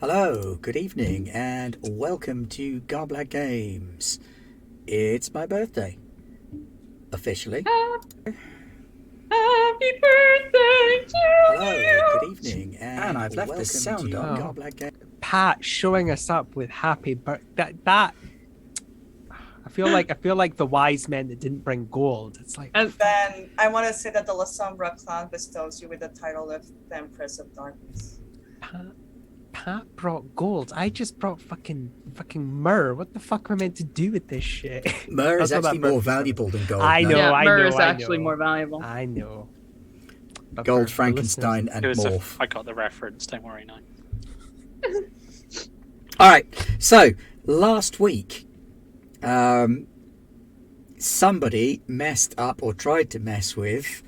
Hello, good evening, and welcome to Goblet Games. It's my birthday. Officially. Happy birthday to Hello, you! good evening, and I've left the welcome sound to on. Goblet Games. Pat showing us up with happy birthday. That I feel like the wise men that didn't bring gold. It's like, And Then I want to say that the La Sombra clan bestows you with the title of the Empress of Darkness. Pat brought gold. I just brought fucking myrrh. What the fuck am I meant to do with this shit? Myrrh is That's what actually that more myrrh- valuable than gold. I know. yeah, myrrh is I actually know. more valuable. I know. But Gold, for the Frankenstein, listeners- and It was morph. I got the reference, don't worry now. Alright, so last week, somebody messed up or tried to mess with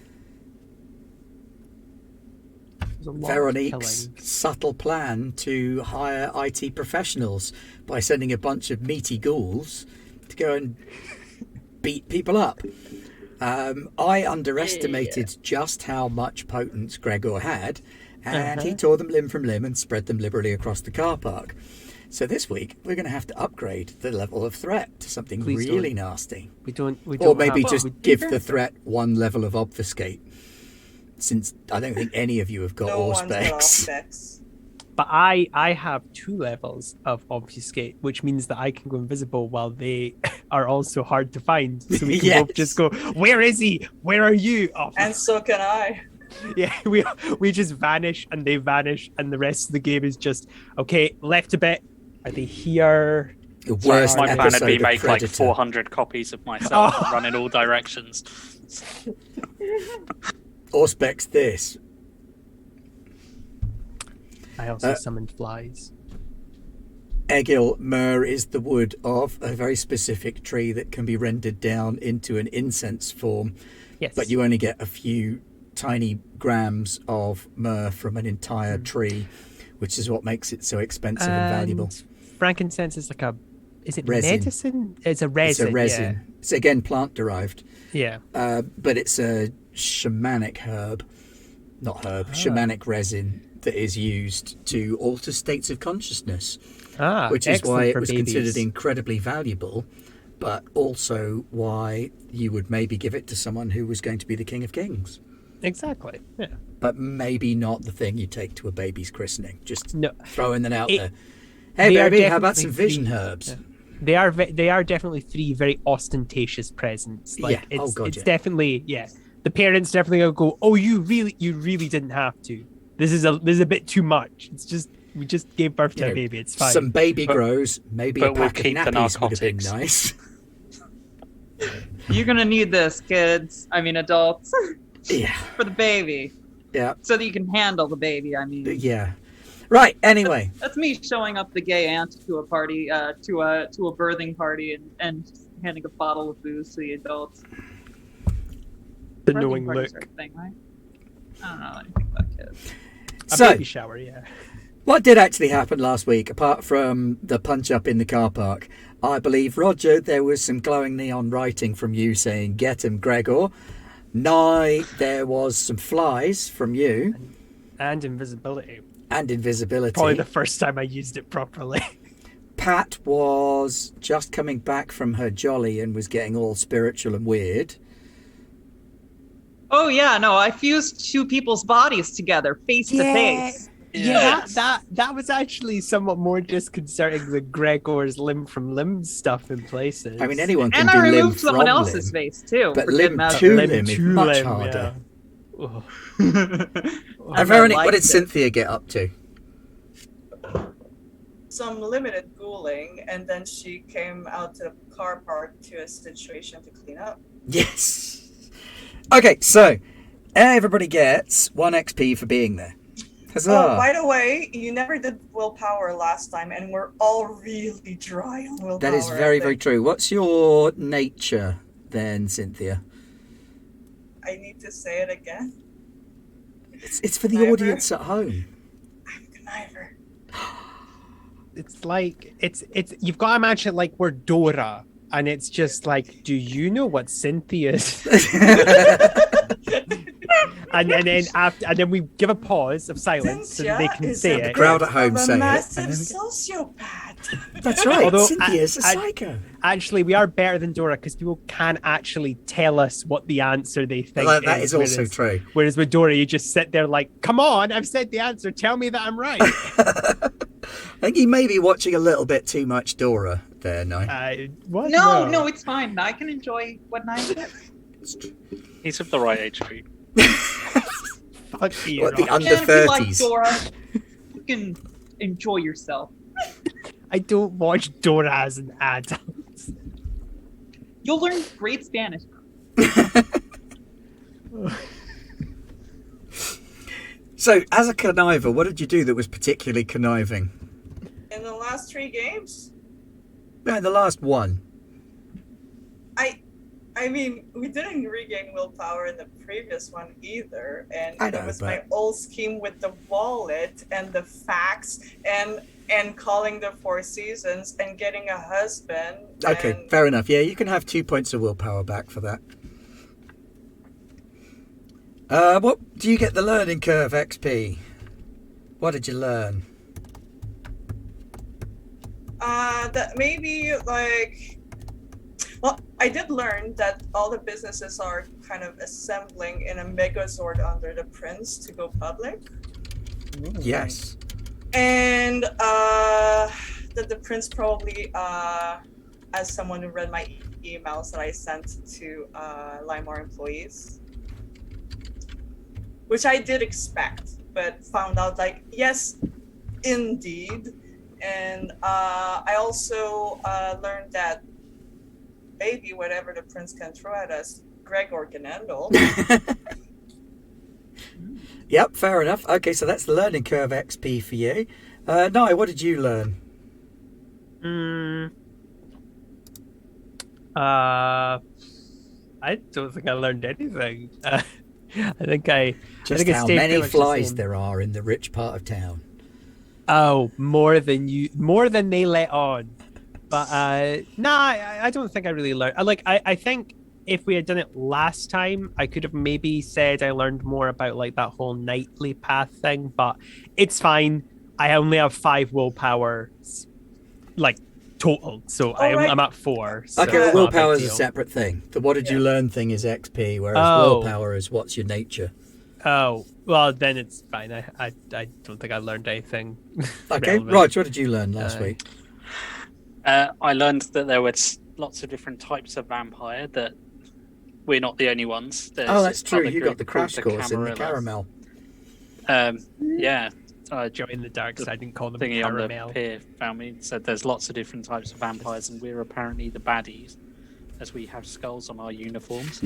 there's a lot of Veronique's killing. subtle plan to hire IT professionals by sending a bunch of meaty ghouls to go and beat people up. I underestimated just how much potence Gregor had, and he tore them limb from limb and spread them liberally across the car park. So this week we're going to have to upgrade the level of threat to something Please really don't. nasty, We don't. or maybe have, just we- give the threat one level of obfuscate. Since I don't think any of you have got No all one's got all specs. specs. But I have 2 levels of obfuscate, which means that I can go invisible while they are also hard to find. So we can Yes. both just go, where is he? Where are you? Oh, And so can I. yeah, we just vanish and they vanish, and the rest of the game is just okay. Left a bit. Are they here? The Sorry, worst my plan had episode been of make like Predator. 400 copies of myself Oh. and run in all directions. Or specs this. I also summoned flies. Egil, myrrh is the wood of a very specific tree that can be rendered down into an incense form, Yes, but you only get a few tiny grams of myrrh from an entire tree, which is what makes it so expensive and valuable. Frankincense is like is it Resin. medicine? It's a resin. It's a resin. It's again plant derived, Yeah. but it's a shamanic herb, not herb, shamanic resin that is used to alter states of consciousness. Which is why it was considered incredibly valuable, but also why you would maybe give it to someone who was going to be the King of Kings. Exactly. Yeah. But maybe not the thing you take to a baby's christening. Just No. throwing that out It- there. Hey, they are baby, how about some definitely vision free. herbs? Yeah. They are definitely 3 very ostentatious presents. Like Yeah. Oh, God, it's yeah. definitely The parents definitely gonna go, oh, you really didn't have to. This is a bit too much. It's just we just gave birth to You a know, baby. It's fine. Some baby But- grows, maybe a but we'll pack of keep the nappies would have been narcotics. nice. You're gonna need this, kids. I mean, adults. Yeah, For the baby. yeah, So that you can handle the baby, I mean. yeah. Right, anyway. That's me showing up the gay aunt to a party, to a birthing party, and handing a bottle of booze to the adults. the Birthing knowing parties look. are a thing, right? I don't know anything about kids. A So, baby shower, yeah. what did actually happen last week, apart from the punch-up in the car park? I believe, Roger, there was some glowing neon writing from you saying, get him, Gregor. Nye, there was some flies from you, And invisibility. and invisibility. Probably the first time I used it properly. Pat was just coming back from her jolly and was getting all spiritual and weird. Oh yeah, no, I fused 2 people's bodies together, face to face. Yeah, that was actually somewhat more disconcerting than Gregor's limb from limb stuff in places. I mean, anyone can And I do limb removed someone from else's limb, face too. but for limb good measure. to Limb limb is to much limb, harder. yeah. Ugh. And I Veronique, what liked did it. Sinthia get up to? Some limited ghouling, and then she came out to the car park to a situation to clean up. Yes. Okay, so everybody gets 1 XP for being there. Huzzah! Oh, by the way, you never did willpower last time, and we're all really dry on willpower. That is I very, think. very true. What's your nature then, Sinthia? I need to say it again. It's for the Conniver. audience at home. I'm Conniver. It's like it's you've got to imagine it like we're Dora, and it's just like, do you know what Cynthia is? and then we give a pause of silence so that they Cynthia can is say a it. Crowd at home of a say it, massive and then sociopath. That's right. Although Cynthia's a I- psycho. Actually, we are better than Dora because people can actually tell us what the answer they think That is also whereas, true. Whereas with Dora, you just sit there like, "Come on, I've said the answer. Tell me that I'm right." I think you may be watching a little bit too much Dora there, no? What? No, it's fine. I can enjoy what I get. He's of the right age group. Fuck you, What, the Rob. under And if you like 30s? Dora, you can enjoy yourself. I don't watch Dora as an adult. You'll learn great Spanish. So, as a conniver, what did you do that was particularly conniving? In the last 3 games, No, the last one. I mean, we didn't regain willpower in the previous one either, and I it know, was but- my old scheme with the wallet and the fax and calling the 4 seasons and getting a husband. Okay, and fair enough. Yeah, you can have 2 points of willpower back for that. What do you get the learning curve XP? What did you learn? that maybe like. Well, I did learn that all the businesses are kind of assembling in a megazord under the prince to go public. Yes. And that the prince probably, as someone who read my emails that I sent to Limor employees, which I did expect, but found out like, yes, indeed. And I also learned that maybe whatever the prince can throw at us, Gregor can handle. Yep, fair enough. Okay, so that's the learning curve XP for you. Nai, what did you learn? I don't think I learned anything. I think I Just I how stayed pretty many much the flies same. there are in the rich part of town. Oh, more than they let on. But I don't think I really learned. I think if we had done it last time, I could have maybe said I learned more about like that whole nightly path thing. But it's fine. I only have 5 willpower, like total. So right. I'm at 4. So Okay, well, it's not a big willpower is a deal. separate thing. The what did you learn thing is XP, whereas Oh. willpower is what's your nature. Oh, well, then it's fine. I don't think I learned anything. Okay, relevant. Rog, what did you learn last week? I learned that there were lots of different types of vampire, that we're not the only ones. There's Oh, that's this true. other You got the group crash called course in the Camarilla. caramel. Yeah. Join the dark side and call them Thingy on the caramel. peer family said there's lots of different types of vampires, and we're apparently the baddies, as we have skulls on our uniforms.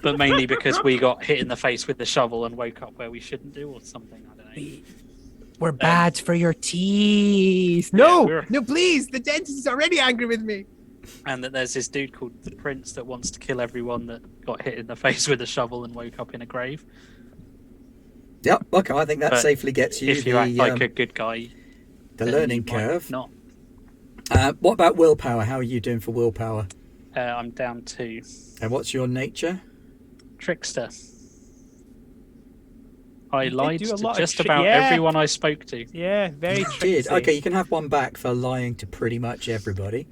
But mainly because we got hit in the face with the shovel and woke up where we shouldn't do, or something. I don't know. We're bad for your teeth. No, we're- no, please. The dentist is already angry with me. And that there's this dude called the Prince that wants to kill everyone that got hit in the face with a shovel and woke up in a grave. Yep, okay, I think that But safely gets you If you the, act like a good guy, the then learning you might curve. Not. What about willpower? How are you doing for willpower? I'm down to And what's your nature? trickster. I did lied do a to lot of just tri- about yeah. everyone I spoke to, Yeah, very You tricky. did. Okay, you can have one back for lying to pretty much everybody.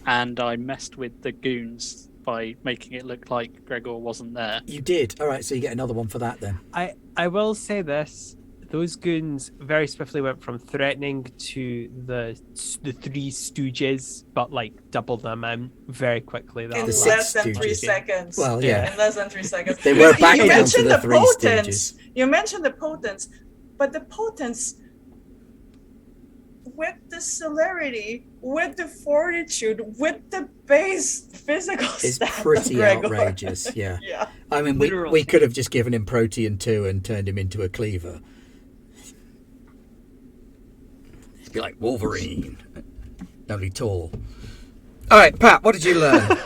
and I messed with the goons by making it look like Gregor wasn't there. You did. All right, so you get another one for that then. I will say this. Those goons very swiftly went from threatening to the 3 stooges, but like double the amount very quickly. That In The was less Six than 3 Stooges. seconds. Well, yeah. In less than 3 seconds. They were You- back you down to mentioned the 3 potents. stooges. You mentioned the potents, but the potents with the celerity, with the fortitude, with the base physical It's stats of pretty Gregor. outrageous, yeah. Yeah. I mean, Literal. we could have just given him Protean 2 and turned him into a cleaver. He'd be like Wolverine, only tall. All right, Pat, what did you learn?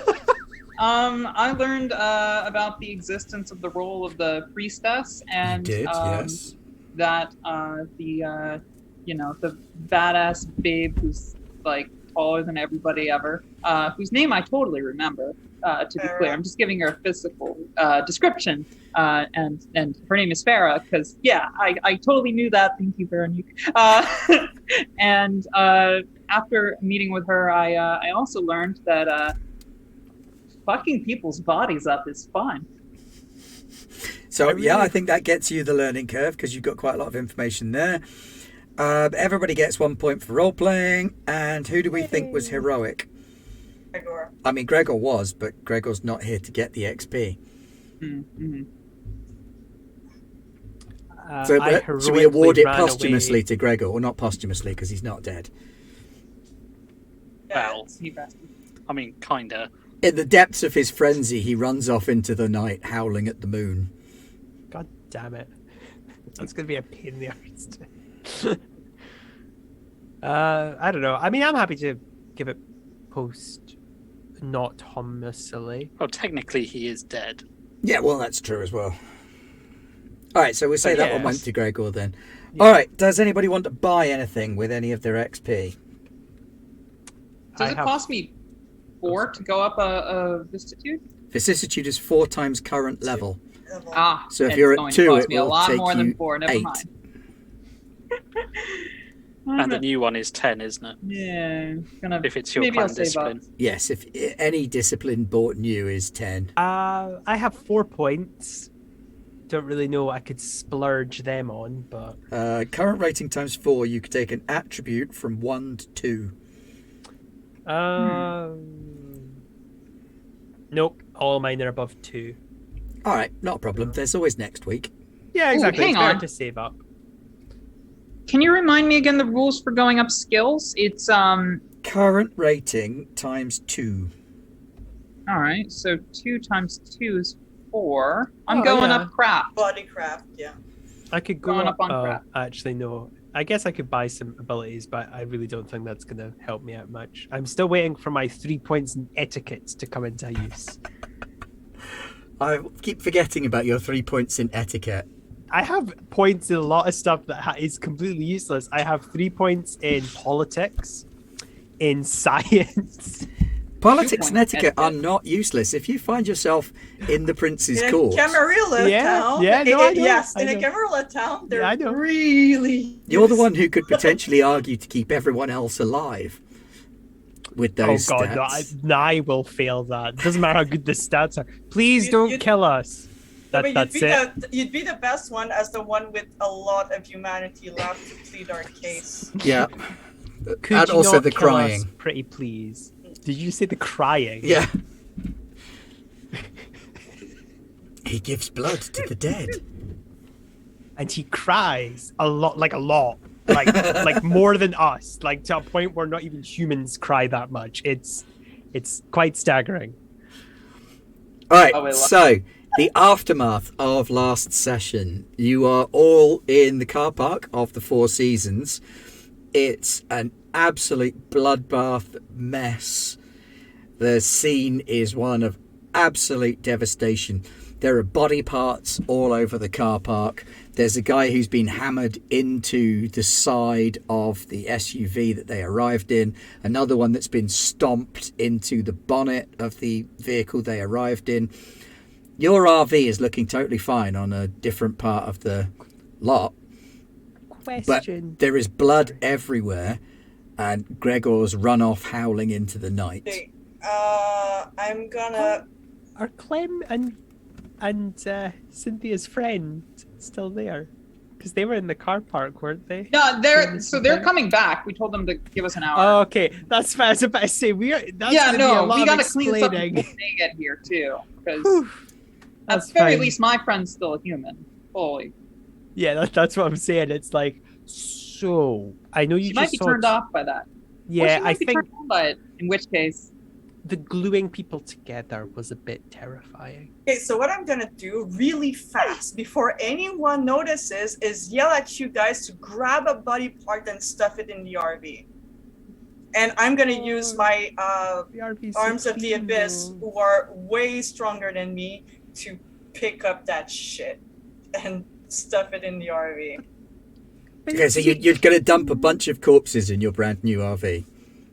I learned about the existence of the role of the priestess, and you did, yes. that the badass babe who's like taller than everybody ever, whose name I totally remember, to be clear. I'm just giving her a physical description, and her name is Farah, because, yeah, I totally knew that. Thank you, Veronique. And after meeting with her, I also learned that fucking people's bodies up is fun. So, I think that gets you the learning curve because you've got quite a lot of information there. Everybody gets 1 point for role-playing. And who do we think was heroic? Gregor. I mean, Gregor was, but Gregor's not here to get the XP. Mm-hmm. So should we award it posthumously to Gregor? Or not posthumously because he's not dead? Well, He rested. I mean, kinda. In the depths of his frenzy, he runs off into the night, howling at the moon. God damn it. That's going to be a pain in the arse. I don't know. I mean, I'm happy to give it post, not homicily. Well, technically, he is dead. Yeah, well, that's true as well. All right, so we'll say that one yes. went to Gregor then. Yeah. All right, does anybody want to buy anything with any of their XP? Does it cost me 4 to go up a vicissitude? Vicissitude is 4 times current level. Ah, So if it's you're going at to 2, cost it me a will lot take more than you 4. Never 8. mind. And the new one is 10, isn't it? Yeah, gonna. If it's your maybe I'll clan save up. discipline. Yes, if any discipline bought new is 10. I have 4 points. Don't really know what I could splurge them on, but Current rating times 4, you could take an attribute from 1 to 2. Nope, all mine are above 2. All right, not a problem. There's always next week. Yeah, exactly. hang It's better on. to save up. Can you remind me again the rules for going up skills? It's Current rating times 2. all right. So 2 times 2 is 4. I'm Oh, going yeah. up craft. Bodycraft, yeah. I could go Going up on craft. actually, no. I guess I could buy some abilities, but I really don't think that's going to help me out much. I'm still waiting for my 3 points in etiquette to come into use. I keep forgetting about your 3 points in etiquette. I have points in a lot of stuff that is completely useless. I have 3 points in politics, in science. Politics and points etiquette are etiquette. not useless. If you find yourself in the prince's In a court, Camarilla Yeah, town. yeah, no, I know, Yes, I in a know. Camarilla town, they're Yeah, I know. really. you're the one who could potentially argue to keep everyone else alive with Oh those god, stats. no, I will fail that. Doesn't matter how good the stats are. Please You- don't you- kill us. That's it. You'd be the best one as the one with a lot of humanity left to plead our case. Yeah. Could And you also not the kill us, crying. pretty please. Did you say the crying? Yeah. He gives blood to the dead. And he cries a lot, like like more than us, like to a point where not even humans cry that much. It's quite staggering. All right, Oh, wait, what? so the aftermath of last session. You are all in the car park of the Four Seasons. It's an absolute bloodbath mess. The scene is one of absolute devastation. There are body parts all over the car park. There's a guy who's been hammered into the side of the SUV that they arrived in. Another one that's been stomped into the bonnet of the vehicle they arrived in. Your RV is looking totally fine on a different part of the lot. But Question. there is blood everywhere, and Gregor's run off howling into the night. Okay, I'm gonna. Are Clem and Cynthia's friend still there? Because they were in the car park, weren't they? No, they're coming back. We told them to give us an hour. Oh, okay, that's fine. I was about to say that's yeah, gonna be a no, lot we of gotta clean this up explaining. before they get here too. Because Whew. at That's the very fine. least, my friend's still a human. Holy, Yeah, that's what I'm saying. It's like, so I know you she just might be saw. turned off by that. Or Yeah, she might I be think turned on by it. In which case, the gluing people together was a bit terrifying. Okay, so what I'm gonna do really fast before anyone notices is yell at you guys to grab a body part and stuff it in the RV. And I'm gonna use my The RV's so Arms of the clean, Abyss, though. who are way stronger than me, to pick up that shit and stuff it in the RV. Okay, so you're going to dump a bunch of corpses in your brand new RV.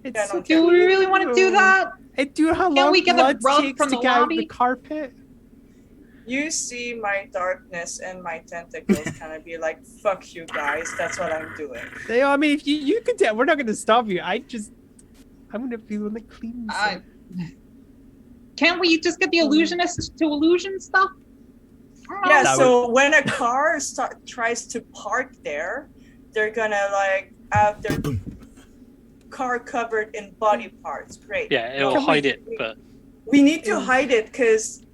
It's Yeah, so no, Do we really want to do that? And do you know how long we get a blood rug takes from to the get out lobby? the carpet? You see my darkness and my tentacles kind of be like, fuck you guys, that's what I'm doing. You know, I mean, if you could tell, we're not going to stop you. I'm going to be the one that cleans it. Can't we just get the illusionist to illusion stuff? I don't know. Yeah, That so when a car tries to park there, they're gonna like have their car covered in body parts. Great. Yeah, it'll No, hide it, but we need to hide it because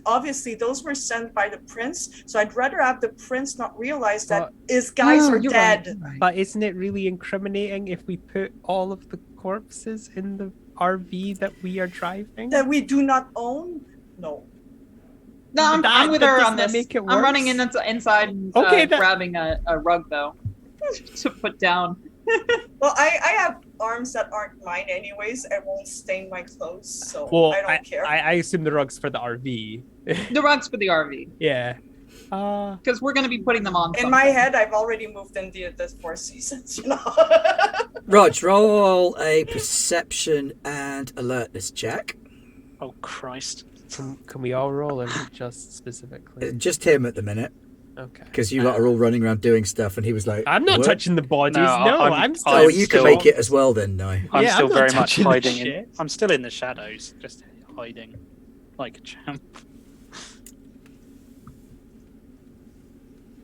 obviously those were sent by the prince. So I'd rather have the prince not realize that his guys are you're dead. right. But isn't it really incriminating if we put all of the corpses in the RV that we are driving? That we do not own? No. No, I'm with her on doesn't that this. make it I'm running worse? inside and Okay, grabbing a rug, though, to put down. Well, I have arms that aren't mine anyways. I won't stain my clothes, so Well, I don't care. I assume the rug's for the RV. The rug's for the RV, Yeah. because we're going to be putting them on In my head, I've already moved in the 4 seasons, you know. Rog, roll a perception and alertness check. oh Christ. Can we all roll or just specifically? Just him at the minute, Okay. because you lot are all running around doing stuff, and he was like, I'm not "What?" touching the bodies. No, No, I'm- I'm still. Oh, I'm you still- can make it as well then, no. I'm Yeah, still I'm not very much touching the hiding in. shit. I'm still in the shadows, just hiding like a champ.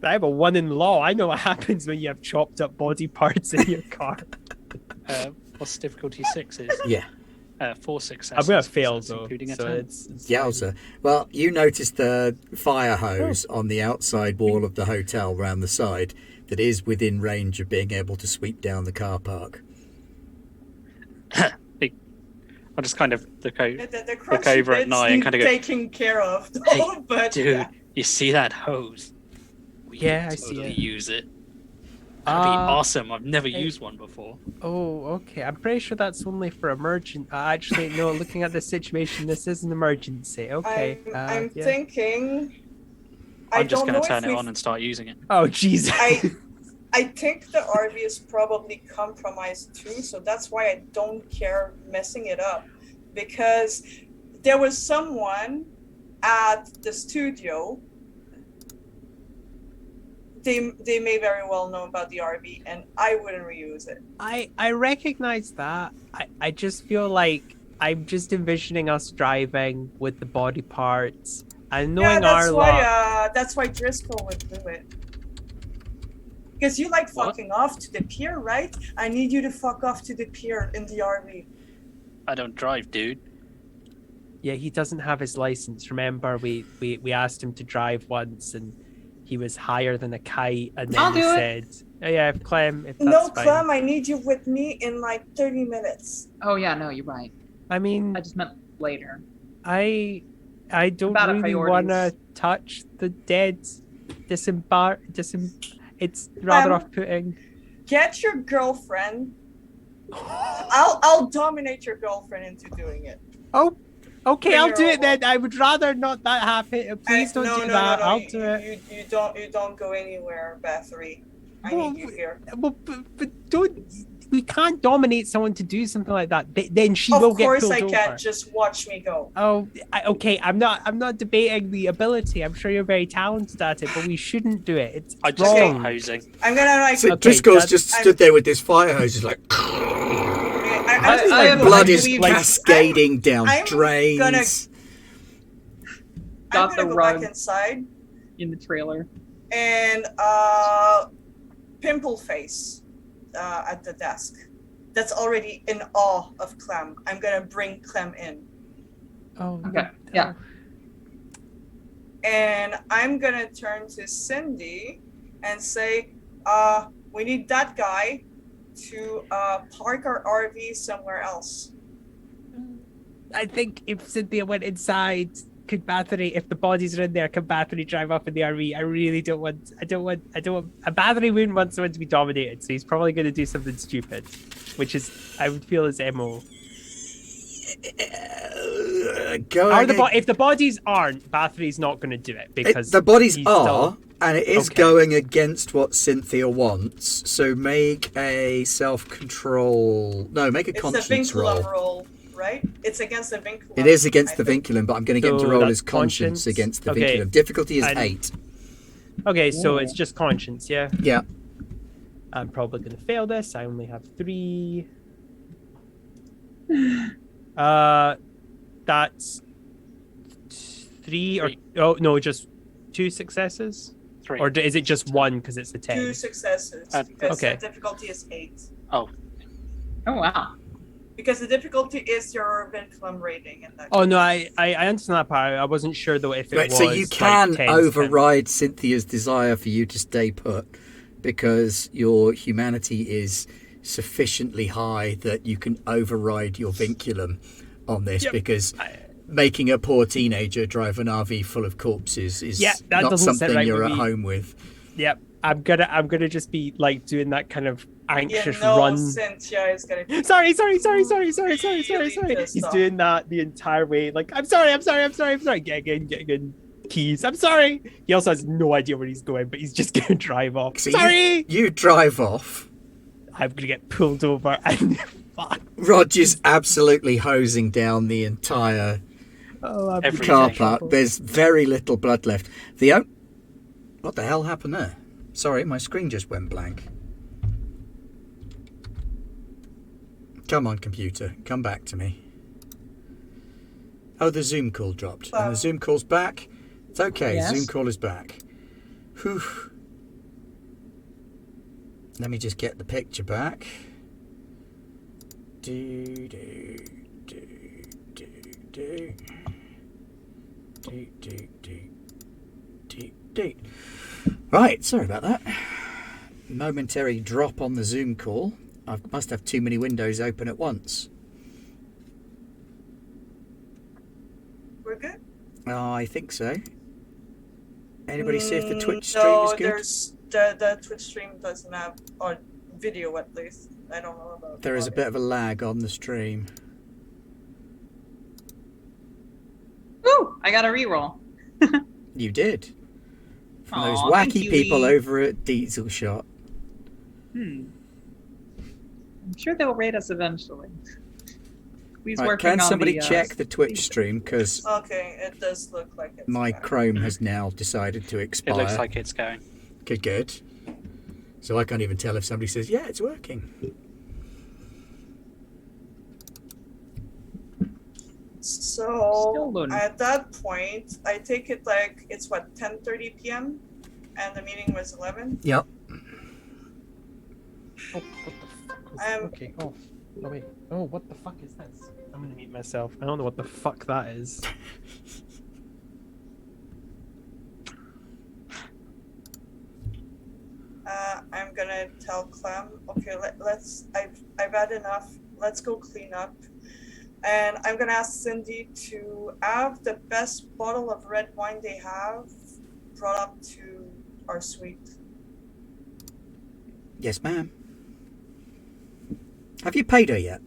I have a one in law. I know what happens when you have chopped up body parts in your car. What's difficulty 6 is? Yeah. 4 successes. I'm gonna fail that's though. including a So 10. it's Yowza. Well, you noticed the fire hose on the outside wall of the hotel round the side that is within range of being able to sweep down the car park. I'll just kind of look out. The Look over at crunchy Nye and bits kind of go, taken care of, though, "Hey, but dude, yeah. you see that hose? We Yeah, can I see totally it. use it. That'd be Ah. awesome. I've never Hey. used one before. Oh, okay. I'm pretty sure that's only for emergent. Actually, no. Looking at the situation, this is an emergency. Okay. I'm yeah. thinking. I'm just don't going know to turn if it we've- on and start using it. Oh, jeez. I think the RV is probably compromised too, so that's why I don't care messing it up. Because there was someone at the studio. They may very well know about the RV, and I wouldn't reuse it. I recognize that. I just feel like I'm just envisioning us driving with the body parts and knowing Yeah, our luck. that's why Driscol would do it. Because you like What? fucking off to the pier, right? I need you to fuck off to the pier in the RV. I don't drive, dude. Yeah, he doesn't have his license. Remember, we asked him to drive once, and he was higher than a kite, and then I'll he do it. said, "Oh yeah, if Clem, if that's No, fine." Clem, I need you with me in like 30 minutes. Oh yeah, no, you're right. I mean, I just meant later. I don't Bad at really want to priorities. touch the dead. It's rather Um, off-putting. Get your girlfriend. I'll dominate your girlfriend into doing it. Oh, okay, Bring I'll her do it over. then. I would rather not that happen. Please don't no, do no, that. No, no. I'll do it. You don't go anywhere, Bathory. I Well, need you here. Well, but don't. We can't dominate someone to do something like that. Then she Of will get course pulled I over. can't. Just watch me go. Oh, okay. I'm not debating the ability. I'm sure you're very talented at it, but we shouldn't do it. It's I just wrong. hate hosing. I'm gonna like. So Okay, Driscoll's that- just stood there with this fire hose, just like I have- blood is believe- cascading down I'm drains. I'm Got gonna the go rug back inside in the trailer. and pimple face at the desk. That's already in awe of Clem. I'm gonna bring Clem in. Oh, Okay, yeah. And I'm gonna turn to Cindy and say, we need that guy to park our RV somewhere else. I think if Sinthia went inside, could Bathory, if the bodies are in there, can Bathory drive up in the RV? I really don't want. A Bathory wouldn't want someone to be dominated, so he's probably going to do something stupid, which is, I would feel, his MO. If the bodies aren't, Bathory's not going to do it because The bodies he's are, still- And it is Okay. going against what Sinthia wants. So make a self-control. No, make a It's the conscience vinculum roll. roll, right? It's against the vinculum. It is against I the think. vinculum, but I'm going to get him to So roll that's his conscience conscience? against the Okay. vinculum. Difficulty is And- 8. Okay, so Ooh. it's just conscience, yeah? Yeah. I'm probably going to fail this. I only have 3. That's 3 or... Three. Oh, no, just 2 successes? 3. Or is it just 1 because it's a 10? 2 successes because okay. the difficulty is 8. Oh wow. Because the difficulty is your vinculum rating in that. Oh, no, I understand that part. I wasn't sure, though, if it Right, was... so you like, can 10, override Cynthia's desire for you to stay put because your humanity is sufficiently high that you can override your vinculum on this Yep. because making a poor teenager drive an RV full of corpses is Yeah, that not doesn't sit something right you're with at me. home with. Yep. I'm gonna just be, like, doing that kind of anxious no, run. Sinthia is gonna be Sorry. really pissed He's off. doing that the entire way. Like, I'm sorry. Get in. Keys. I'm sorry. He also has no idea where he's going, but he's just gonna drive off. So Sorry. you drive off. I'm gonna get pulled over and fuck. Roger's absolutely hosing down the entire Oh, I'm Every car day. park. There's very little blood left. What the hell happened there? Sorry, my screen just went blank. Come on, computer. Come back to me. Oh, the Zoom call dropped. And the Zoom call's back. It's okay. Yes. Zoom call is back. Whew. Let me just get the picture back. Do. Right, sorry about that. Momentary drop on the Zoom call. I must have too many windows open at once. We're good. Oh, I think so. Anybody see if the Twitch stream no, is good? there's the Twitch stream doesn't have, or video at least. I don't know about. There is a audio. bit of a lag on the stream. Ooh, I got a reroll. You did. From those Aw, thank wacky you, people Lee. over at Diesel Shot. I'm sure they'll rate us eventually. He's Right, working can on somebody the, check the Twitch stream? Because Okay, it does look like it's my back. Chrome has now decided to It expire. looks like it's going. Good. So I can't even tell if somebody says, yeah, it's working. So Still loading. at that point, I take it like it's what 10:30 p.m. and the meeting was 11. Yep. Oh, what the fuck was I'm- okay. Oh wait. Oh, what the fuck is this? I'm gonna mute myself. I don't know what the fuck that is. I'm gonna tell Clem, okay, let's. I've had enough. Let's go clean up. And I'm gonna ask Cindy to have the best bottle of red wine they have brought up to our suite. Yes, ma'am. Have you paid her yet?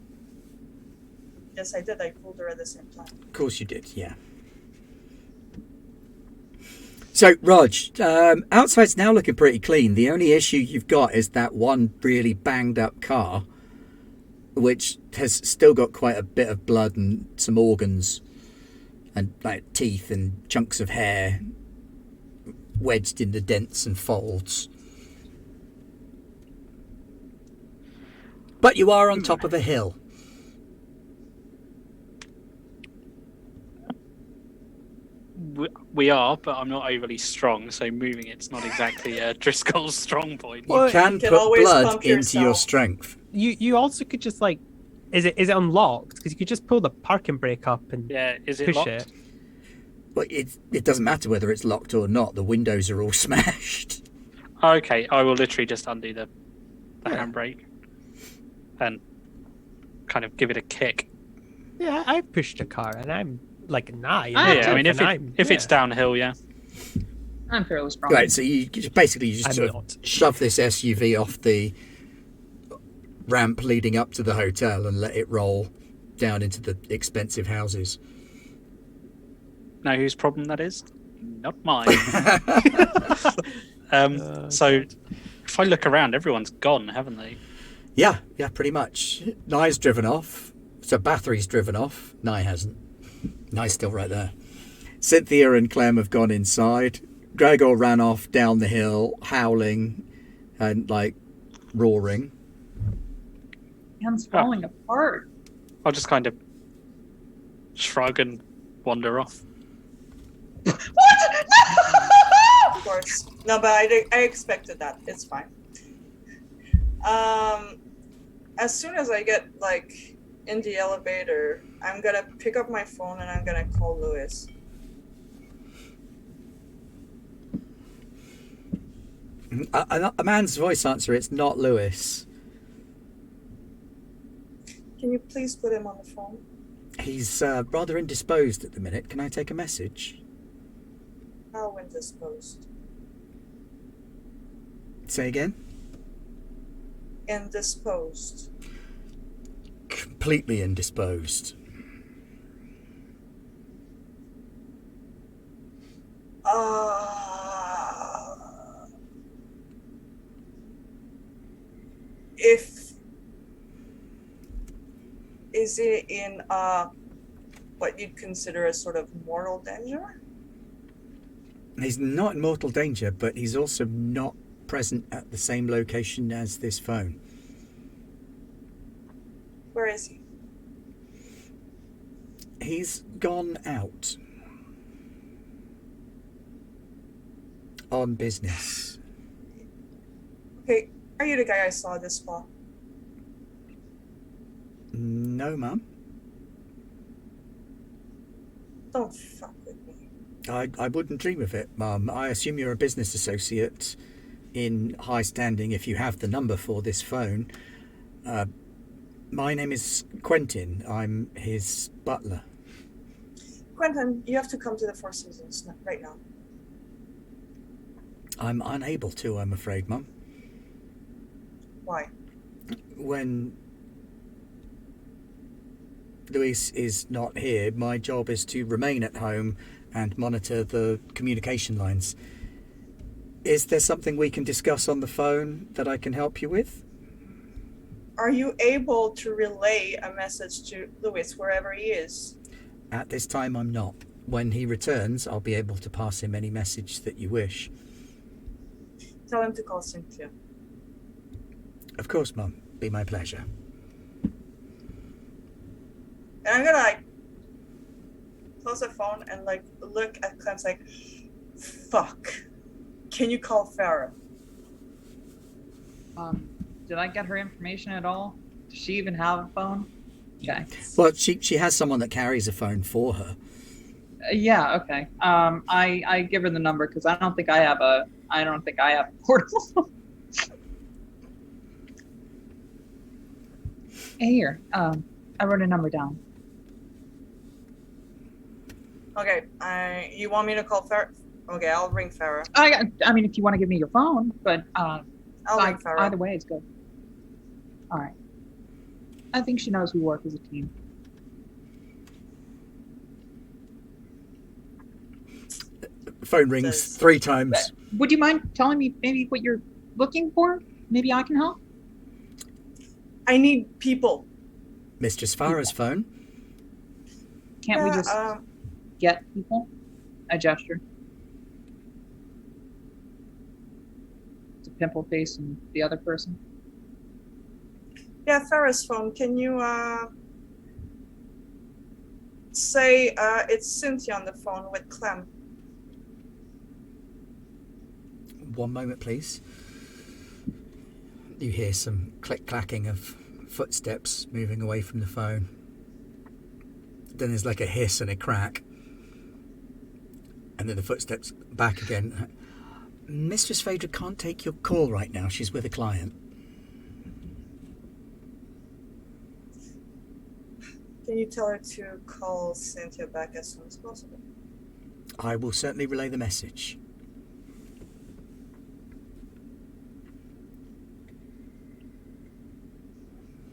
Yes, I did. I pulled her at the same time. Of course you did, yeah. So, Rog, outside's now looking pretty clean. The only issue you've got is that one really banged up car, which has still got quite a bit of blood and some organs and like teeth and chunks of hair wedged in the dents and folds. But you are on top of a hill. We are, but I'm not overly strong, so moving it's not exactly Driscoll's strong point. You Well, can you can put always blood pump into your yourself. strength. You also could just like, is it unlocked? Because you could just pull the parking brake up and Yeah, is it push locked? it. Well, it doesn't matter whether it's locked or not. The windows are all smashed. Okay, I will literally just undo the handbrake and kind of give it a kick. Yeah, I've pushed a car and I'm like Ah, Yeah, I mean, if it's down. downhill, yeah. I'm fairly strong. Right, so you basically just I'm sort of not. shove this SUV off the ramp leading up to the hotel and let it roll down into the expensive houses. Know whose problem that is? Not mine. So if I look around, everyone's gone, haven't they? Yeah, pretty much. Nye's driven off. So Bathory's driven off. Nye hasn't. Nye's still right there. Sinthia and Clem have gone inside. Gregor ran off down the hill, howling and roaring. Hands falling apart. I'll just kind of shrug and wander off. What? Of course. No, but I expected that. It's fine. As soon as I get in the elevator, I'm gonna pick up my phone and I'm gonna call Lewis. A man's voice answer. It's not Lewis. Can you please put him on the phone? He's rather indisposed at the minute. Can I take a message? How indisposed? Say again? Indisposed. Completely indisposed. Is it in what you'd consider a sort of mortal danger? He's not in mortal danger, but he's also not present at the same location as this phone. Where is he? He's gone out. On business. Okay, are you the guy I saw at this spa? No, Mum. Don't fuck with me. I wouldn't dream of it, Mum. I assume you're a business associate in high standing if you have the number for this phone. My name is Quentin. I'm his butler. Quentin, you have to come to the Four Seasons right now. I'm unable to, I'm afraid, Mum. Why? When Luis is not here, my job is to remain at home and monitor the communication lines. Is there something we can discuss on the phone that I can help you with? Are you able to relay a message to Luis wherever he is? At this time, I'm not. When he returns, I'll be able to pass him any message that you wish. Tell him to call Sinthia. Of course, Mum. Be my pleasure. And I'm gonna close the phone and look at Clem's fuck. Can you call Farah? Did I get her information at all? Does she even have a phone? Okay. Well, she has someone that carries a phone for her. Yeah. Okay. I give her the number because I don't think I have a portable. Here. I wrote a number down. Okay. You want me to call Farah? Okay, I'll ring Farah. I mean, if you want to give me your phone, but I'll ring Farah. either way, it's good. All right. I think she knows we work as a team. Phone rings 3 times. Would you mind telling me maybe what you're looking for? Maybe I can help. I need people. Mistress Farah's phone. Can't we just get people? I gesture. It's a pimple face and the other person. Yeah, Farah's phone. Can you say it's Sinthia on the phone with Clem? One moment, please. You hear some click-clacking of footsteps moving away from the phone. Then there's like a hiss and a crack. And then the footsteps back again. Mistress Phaedra can't take your call right now. She's with a client. Can you tell her to call Sinthia back as soon as possible? I will certainly relay the message.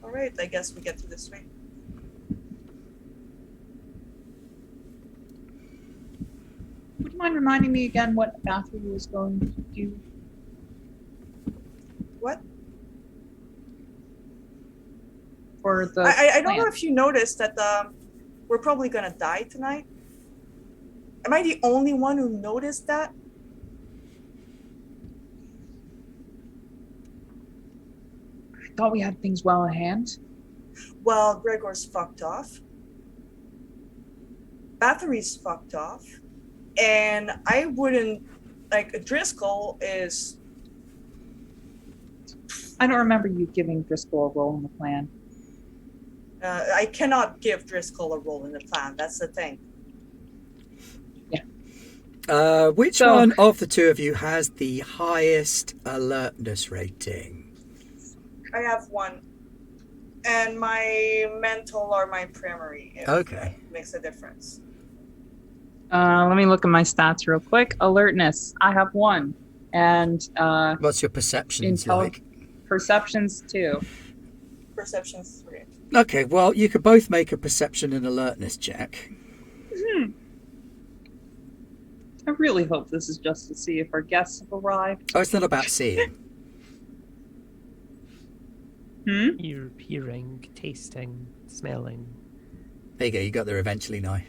Alright, I guess we get to this way. Would you mind reminding me again what Bathory was going to do? What? For the I don't know plan? if you noticed that we're probably gonna die tonight. Am I the only one who noticed that? I thought we had things well in hand. Well, Gregor's fucked off. Bathory's fucked off. And I wouldn't, like, Driscol is... I don't remember you giving Driscoll a role in the plan. I cannot give Driscol a role in the plan, that's the thing. Which So- one of the two of you has the highest alertness rating? I have one. And my mental or my primary if Okay. it makes a difference. Let me look at my stats real quick. Alertness, I have 1. And What's your perceptions like? perceptions 2. Perception's 3. Okay, well, you could both make a perception and alertness check. I really hope this is just to see if our guests have arrived. Oh, it's not about seeing. You're hearing, tasting, smelling. There you go, you got there eventually now.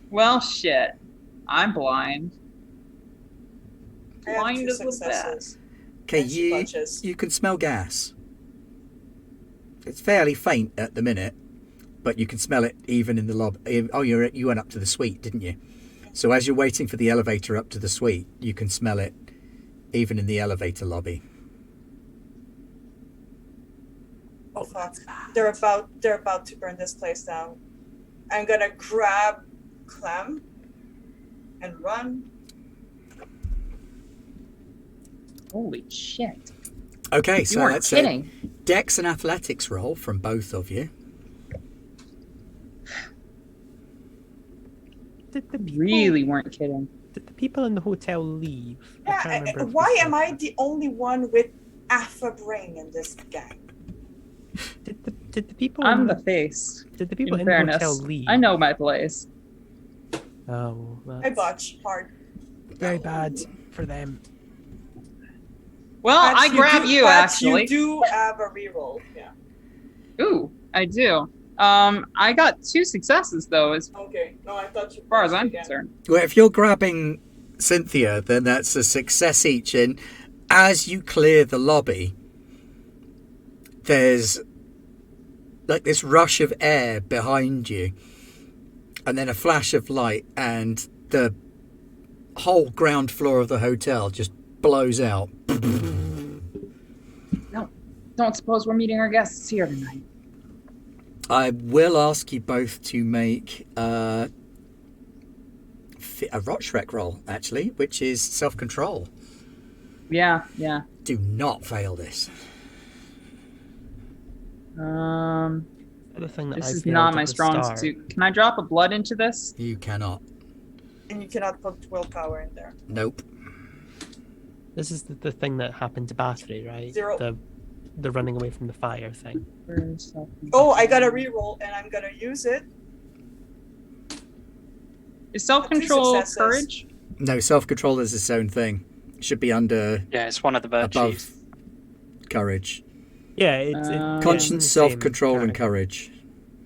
Well, shit. I'm blind. I have Blind 2 as a bat. successes. Okay, And sponges. you can smell gas. It's fairly faint at the minute, but you can smell it even in the lobby. Oh, you went up to the suite, didn't you? So as you're waiting for the elevator up to the suite, you can smell it even in the elevator lobby. Oh fuck. They're about to burn this place down. I'm gonna grab Clem and run. Holy shit. Okay, You so weren't that's kidding. a Dex and Athletics roll from both of you. Did the people, Really weren't kidding. Did the people in the hotel leave? I Yeah, can't remember if why we am said I that. the only one with alpha brain in this gang? Did the people? I'm in the face. Did the people In in the fairness, hotel leave? I know my place. Oh, I that's botch hard. very bad for them. Well, Patch, I grab do- you, Patch, actually. You do have a reroll. Yeah. Ooh, I do. I got 2 successes, though, as Okay. No, I thought you. far as botched I'm again. concerned. Well, if you're grabbing Sinthia, then that's a success each. And as you clear the lobby, there's like this rush of air behind you, and then a flash of light, and the whole ground floor of the hotel just blows out. Don't suppose we're meeting our guests here tonight. I will ask you both to make a Rotschreck roll, actually, which is self-control. Yeah. Do not fail this. The thing that This I is failed not at my the strong start. suit. Can I drop a blood into this? You cannot. And you cannot put willpower in there. Nope. This is the thing that happened to Bathory, right? 0. The running away from the fire thing. Oh, I got a reroll, and I'm gonna use it. Is self-control successes. courage? No, self-control is its own thing. Should be under Yeah, it's one of the virtues. above courage. Yeah, it's Um, Conscience, self-control, and courage.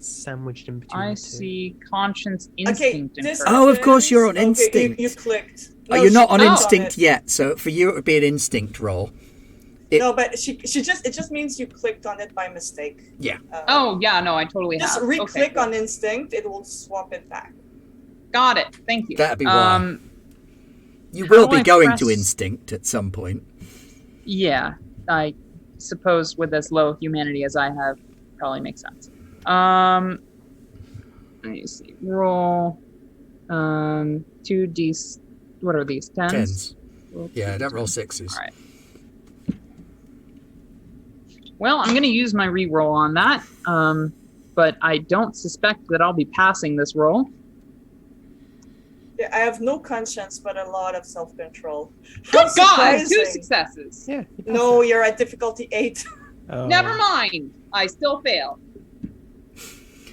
Sandwiched in between. I the two. see conscience, instinct, and this courage. Oh, of course, you're on Okay, instinct. You clicked. Oh, you're not she on clicked instinct it. yet, so for you it would be an instinct roll. It- No, but it just means you clicked on it by mistake. Yeah. Oh, yeah, no, I totally Just have. re-click Okay, on instinct, it will swap it back. got it. Thank you. That'd be why. You will how do be I going to press- instinct at some point. Yeah, I suppose with as low humanity as I have, probably makes sense. Let me see. Roll. 2d. What are these? Tens. Tens. Roll Yeah, 2d10. don't roll sixes. All right. Well, I'm going to use my reroll on that, but I don't suspect that I'll be passing this roll. Yeah, I have no conscience, but a lot of self-control. Oh God, Surprising. 2 successes. Yeah. you passed No, it. you're at difficulty 8. Oh. Never mind. I still fail.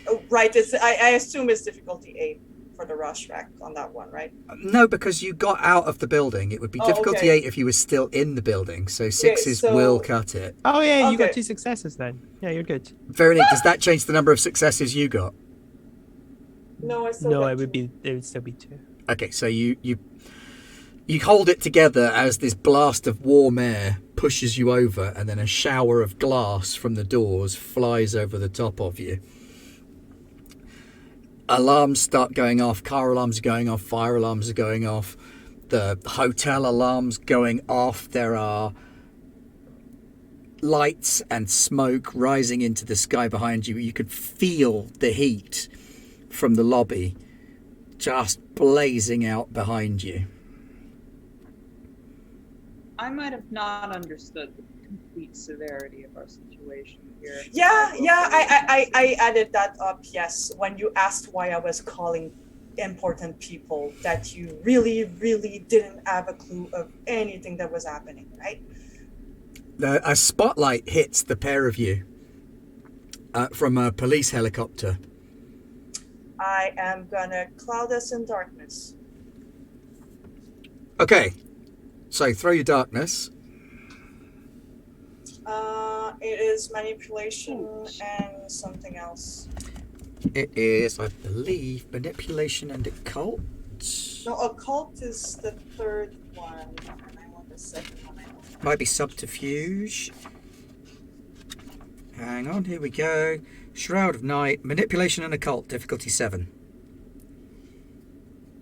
Oh, right, I assume it's difficulty 8 for the rush rack on that one, right? No, because you got out of the building. It would be difficulty okay. 8 if you were still in the building. So 6s so- will cut it. Oh yeah, you got Okay. 2 successes then. Yeah, you're good. Veronique, does that change the number of successes you got? No, I still No, got it would 2. still be 2. Okay, so you hold it together as this blast of warm air pushes you over, and then a shower of glass from the doors flies over the top of you. Alarms start going off, car alarms are going off, fire alarms are going off, the hotel alarms going off. There are lights and smoke rising into the sky behind you. You could feel the heat from the lobby just blazing out behind you. I might have not understood the complete severity of our situation here. Yeah, I added that up, yes, when you asked why I was calling important people, that you really, really didn't have a clue of anything that was happening, right? A spotlight hits the pair of you from a police helicopter. I am gonna cloud us in darkness. Okay, so throw your darkness. It is manipulation and something else. It is, I believe, manipulation and occult. No, occult is the third one, and I want the second one. Might be subterfuge. Hang on, here we go. Shroud of Night, manipulation and occult, difficulty 7.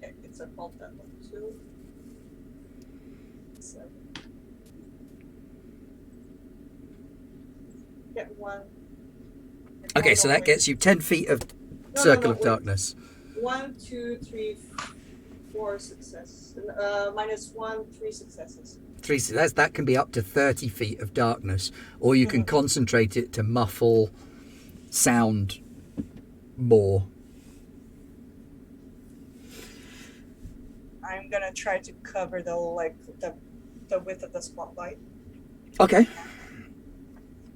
Okay, it's occult that one too. 7. Get 1. Okay, so that gets you 10 feet of circle of darkness. 1, 2, 3, 4 successes. Minus 1, 3 successes. That can be up to 30 feet of darkness, or you can concentrate it to muffle sound more. I'm gonna try to cover the width of the spotlight, Okay.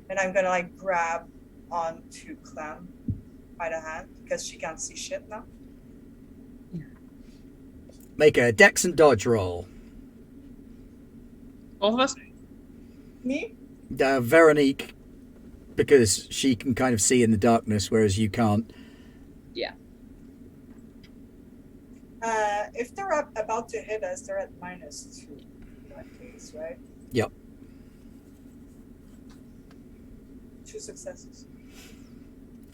and I'm gonna grab onto Clem by the hand because she can't see shit now. Make a dex and dodge roll. Both of us? Me? Veronique, because she can kind of see in the darkness, whereas you can't. Yeah. If they're about to hit us, they're at -2 in that case, right? Yep. 2 successes.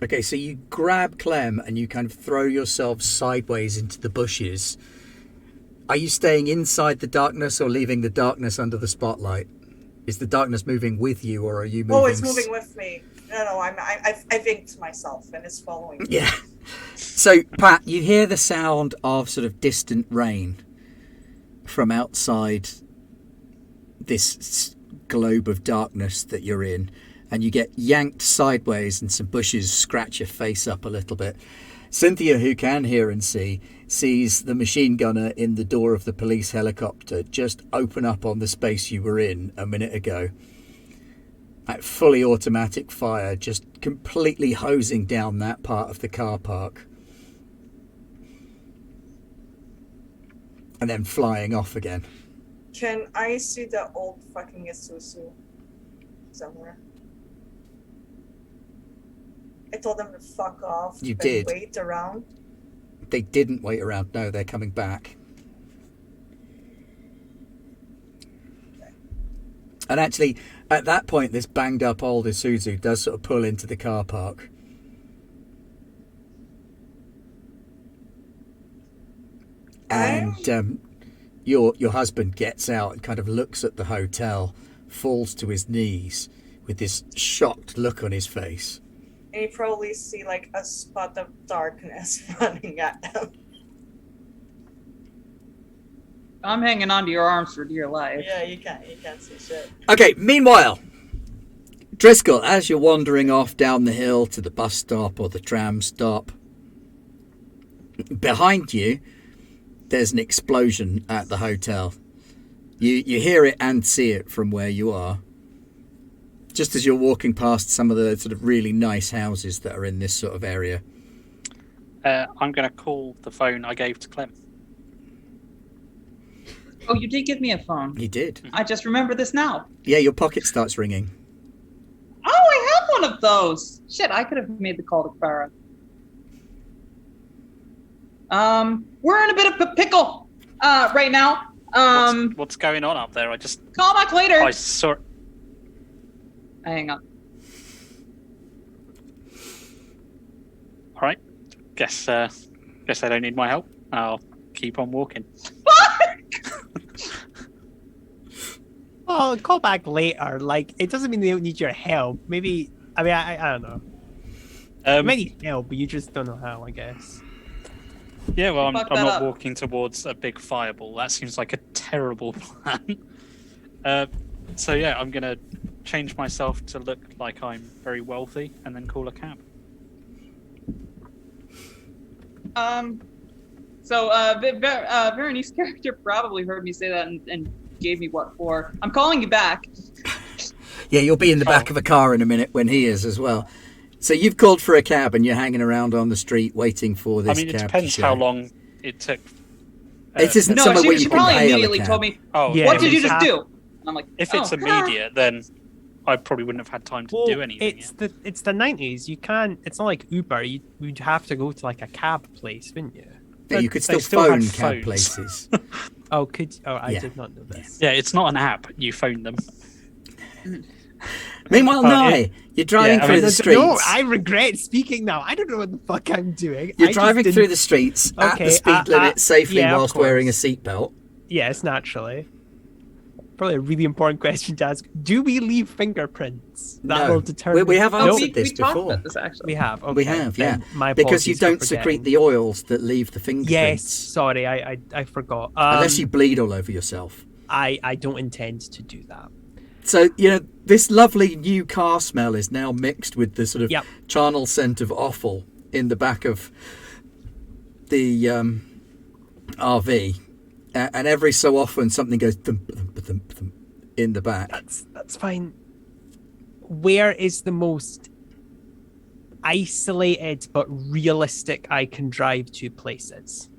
Okay, so you grab Clem and you kind of throw yourself sideways into the bushes. Are you staying inside the darkness or leaving the darkness under the spotlight? Is the darkness moving with you, or are you moving? Oh, it's moving with me. No, I've inked myself and it's following me. Yeah. So, Pat, you hear the sound of sort of distant rain from outside this globe of darkness that you're in, and you get yanked sideways and some bushes scratch your face up a little bit. Sinthia, who can hear and see, sees the machine gunner in the door of the police helicopter just open up on the space you were in a minute ago. At fully automatic fire, just completely hosing down that part of the car park. And then flying off again. Can I see the old fucking Isuzu somewhere? I told them to fuck off. You and did. Wait around. They didn't wait around. No, they're coming back. And actually, at that point, this banged up old Isuzu does sort of pull into the car park. And your husband gets out and kind of looks at the hotel, falls to his knees with this shocked look on his face. And you probably see a spot of darkness running at them. I'm hanging onto your arms for dear life. Yeah, you can't see shit. Okay, meanwhile, Driscol, as you're wandering off down the hill to the bus stop or the tram stop, behind you, there's an explosion at the hotel. You hear it and see it from where you are. Just as you're walking past some of the sort of really nice houses that are in this sort of area. I'm going to call the phone I gave to Clem. Oh, you did give me a phone. You did. I just remember this now. Yeah, your pocket starts ringing. Oh, I have one of those. Shit, I could have made the call to Clara. We're in a bit of a pickle right now. What's going on up there? I just Call back later. I saw. I hang up. All right. Guess I don't need my help. I'll keep on walking. Well, call back later. Like, it doesn't mean they don't need your help. Maybe, I mean, I don't know. You might need help, but you just don't know how, I guess. Yeah, well, I'm Fuck not that up. walking towards a big fireball. That seems like a terrible plan. So yeah, I'm gonna change myself to look like I'm very wealthy, and then call a cab. So Veronique's character probably heard me say that and gave me what for. I'm calling you back. Yeah, you'll be in the back of a car in a minute when he is as well. So you've called for a cab and you're hanging around on the street waiting for this I mean, cab. it depends to how show. long it took. It isn't No, somewhere where she you can probably hail a immediately cab. told me, Oh, Yeah, what if did you it's just do? And I'm like, if it's oh, immediate, then I probably wouldn't have had time to do anything. it's the 90s. You can't. It's not like Uber. You'd have to go to like a cab place, wouldn't you? Yeah, you could They still still had phone cab phones. places. Oh, could I Yeah. did not know this. Yeah, it's not an app. You phone them. Meanwhile, Nye, it- you're driving yeah, I through mean, the No, streets. I regret speaking now. I don't know what the fuck I'm doing. You're I just driving didn't- through the streets at Okay, the speed limit safely yeah, of whilst wearing a course. seatbelt. Yes, naturally. Probably a really important question to ask. Do we leave fingerprints? That No. will determine. We have no, answered this we talked before. about this actually. We have. Okay. We have, yeah. Then my Because you apologies for don't forgetting. secrete the oils that leave the fingerprints. Yes, sorry, I forgot. Unless you bleed all over yourself. I don't intend to do that. So, this lovely new car smell is now mixed with the sort of Yep. charnel scent of offal in the back of the RV. And every so often something goes thump, thump, thump, thump in the back. That's fine. Where is the most isolated but realistic I can drive to places?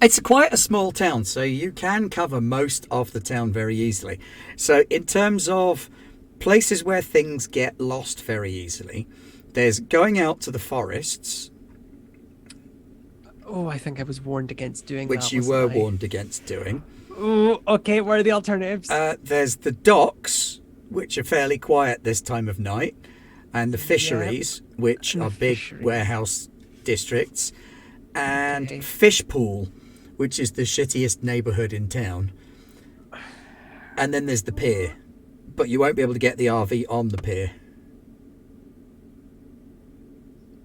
It's quite a small town, so you can cover most of the town very easily. So in terms of places where things get lost very easily, there's going out to the forests, Oh, I think I was warned against doing that. which you were wasn't I? warned against doing. Oh, okay. What are the alternatives? There's the docks, which are fairly quiet this time of night, and the fisheries, which And the are big fisheries. warehouse districts, and Okay. Fishpool, which is the shittiest neighbourhood in town. And then there's the pier, but you won't be able to get the RV on the pier.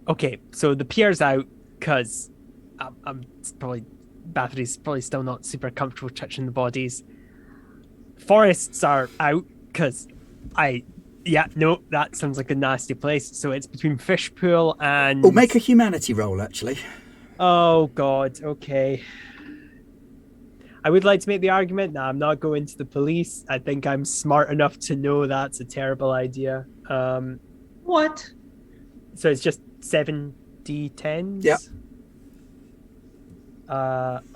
Okay, so the pier's out because Bathory's probably still not super comfortable touching the bodies. Forests are out because that sounds like a nasty place. So it's between Fishpool and. Oh, make a humanity roll, actually. Oh God. Okay. I would like to make the argument. Nah, I'm not going to the police. I think I'm smart enough to know that's a terrible idea. What? So it's just 7d10s? Yep.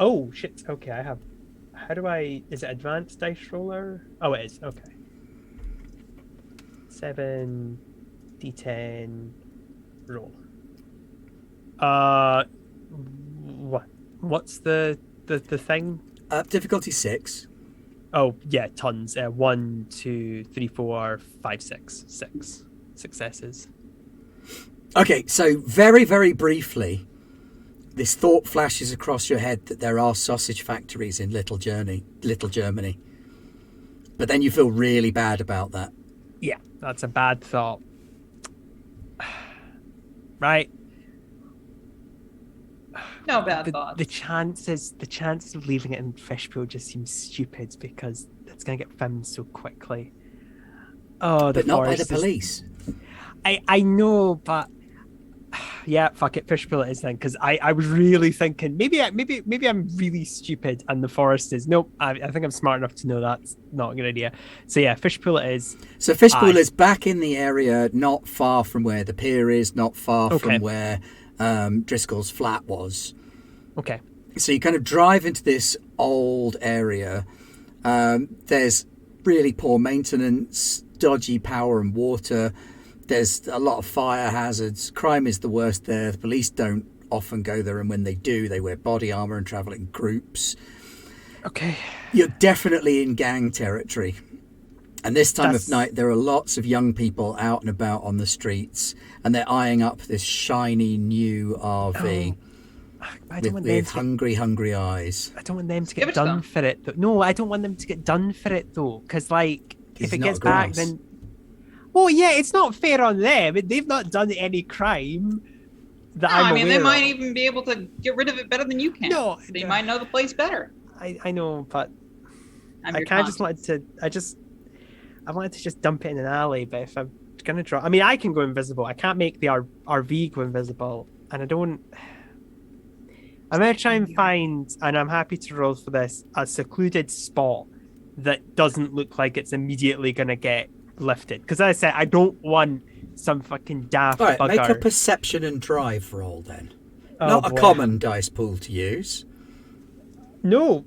Oh, shit. Okay, I have... How do I... Is it advanced dice roller? Oh, it is. Okay. 7d10 roll. What's the thing? Difficulty 6. Oh, yeah, tons. 1, 2, 3, 4, 5, 6. 6 successes. Okay, so very, very briefly, this thought flashes across your head that there are sausage factories in Little Germany. But then you feel really bad about that. Yeah, that's a bad thought. Right. No bad The thoughts. chances of leaving it in Fishpool just seems stupid because it's going to get found so quickly. Oh, the But not by the forest is- police. I know, but yeah, fuck it, Fishpool it is then. Because I was really thinking maybe I'm really stupid, and the forest is nope. I think I'm smart enough to know that's not a good idea. So yeah, Fishpool it is. So Fishpool Aye. is back in the area, not far from where the pier is, not far Okay. from where Driscol's flat was. Okay. So you kind of drive into this old area. There's really poor maintenance, dodgy power and water. There's a lot of fire hazards. Crime is the worst there. The police don't often go there, and when they do, they wear body armor and travel in groups. Okay. You're definitely in gang territory. And this time of night, there are lots of young people out and about on the streets, and they're eyeing up this shiny new RV with hungry eyes. I don't want them to get done for it. Though. No, I don't want them to get done for it, though, because, like, if it gets back, then... Well, yeah, it's not fair on them. They've not done any crime that I'm aware of. They might even be able to get rid of it better than you can. No. They might know the place better. I know, but I kind of just wanted to... I wanted to just dump it in an alley, but if I'm going to draw... I mean, I can go invisible. I can't make the RV go invisible, and I don't... I'm going to try and find, and I'm happy to roll for this, a secluded spot that doesn't look like it's immediately going to get lifted. Because as I said, I don't want some fucking daft bugger. All right, make a perception and drive roll then. Oh, Not boy. a common dice pool to use. No.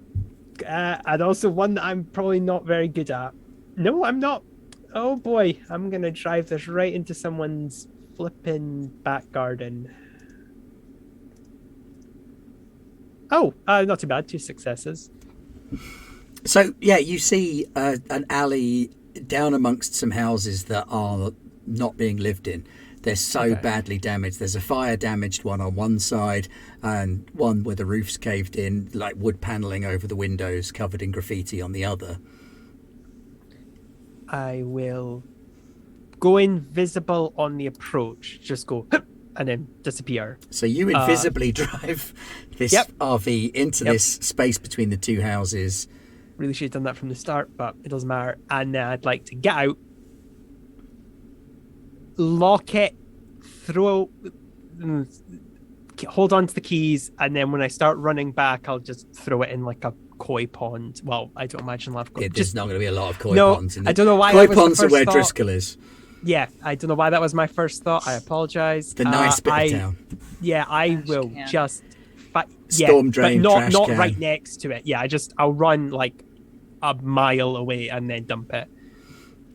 And also one that I'm probably not very good at. No, I'm not. Oh boy, I'm going to drive this right into someone's flipping back garden. Oh, not too bad. 2 successes. So, yeah, you see an alley down amongst some houses that are not being lived in. They're so badly damaged. There's a fire-damaged one on one side and one where the roof's caved in, like wood panelling over the windows covered in graffiti on the other. I will go invisible on the approach. Just go and then disappear. So you invisibly drive this RV into this space between the two houses. Really should have done that from the start, but it doesn't matter. And I'd like to get out, lock it, hold on to the keys, and then when I start running back, I'll just throw it in like a koi pond. Well, I don't imagine I'll have koi. There's not going to be a lot of koi ponds. I don't know why. Koi ponds are where Driscol is. Yeah, I don't know why that was my first thought. I apologize. The nice bit of town. Yeah, I will just storm drain, but not can. right next to it. Yeah, I'll run like a mile away and then dump it.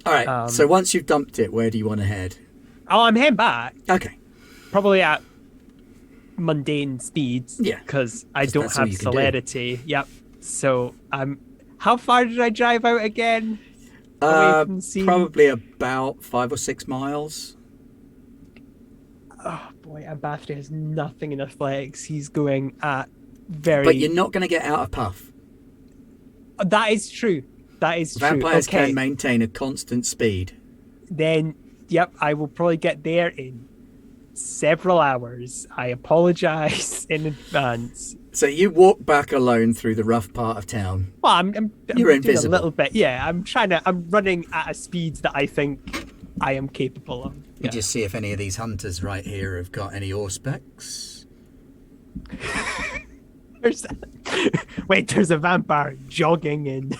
All right. So once you've dumped it, where do you want to head? Oh, I'm heading back. Okay. Probably at mundane speeds. Yeah. Because I don't have celerity. Yep. So how far did I drive out again? Probably about 5 or 6 miles. Oh boy, and Bathory has nothing in athletics. He's going at very... But you're not going to get out of puff. That is true. That is true. Vampires can maintain a constant speed. Then, yep, I will probably get there in several hours. I apologize in advance. So you walk back alone through the rough part of town. Well, I'm You're invisible. A little bit. Yeah, I'm running at a speed that I think I am capable of. You Yeah. just see if any of these hunters right here have got any auspex. There's a vampire jogging in.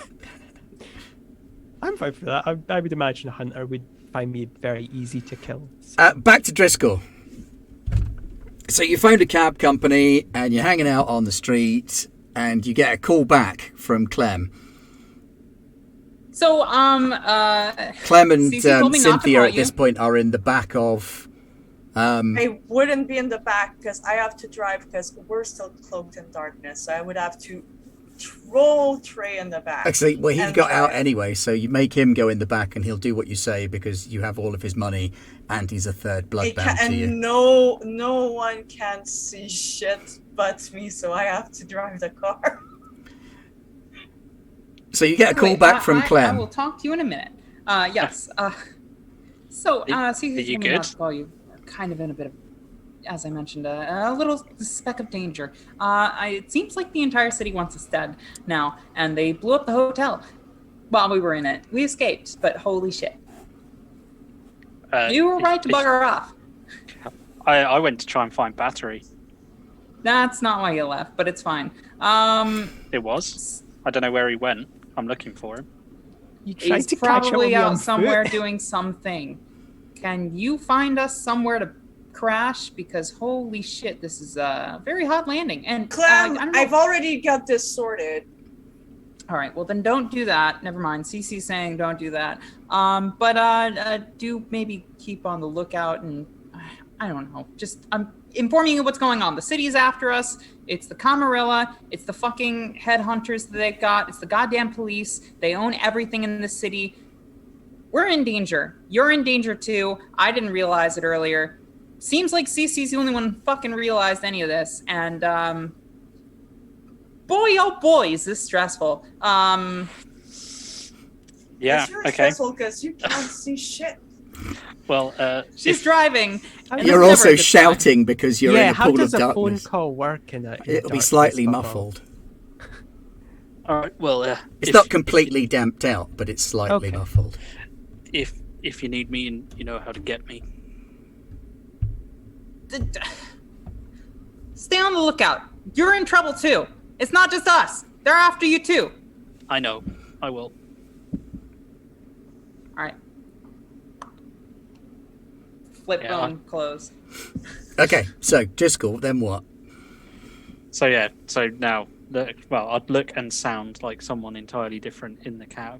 I'm fine for that. I would imagine a hunter would find me very easy to kill. So. Back to Driscol. So you phoned a cab company and you're hanging out on the street and you get a call back from Clem. So, Clem and Sinthia at this point are in the back of... I wouldn't be in the back because I have to drive because we're still cloaked in darkness. So I would have to roll Trey in the back. Actually, well, he got out anyway, so you make him go in the back and he'll do what you say because you have all of his money and he's a third blood bound to you. And no one can see shit but me, so I have to drive the car. So you get a call back from Clem. I will talk to you in a minute. Yes. So, you good? You kind of in a bit of, as I mentioned, a little speck of danger. It seems like the entire city wants us dead now, and they blew up the hotel while we were in it. We escaped, but holy shit. You were right to bugger off. I went to try and find Bathory. That's not why you left, but it's fine. It was. I don't know where he went. I'm looking for him. You tried He's to catch probably him out on somewhere foot. doing something. Can you find us somewhere to crash because holy shit, this is a very hot landing. And Clem, I don't know. I've already got this sorted. All right, well then don't do that. Never mind. CC's saying don't do that. But do maybe keep on the lookout and I don't know. Just I'm informing you what's going on. The city is after us. It's the Camarilla. It's the fucking headhunters that they've got. It's the goddamn police. They own everything in the city. We're in danger. You're in danger too. I didn't realize it earlier. Seems like CC's the only one who fucking realized any of this. And boy, oh boy, is this stressful. Yeah. It's sure Okay. stressful because you can't see shit. Well, She's driving. and You're it's never also a good sign. shouting because you're in a how pool of does a phone darkness. call work in a It'll be darkness slightly bubble? muffled. all right. Well, It's not completely damped out, but it's slightly Okay. muffled. if you need me and you know how to get me. Stay on the lookout. You're in trouble too. It's not just us. They're after you too. I know. I will. All right. Flip Yeah, phone close. Okay, so Driscol, then what? So yeah. So now, I'd look and sound like someone entirely different in the cab.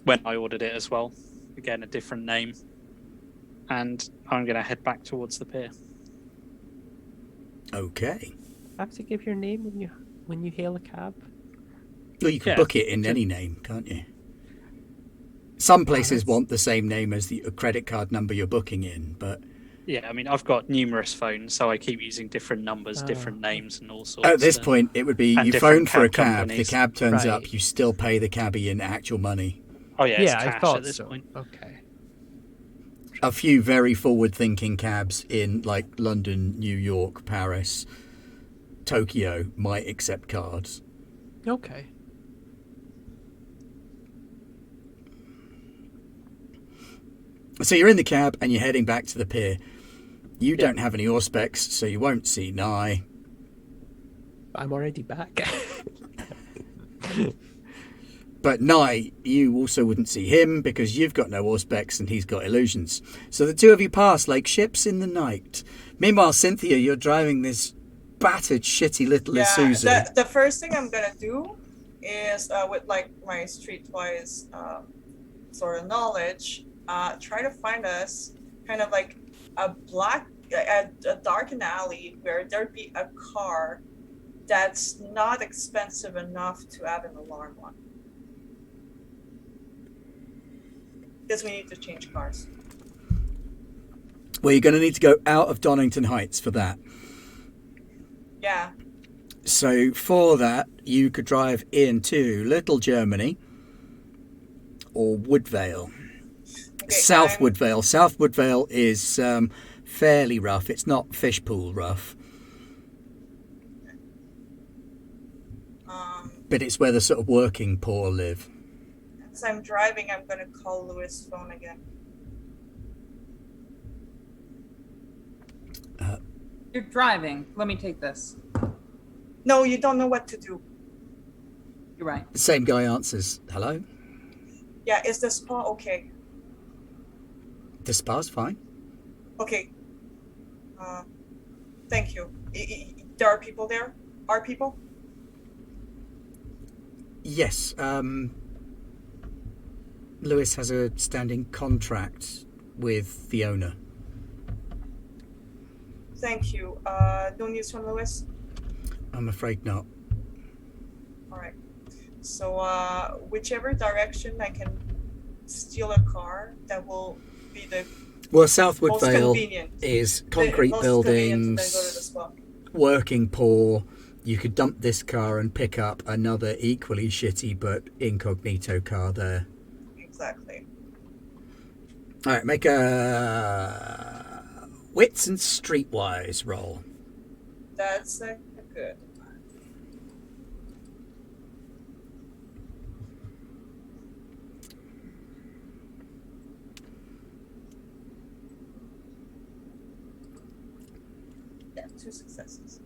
When I ordered it as well. Again, a different name. And I'm going to head back towards the pier. Okay. Have to give your name when you hail a cab. Well, you can Yeah. book it in any name, can't you? Some places want the same name as the credit card number you're booking in, but Yeah, I mean, I've got numerous phones, so I keep using different numbers, different names, and all sorts. at this point, it would be and you different phone for a cab cab, companies. the cab turns Right. up, you still pay the cabbie in actual money. Oh yeah, it's Yeah, I cash thought at this so. point. Okay. A few very forward-thinking cabs in like London, New York, Paris, Tokyo might accept cards. Okay. So you're in the cab and you're heading back to the pier. You don't have any auspex, so you won't see Nye. I'm already back. But Nye, you also wouldn't see him because you've got no auspex and he's got illusions. So the two of you pass like ships in the night. Meanwhile, Sinthia, you're driving this battered, shitty little Isuzu. The first thing I'm gonna do is with like my streetwise sort of knowledge, try to find us kind of like a darkened alley where there'd be a car that's not expensive enough to add an alarm on. Because we need to change cars. Well, you're going to need to go out of Donington Heights for that. Yeah. So for that, you could drive into Little Germany or Woodvale. Okay, South Woodvale. South Woodvale is fairly rough. It's not Fishpool rough, but it's where the sort of working poor live. As I'm driving, I'm gonna call Louis' phone again. You're driving. Let me take this. No, you don't know what to do. You're right. The same guy answers, hello? Yeah, is the spa okay? The spa's fine. Okay. Thank you. There are people there? Are people? Yes, Lewis has a standing contract with the owner. Thank you. No news from Louis? I'm afraid not. Alright. So, whichever direction I can steal a car, that will be the Well, South most Woodvale convenient. is The concrete most convenient to then go to the buildings, spa. working poor. You could dump this car and pick up another equally shitty but incognito car there. Exactly. All right, make a wits and streetwise roll. That's a good. Yeah, 2 successes.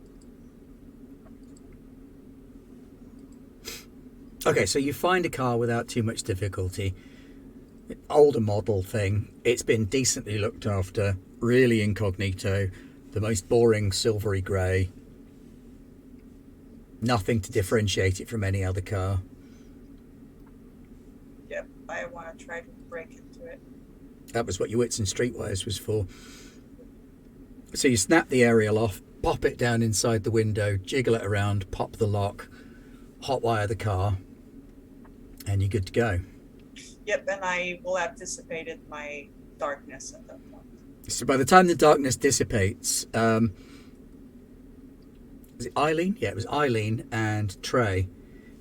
Okay, so you find a car without too much difficulty. older model thing. It's been decently looked after, really incognito, the most boring silvery grey. Nothing to differentiate it from any other car. Yep, I want to try to break into it. That was what your Wits and Streetwise was for. So you snap the aerial off, pop it down inside the window, jiggle it around, pop the lock, hotwire the car, and you're good to go. Yep, and I will have dissipated my darkness at that point. So by the time the darkness dissipates, was it Eileen? Yeah, it was Eileen and Trey.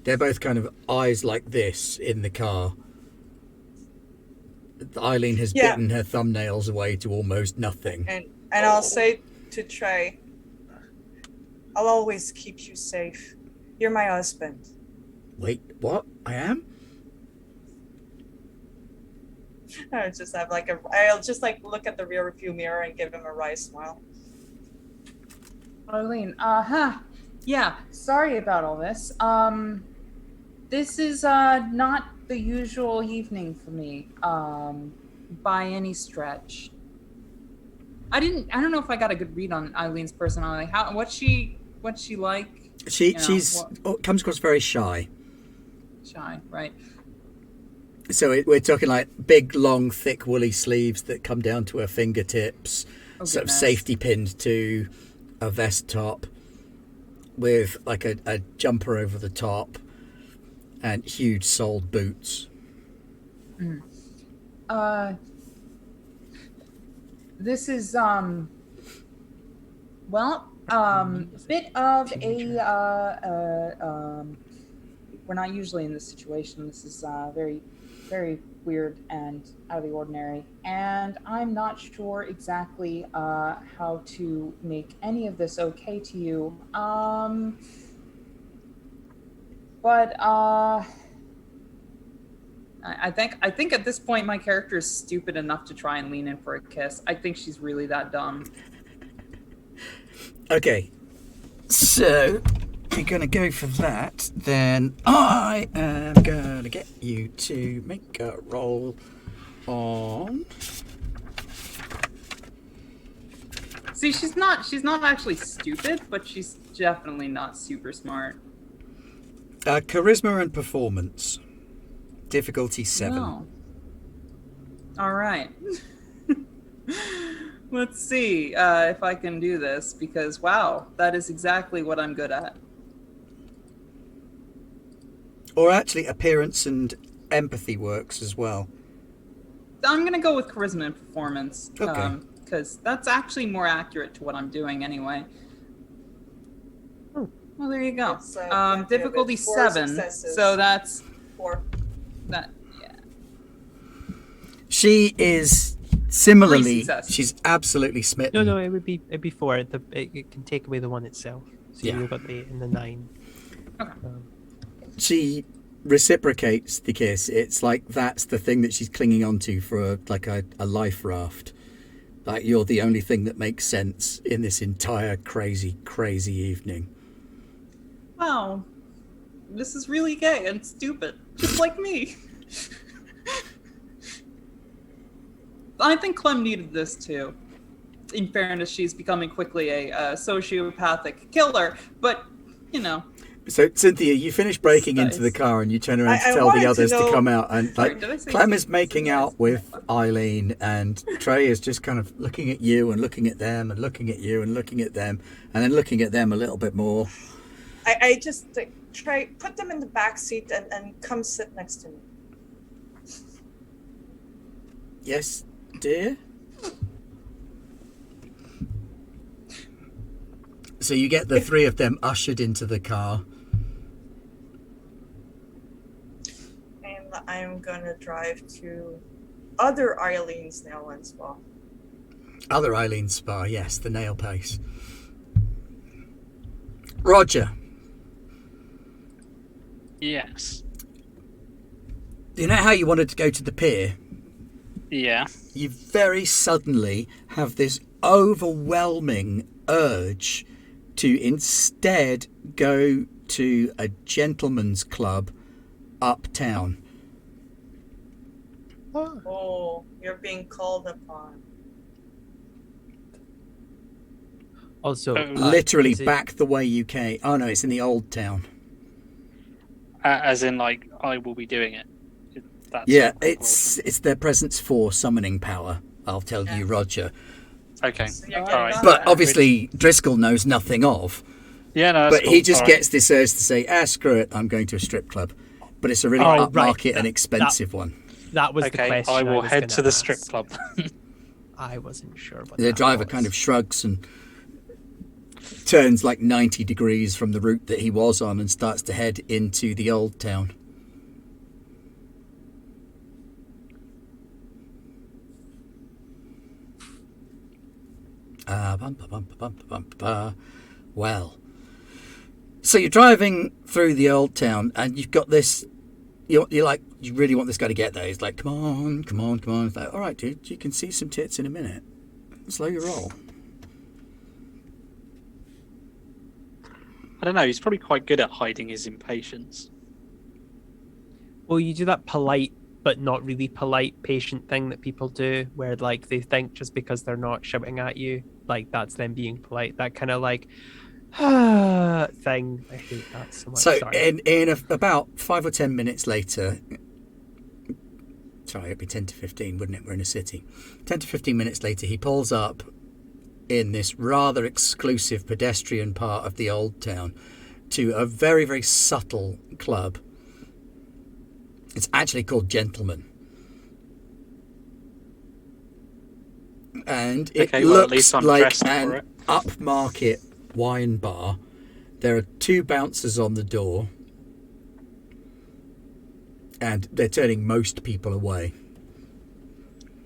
They're both kind of eyes like this in the car. Eileen has bitten her thumbnails away to almost nothing. And I'll say to Trey, I'll always keep you safe. You're my husband. Wait, what? I am? I'll just look at the rear view mirror and give him a wry smile. Arlene, yeah, sorry about all this. This is not the usual evening for me, by any stretch. I don't know if I got a good read on Eileen's personality. What's she like? She's comes across very shy. Shy, right? So we're talking like big, long, thick, woolly sleeves that come down to her fingertips, sort of safety pinned to a vest top, with like a jumper over the top, and huge soled boots. This is a bit of a we're not usually in this situation. This is very, very weird and out of the ordinary, and I'm not sure exactly how to make any of this okay to you. But I think at this point my character is stupid enough to try and lean in for a kiss. I think she's really that dumb. Okay, so if you're gonna go for that, then I am gonna get you to make a roll on. See, she's not actually stupid, but she's definitely not super smart. Charisma and performance. Difficulty 7. Oh. All right. Let's see if I can do this, because wow, that is exactly what I'm good at. Or actually, appearance and empathy works as well. I'm gonna go with charisma and performance, Okay. because that's actually more accurate to what I'm doing anyway. Well, there you go. It's, Difficulty 4 7, successes. so that's 4. that. Yeah. She is similarly. 3 successes. She's absolutely smitten. No, it'd be 4. It can take away the 1 itself. So Yeah. you've got the 8 and the 9. Okay. She reciprocates the kiss. It's like that's the thing that she's clinging onto for a life raft. Like you're the only thing that makes sense in this entire crazy, crazy evening. Wow, this is really gay and stupid, just like me. I think Clem needed this too. In fairness, she's becoming quickly a sociopathic killer, but, you know. So, Cynthia, you finish breaking Nice. into the car and you turn around I to tell wanted the to others to know- come out. And Sorry, like did I say Clem you- is making out with Eileen, and Trey is just kind of looking at you and looking at them and looking at you and looking at them and then looking at them a little bit more. I just try put them in the back seat and come sit next to me. Yes, dear? So you get the 3 of them ushered into the car. And I'm gonna drive to other Eileen's nail and spa. Other Eileen Spa, yes, the nail place. Roger, Yes. you know how you wanted to go to the pier? Yeah. You very suddenly have this overwhelming urge to instead go to a gentleman's club uptown. Oh, you're being called upon. Also, Literally is it- back the way you came. Oh no, it's in the old town. As in, like, I will be doing it. That's Yeah, the it's their presence for summoning power. I'll tell Yeah. you, Roger. okay. So you're All getting right. on But that. obviously, Driscoll knows nothing of. Yeah, no, that's But he cool. just All right. gets this urge to say, screw it, I'm going to a strip club. But it's a really Oh, right. upmarket and expensive one. that was the Okay, question. I will was head gonna to the strip ask. club. I wasn't sure what The that driver was. kind of shrugs and turns like 90 degrees from the route that he was on and starts to head into the old town. Well, so you're driving through the old town and you've got this. You're like, you really want this guy to get there. He's like, come on, come on, come on. It's like, all right, dude, you can see some tits in a minute. Slow your roll. I don't know. He's probably quite good at hiding his impatience. Well, you do that polite but not really polite patient thing that people do, where like they think just because they're not shouting at you, like that's them being polite. That kind of like thing. I hate that so much. So Sorry. about 5 or 10 minutes later, sorry, it'd be 10 to 15, wouldn't it? We're in a city. 10 to 15 minutes later, he pulls up in this rather exclusive pedestrian part of the old town to a very, very subtle club. It's actually called Gentleman. And it Okay, well, at looks least I'm like dressed for an it. upmarket wine bar. There are 2 bouncers on the door. And they're turning most people away.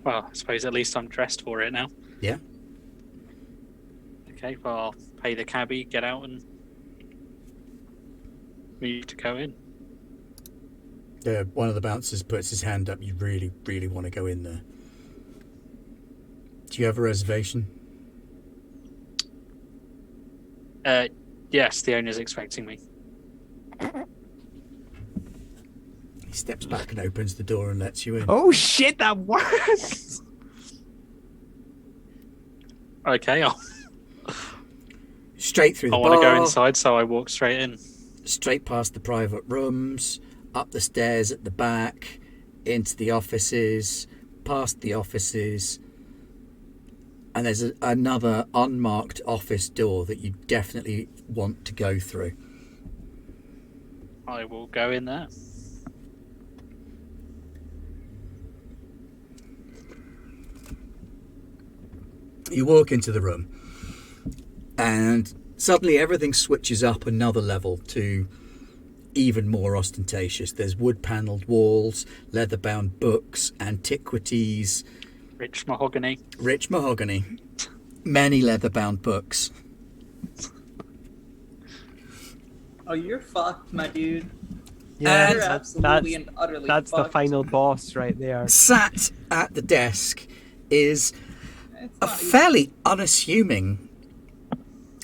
Well, I suppose at least I'm dressed for it now. Yeah. Okay, well, I'll pay the cabbie, get out, and move to go in. One of the bouncers puts his hand up. You really, really want to go in there. Do you have a reservation? Yes, the owner's expecting me. He steps back and opens the door and lets you in. Oh shit, that works. Okay, Straight through the I bar. want to go inside, so I walk straight in. Straight past the private rooms, up the stairs at the back, into the offices, past the offices, and there's another unmarked office door that you definitely want to go through. I will go in there. You walk into the room, and suddenly everything switches up another level to even more ostentatious. There's wood-panelled walls, leather-bound books, antiquities, Rich mahogany. rich mahogany, many leather-bound books. Oh, you're fucked, my dude. Yeah, You're absolutely and utterly that's the fucked. final boss right there. Sat at the desk is It's a not easy. fairly unassuming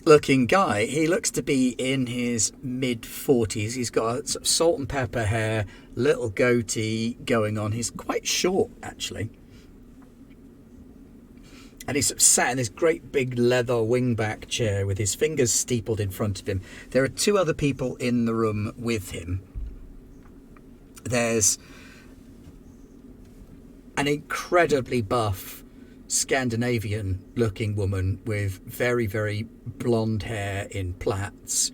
looking guy. He looks to be in his mid-40s. He's got a sort of salt and pepper hair, little goatee going on. He's quite short, actually. And he's sort of sat in this great big leather wingback chair with his fingers steepled in front of him. There are 2 other people in the room with him. There's an incredibly buff Scandinavian looking woman with very, very blonde hair in plaits.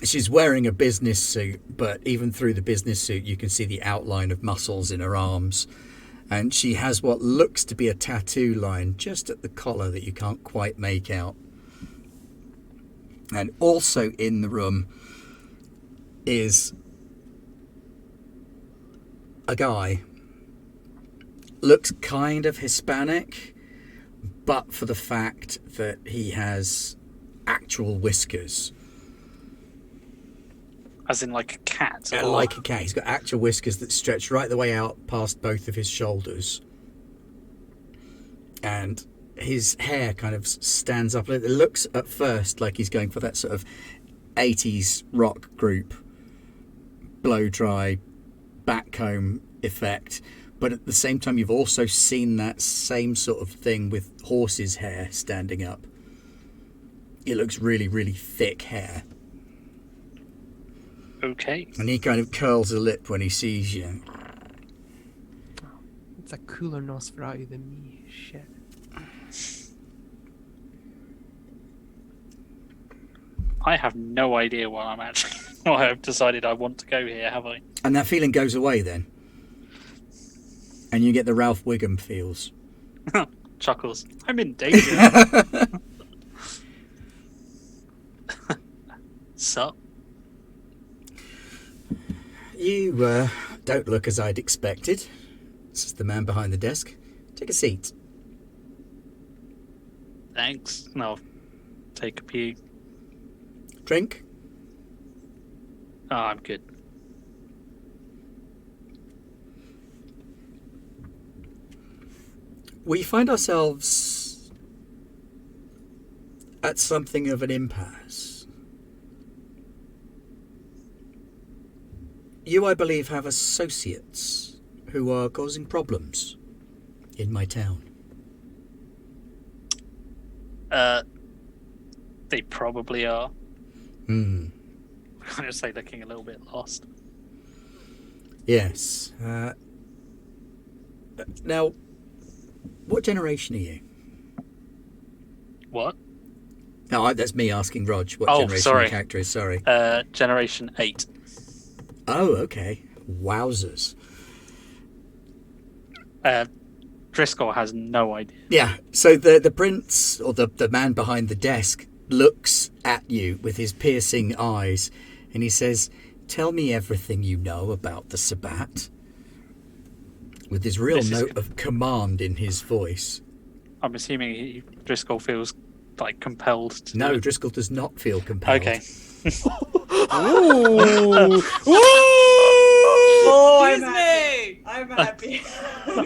She's wearing a business suit, but even through the business suit you can see the outline of muscles in her arms. And she has what looks to be a tattoo line just at the collar that you can't quite make out. And also in the room is a guy. Looks kind of Hispanic, but for the fact that he has actual whiskers. As in, like a cat. or- Like a cat. He's got actual whiskers that stretch right the way out past both of his shoulders. And his hair kind of stands up. It looks at first like he's going for that sort of 80s rock group blow dry backcomb effect, but at the same time you've also seen that same sort of thing with horse's hair standing up. It looks really, really thick hair. Okay. And he kind of curls a lip when he sees you. It's a cooler Nosferatu than me. Shit. I have no idea why I'm actually why I've decided I want to go here, have I? And that feeling goes away then. And you get the Ralph Wiggum feels. Chuckles. I'm in danger. Sup? You don't look as I'd expected. This is the man behind the desk. Take a seat. Thanks. And I'll take a peek. Drink? Oh, I'm good. We find ourselves at something of an impasse. You, I believe, have associates who are causing problems in my town. They probably are. Hmm. I'm just say looking a little bit lost. Yes. Now, what generation are you? What? No, that's me asking Rog what Oh, generation sorry. your character is. Sorry. Generation 8. Oh, okay. Wowzers. Driscol has no idea. Yeah, so the prince, or the man behind the desk, looks at you with his piercing eyes, and he says, "Tell me everything you know about the Sabbat," with this real note of command in his voice. I'm assuming Driscoll feels like compelled to No, do it. Driscoll does not feel compelled. Okay. Ooh. Oh, Excuse me! I'm happy.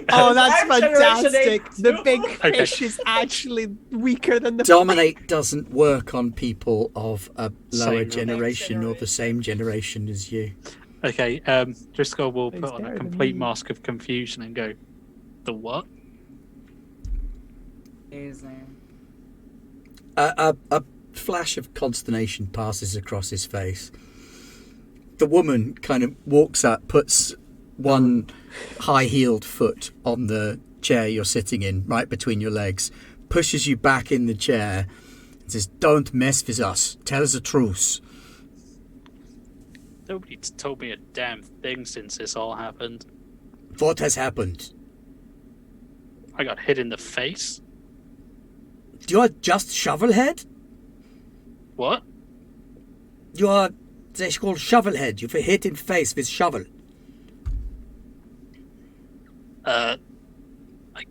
Oh, that's I'm Generation fantastic. 8 The too. big Okay. fish is actually weaker than the Dominate doesn't work on people of a lower Same generation or the same generation as you. Okay, Driscoll will He's put on a better than complete me. mask of confusion and go, the what? Amazing. A flash of consternation passes across his face. The woman kind of walks up, puts one high-heeled foot on the chair you're sitting in, right between your legs, pushes you back in the chair, and says, "Don't mess with us. Tell us the truth." Nobody's told me a damn thing since this all happened. What has happened? I got hit in the face. You are just Shovelhead? What? You are, they call Shovelhead. You've been hit in face with shovel. I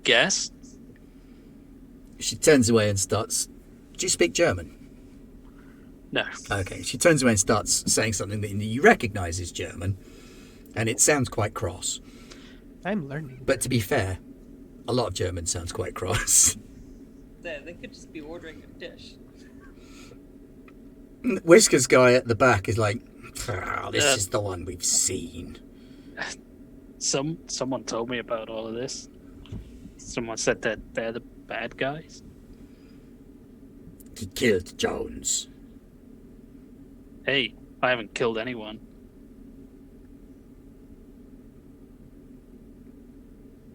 guess. She turns away and starts... Do you speak German? No. Okay, she turns away and starts saying something that you recognise is German, and it sounds quite cross. I'm learning. But to be fair, a lot of German sounds quite cross. They could just be ordering a dish. Whiskers guy at the back is like, this is the one we've seen. Someone told me about all of this. Someone said that they're the bad guys. He killed Jones. Hey, I haven't killed anyone.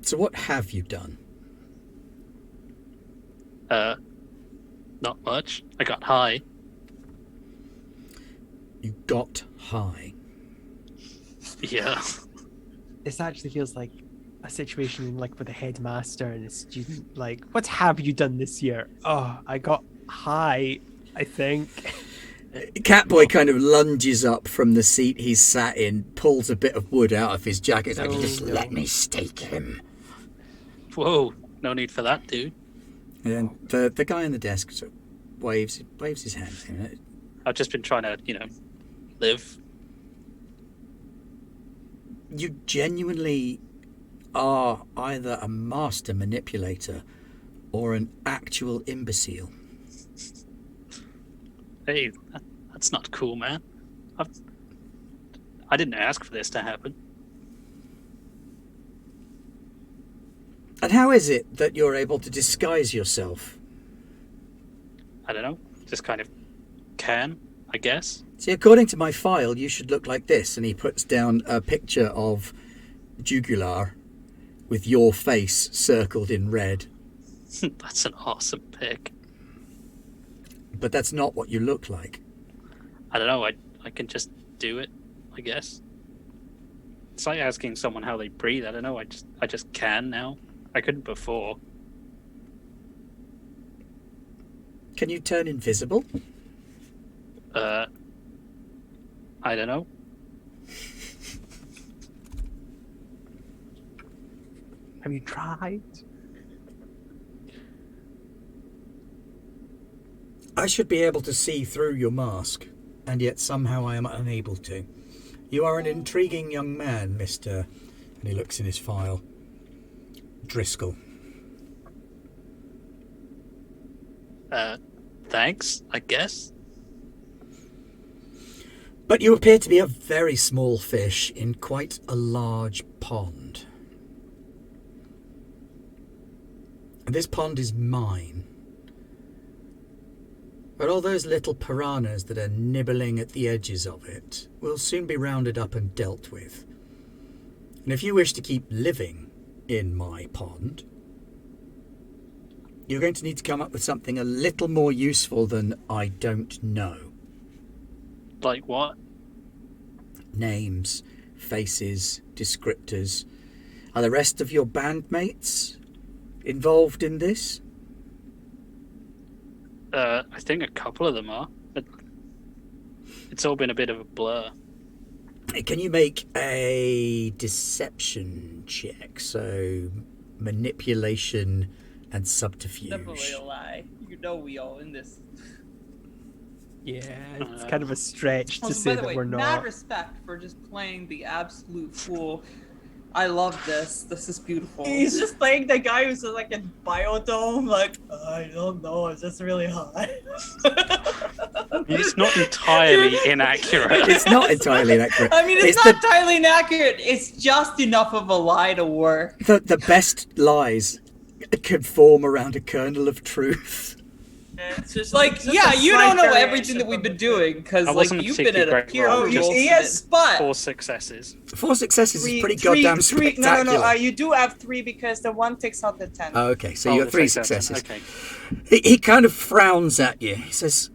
So what have you done? Not much. I got high. You got high. Yeah. This actually feels like a situation like with a headmaster and a student. Like, what have you done this year? Oh, I got high, I think. Catboy kind of lunges up from the seat he's sat in, pulls a bit of wood out of his jacket. Like, just let me stake him. Whoa, no need for that, dude. And then the guy on the desk sort of waves his hand. I've just been trying to, live. You genuinely are either a master manipulator or an actual imbecile. Hey, that's not cool, man. I didn't ask for this to happen. And how is it that you're able to disguise yourself? I don't know. Just kind of can, I guess. See, according to my file, you should look like this. And he puts down a picture of Jugular with your face circled in red. That's an awesome pic. But that's not what you look like. I don't know. I can just do it, I guess. It's like asking someone how they breathe. I don't know. I just can now. I couldn't before. Can you turn invisible? I don't know. Have you tried? I should be able to see through your mask, and yet somehow I am unable to. You are an intriguing young man, Mr. And he looks in his file. Driscol. Thanks, I guess. But you appear to be a very small fish in quite a large pond. And this pond is mine. But all those little piranhas that are nibbling at the edges of it will soon be rounded up and dealt with. And if you wish to keep living in my pond, you're going to need to come up with something a little more useful than I don't know. Like what? Names, faces, descriptors. Are the rest of your bandmates involved in this? I think a couple of them are. But it's all been a bit of a blur. Can you make a deception check? So, manipulation and subterfuge. Definitely a lie. You know we all in this. Yeah, it's kind of a stretch to Also, say by the that way, we're mad not. respect for just playing the absolute fool. I love this. This is beautiful. He's just playing the guy who's like in biodome, like, I don't know, it's just really hot. It's not entirely inaccurate. It's not entirely inaccurate. I mean, it's It's not entirely inaccurate. It's just enough of a lie to work. The best lies can form around a kernel of truth. It's just Like, it's just yeah, a you slight don't know variation everything that we've from been the doing because, I like, wasn't you've been at a particularly pure great, Oh, just yes, but 4 successes. 4 successes is pretty three- goddamn three- spectacular. No, you do have 3 because the one takes out the 10. Oh, okay, so Oh, you got the 3 successes, successes. Okay. He kind of frowns at you. He says,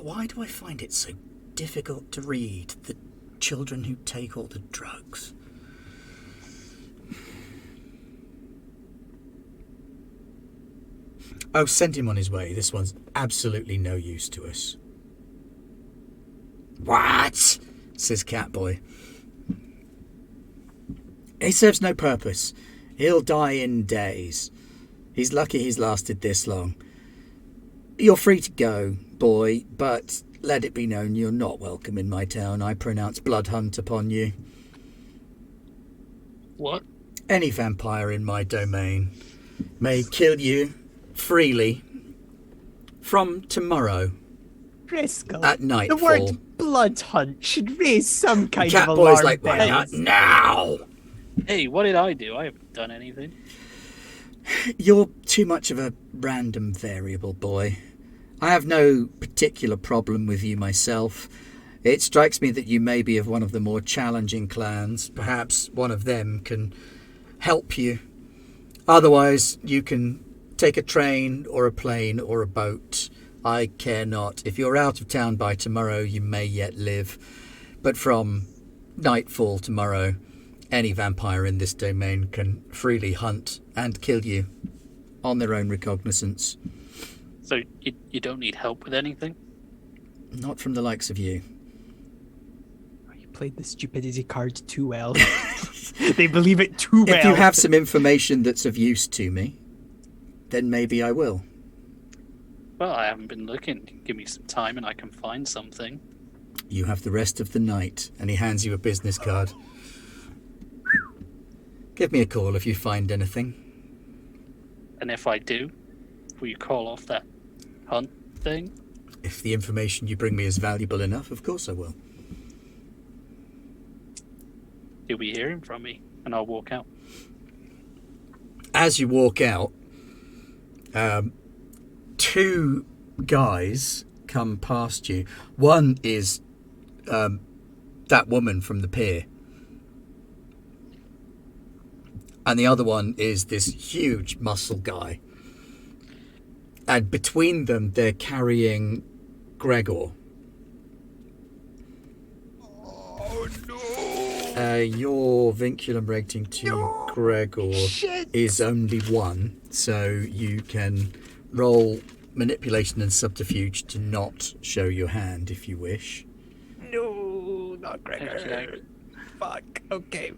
"Why do I find it so difficult to read the children who take all the drugs?" Oh, send him on his way. This one's absolutely no use to us. What? Says Catboy. He serves no purpose. He'll die in days. He's lucky he's lasted this long. You're free to go, boy, but let it be known you're not welcome in my town. I pronounce blood hunt upon you. What? Any vampire in my domain may kill you freely from tomorrow Driscol, at the nightfall. word blood hunt should raise some kind of Catboy's alarm like, why not bells. now? Hey, what did I do? I haven't done anything. You're too much of a random variable, boy. I have no particular problem with you myself. It strikes me that you may be of one of the more challenging clans. Perhaps one of them can help you. Otherwise, you can take a train or a plane or a boat. I care not. If you're out of town by tomorrow, you may yet live. But from nightfall tomorrow, any vampire in this domain can freely hunt and kill you on their own recognizance. So you don't need help with anything? Not from the likes of you. You played the stupidity card too well. They believe it too well. If you have some information that's of use to me, then maybe I will. Well, I haven't been looking. Give me some time and I can find something. You have the rest of the night, and he hands you a business card. Give me a call if you find anything. And if I do, will you call off that hunt thing? If the information you bring me is valuable enough, of course I will. You'll be hearing from me, and I'll walk out. as you walk out, two guys come past you. One is that woman from the pier. And the other one is this huge muscle guy. And between them, they're carrying Gregor. Oh no! Your vinculum rating to Gregor is only 1, so you can roll manipulation and subterfuge to not show your hand if you wish. No, not Gregor. Okay. Fuck. Okay.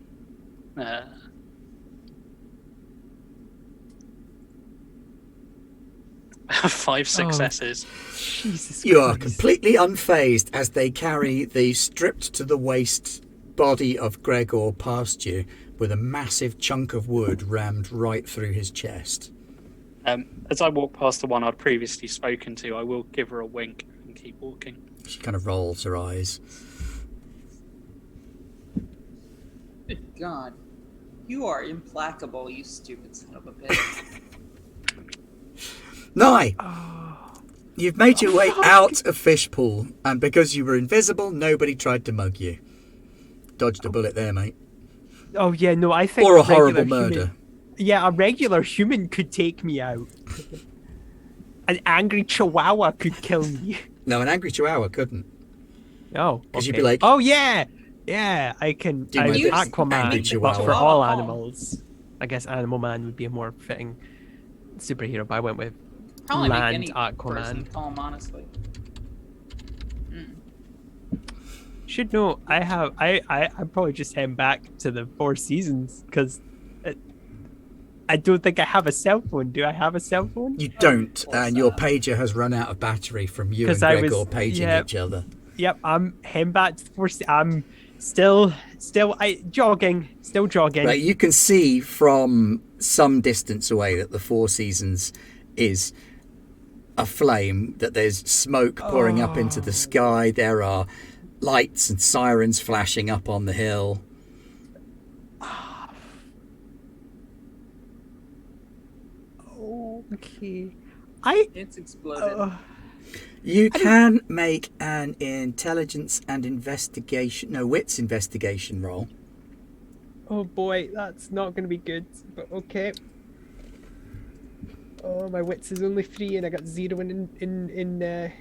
5 successes. Jesus You are Christ. completely unfazed as they carry the stripped to the waist body of Gregor past you with a massive chunk of wood rammed right through his chest. As I walk past the one I'd previously spoken to, I will give her a wink and keep walking. She kind of rolls her eyes. Good God. You are implacable, you stupid son of a bitch. Nye! You've made your way out of Fishpool, and because you were invisible, nobody tried to mug you. Dodged a bullet there, mate. Oh yeah, no, I think Or a regular horrible human- murder. Yeah, a regular human could take me out. An angry chihuahua could kill me. No, an angry chihuahua couldn't. Oh, 'Cause you'd okay. be like- oh yeah, I can. Do I'm my best, angry Aquaman, but chihuahua. for all Oh. animals, I guess Animal Man would be a more fitting superhero. But I went with Probably Land make any person Aquaman. calm, honestly. Should know I'm probably just heading back to the Four Seasons because I don't think I have a cell phone. Do I have a cell phone? You don't, and your pager has run out of battery from you and 'Cause I Gregor was- paging yeah. each other. Yep, I'm heading back to the Four Seasons. I'm still jogging. Right, you can see from some distance away that the Four Seasons is aflame, that there's smoke pouring up into the sky. There are lights and sirens flashing up on the hill. Okay. It's exploded. You can make an intelligence and wits investigation roll. Oh boy, that's not going to be good, but okay. Oh, my wits is only 3 and I got 0 in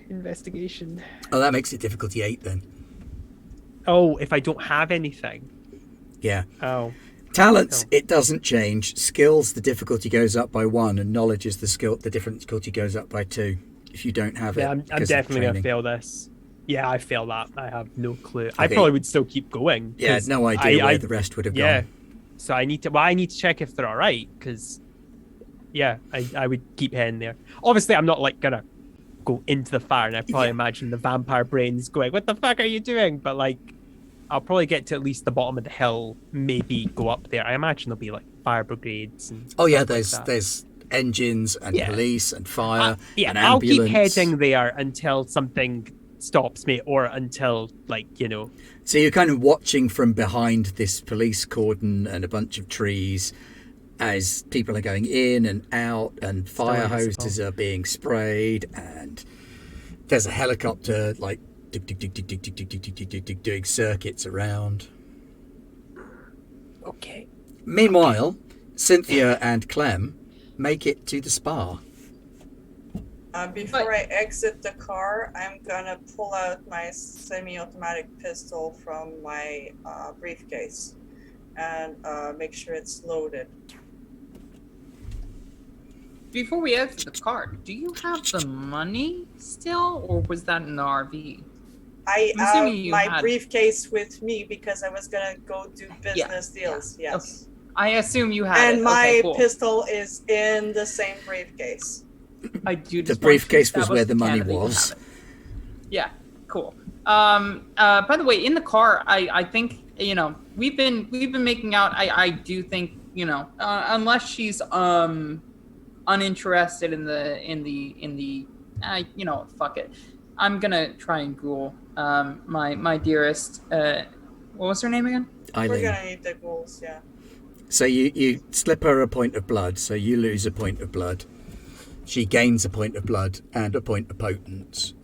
investigation. Oh, that makes it difficulty 8 then. Oh, if I don't have anything. Yeah. Oh. Talents, Oh. it doesn't change. Skills, the difficulty goes up by 1, and knowledge is the difficulty goes up by 2. If you don't have it, Yeah, I'm because of definitely going to training. fail this. Yeah, I fail that. I have no clue. I Okay. probably would still keep going. Yeah, 'cause no idea where I the rest would have yeah. gone. So I need to check if they're all right because yeah, I would keep heading there. Obviously, I'm not like gonna go into the fire, and I probably Yeah. imagine the vampire brains going, "What the fuck are you doing?" But like, I'll probably get to at least the bottom of the hill, maybe go up there. I imagine there'll be like fire brigades and Oh yeah, stuff like that. there's engines and Yeah. police and fire yeah, and I'll keep ambulance. heading there until something stops me, or until like So you're kind of watching from behind this police cordon and a bunch of trees as people are going in and out, and fire invisible. hoses are being sprayed, and there's a helicopter like doing circuits around. Okay. Meanwhile, Sinthia and Clem make it to the spa. Before I exit the car, I'm gonna pull out my semi-automatic pistol from my briefcase and make sure it's loaded. Before we exit the car, do you have the money still, or was that in the RV? I I'm have assuming you my had- briefcase with me because I was gonna go do business deals. yeah, Yes. I assume you had And it. my Okay, cool. pistol is in the same briefcase. I do The just want to briefcase was establish where the money Canada, you was. have it. Yeah, cool. By the way, in the car, I think we've been making out. I do think unless she's uninterested in the fuck it. I'm gonna try and Google my dearest. What was her name again? We're Eileen. gonna need the ghouls, yeah. So you slip her a point of blood, so you lose a point of blood. She gains a point of blood and a point of potence.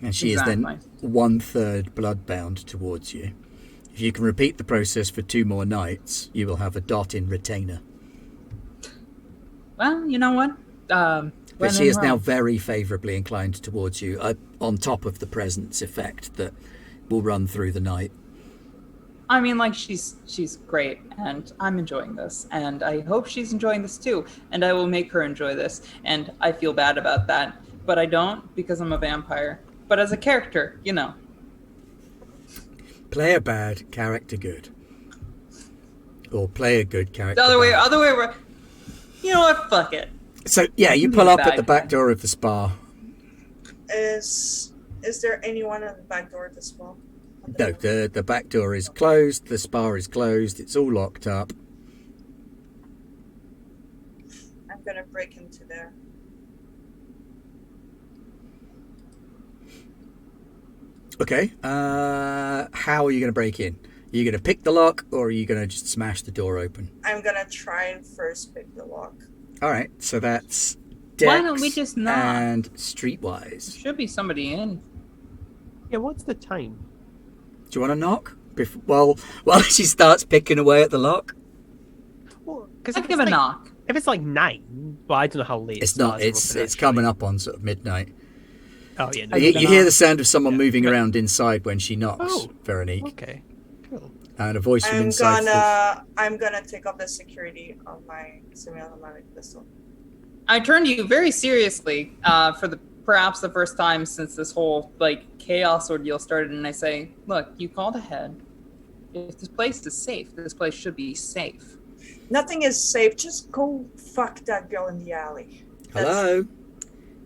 And she is then 1/3 bloodbound towards you. If you can repeat the process for 2 more nights, you will have a dot in retainer. Well, you know what? But she is now very favourably inclined towards you, on top of the presence effect that will run through the night. I mean, like, she's great, and I'm enjoying this, and I hope she's enjoying this too, and I will make her enjoy this, and I feel bad about that, but I don't because I'm a vampire. But as a character, you know. Player bad, character good. Or player good, character The other way, bad. you know what? Fuck it. So, yeah, you pull up at the back door of the spa. Is there anyone at the back door as well? No, the back door is closed, the spa is closed, it's all locked up. I'm gonna break into there. Okay, how are you going to break in? Are you going to pick the lock, or are you going to just smash the door open? I'm gonna try and first pick the lock. All right, so that's Dex Why don't we just knock? and Streetwise. Should be somebody in. Yeah, what's the time? Do you want to knock? While she starts picking away at the lock? Well, because I'd give a knock. If it's like 9, well, I don't know how late. It's not. It's coming up on sort of midnight. Oh yeah. No, You hear the sound of someone moving around inside when she knocks, Oh, Veronique. Okay. Cool. And a voice from inside. I'm gonna take off the security on my semi-automatic pistol. I turn to you very seriously for perhaps the first time since this whole chaos ordeal started, and I say, "Look, you called ahead. If this place is safe, this place should be safe." Nothing is safe. Just go fuck that girl in the alley. Hello.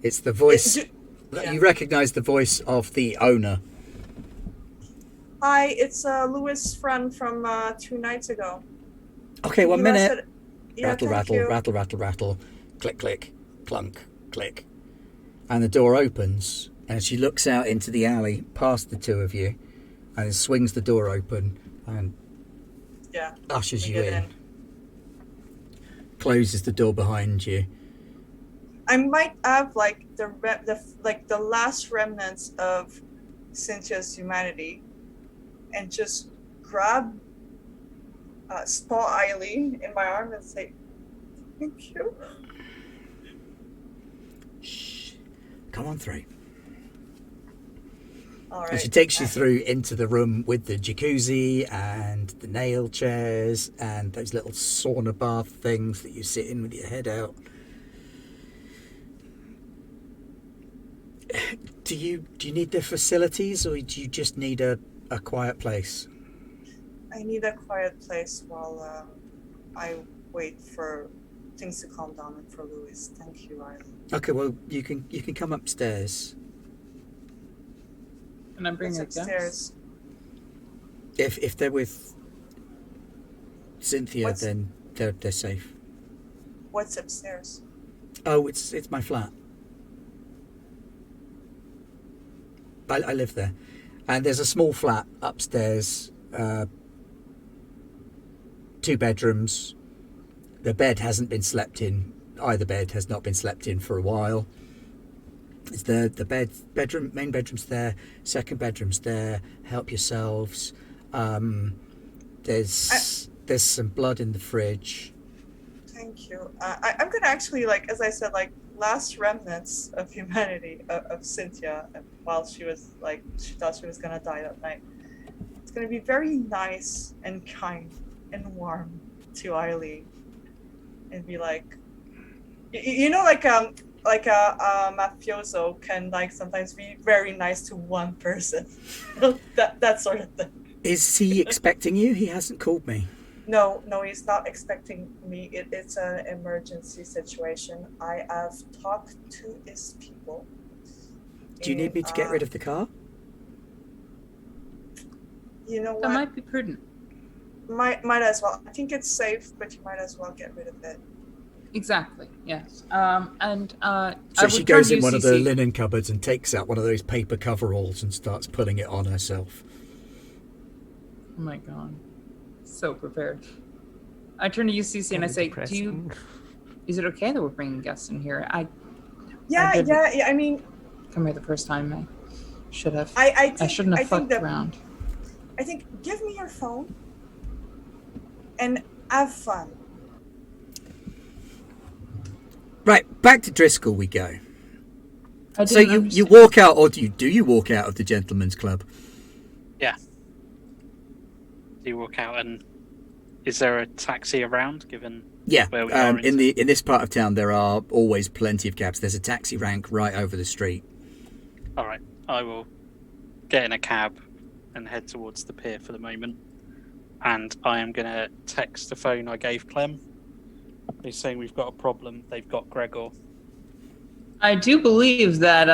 It's the voice. Yeah. You recognise the voice of the owner. Hi, it's Louis' friend from 2 nights ago. Okay, 1 minute. Yeah, Rattle, thank rattle, you. rattle, rattle, rattle. Click, click, clunk, click. And the door opens, and she looks out into the alley past the two of you, and then swings the door open and Yeah. ushers we you get in. Closes the door behind you. I might have the last remnants of Cinthia's humanity, and just grab small Eileen in my arm and say, "Thank you." Shh. Come on through. All And she right. takes you through into the room with the jacuzzi and the nail chairs and those little sauna bath things that you sit in with your head out. Do you need the facilities, or do you just need a quiet place? I need a quiet place while I wait for things to calm down and for Louis. Thank you, Eileen. Okay, well you can come upstairs. And I'm bringing What's it upstairs? If they're with Sinthia, What's- then they're safe. What's upstairs? Oh, it's my flat. I live there, and there's a small flat upstairs, 2 bedrooms. The bed hasn't been slept in. Either bed has not been slept in for a while. It's the main bedroom's there, second bedroom's there. Help yourselves. There's some blood in the fridge. Thank you. I'm gonna actually, as I said, last remnants of humanity of Sinthia, while she was she thought she was gonna die that night. It's gonna be very nice and kind and warm to Eileen, and be like, like a mafioso can sometimes be very nice to one person, that sort of thing. Is he expecting you? He hasn't called me. No, he's not expecting me. It's an emergency situation. I have talked to his people. Do you need me to get rid of the car? You know That what? might be prudent. Might as well. I think it's safe, but you might as well get rid of it. Exactly. Yes. So I she would goes turn in to one of the UCC. linen cupboards and takes out one of those paper coveralls and starts pulling it on herself. Oh my god. So prepared. I turn to UCC and I say, Depressing. is it okay that we're bringing guests in here? Yeah, didn't yeah. I mean, come here the first time. I should have. I shouldn't have fucked that, around. I think give me your phone and have fun. Right, back to Driscol we go. I So didn't you understand. walk out, or do you walk out of the gentleman's club? Yeah. Do you walk out and is there a taxi around? Given Yeah, where we are in this part of town there are always plenty of cabs. There's a taxi rank right over the street. All right, I will get in a cab and head towards the pier for the moment, and I am going to text the phone I gave Clem. He's saying we've got a problem. They've got Gregor. I do believe that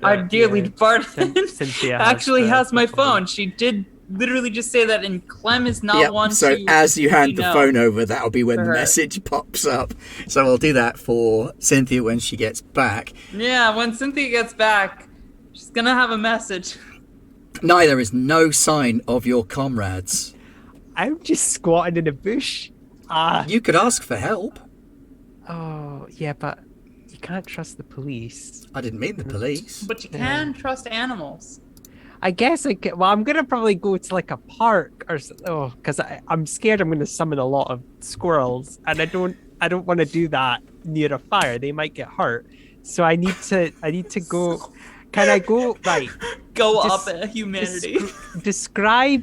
our dearly departed Cynthia actually has my phone. phone. She did literally just say that, and Clem is not Yep, one so to. as you hand the know. phone over, that'll be when For the her. message pops up. So I'll do that for Cynthia when she gets back. Yeah, when Cynthia gets back, she's gonna have a message. There is no sign of your comrades. I'm just squatting in a bush. You could ask for help. Oh, yeah, but you can't trust the police. I didn't mean the police. But you can trust animals. I guess I'm gonna probably go to like a park or because I'm scared I'm gonna summon a lot of squirrels, and I don't want to do that near a fire. They might get hurt. So I need to go. Can I go right? Go Des- up at humanity. Describe